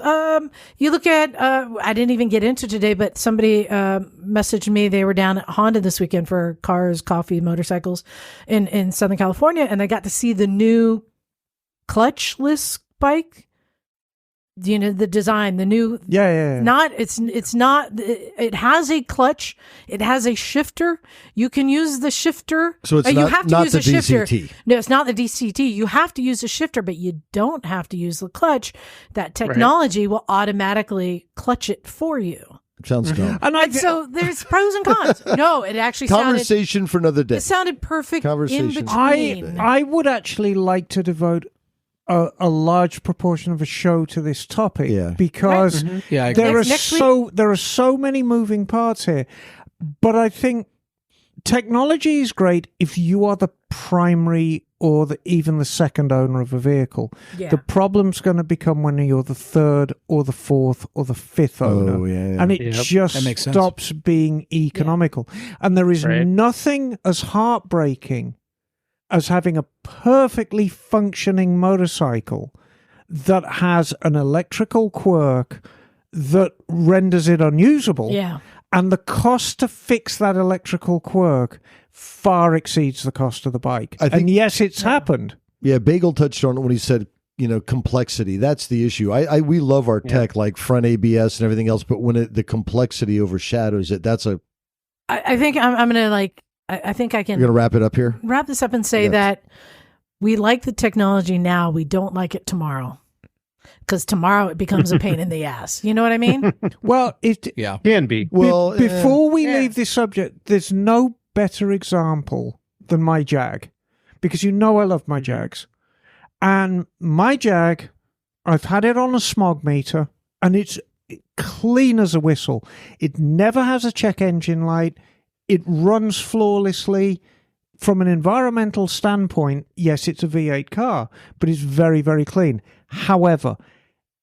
you look at, I didn't even get into today, but somebody messaged me. They were down at Honda this weekend for cars, coffee, motorcycles in Southern California. And they got to see the new clutchless bike. The design, the new, it has a clutch, it has a shifter. You can use the shifter.
So it's
you
not,
have to
not
use
the
a shifter.
DCT.
No, it's not the DCT. You have to use the shifter, but you don't have to use the clutch. That technology will automatically clutch it for you.
Sounds dumb.
And so there's pros and cons. No, it actually
Conversation for another day.
It sounded perfect in
Conversation.
between.
I would actually like to devote a large proportion of a show to this topic because
Yeah, I agree.
there are so many moving parts here. But I think technology is great if you are the primary or even the second owner of a vehicle.
Yeah.
The problem's going to become when you're the third or the fourth or the fifth owner.
Oh, yeah.
And it just
That makes sense.
stops being economical. And there is nothing as heartbreaking as having a perfectly functioning motorcycle that has an electrical quirk that renders it unusable.
Yeah.
And the cost to fix that electrical quirk far exceeds the cost of the bike. And yes, it's happened.
Yeah, Bagel touched on it when he said, complexity. That's the issue. We love our tech, like front ABS and everything else, but when the complexity overshadows it, that's
I think I'm going to I think I can
You're going to wrap it up here?
wrap this up and say that we like the technology now. We don't like it tomorrow. Because tomorrow it becomes a pain in the ass. You know what I mean?
Well,
Can be.
Well,
before we leave this subject, there's no better example than my Jag. Because I love my Jags. And my Jag, I've had it on a smog meter, and it's clean as a whistle. It never has a check engine light. It runs flawlessly. From an environmental standpoint, yes, it's a V8 car, but it's very, very clean. However,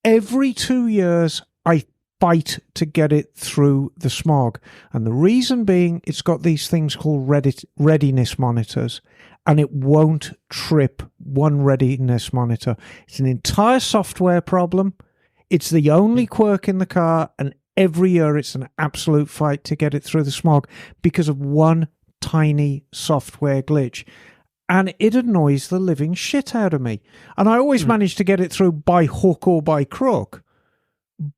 every 2 years, I fight to get it through the smog. And the reason being, it's got these things called readiness monitors, and it won't trip one readiness monitor. It's an entire software problem. It's the only quirk in the car, and every year it's an absolute fight to get it through the smog because of one tiny software glitch. And it annoys the living shit out of me. And I always manage to get it through by hook or by crook.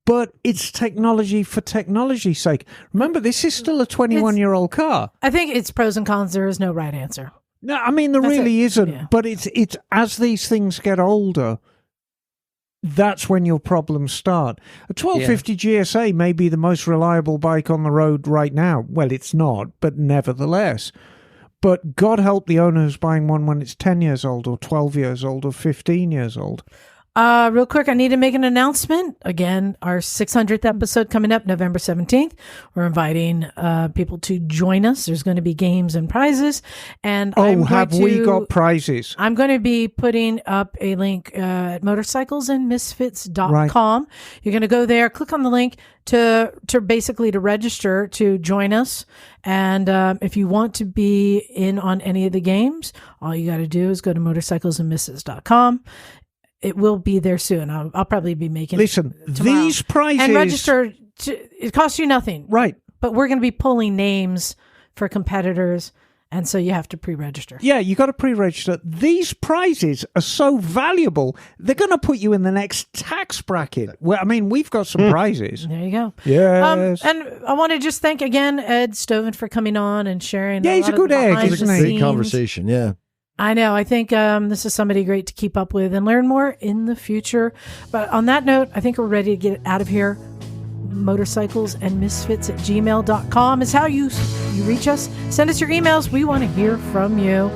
But it's technology for technology's sake. Remember, this is still a 21-year-old car.
I think it's pros and cons. There is no right answer.
No, I mean, there really isn't.
Yeah.
But it's as these things get older, that's when your problems start. A 1250 GSA may be the most reliable bike on the road right now. Well, it's not, but nevertheless. But God help the owner who's buying one when it's 10 years old or 12 years old or 15 years old.
Real quick, I need to make an announcement. Again, our 600th episode coming up November 17th. We're inviting people to join us. There's going to be games and prizes. And
we got prizes?
I'm going to be putting up a link at motorcyclesandmisfits.com.
Right.
You're going to go there, click on the link to basically to register to join us. And if you want to be in on any of the games, all you got to do is go to motorcyclesandmisfits.com. It will be there soon. I'll probably be making.
Listen,
tomorrow.
these prizes
and register. It costs you nothing,
right?
But we're going to be pulling names for competitors, and so you have to pre-register.
Yeah, you got to pre-register. These prizes are so valuable; they're going to put you in the next tax bracket. Well, I mean, we've got some prizes.
There you go.
Yes.
And I want to just thank again Ed Stovin for coming on and sharing.
Yeah, he's a good egg.
It was a great conversation. Yeah.
I know. I think this is somebody great to keep up with and learn more in the future. But on that note, I think we're ready to get out of here. motorcyclesandmisfits@gmail.com is how you reach us. Send us your emails. We want to hear from you.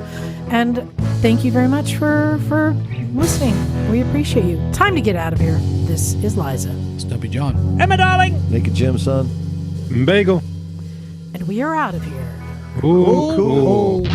And thank you very much for listening. We appreciate you. Time to get out of here. This is Liza.
Stumpy John.
Emma, darling.
Naked Jim, son.
Bagel.
And we are out of here.
Ooh, cool.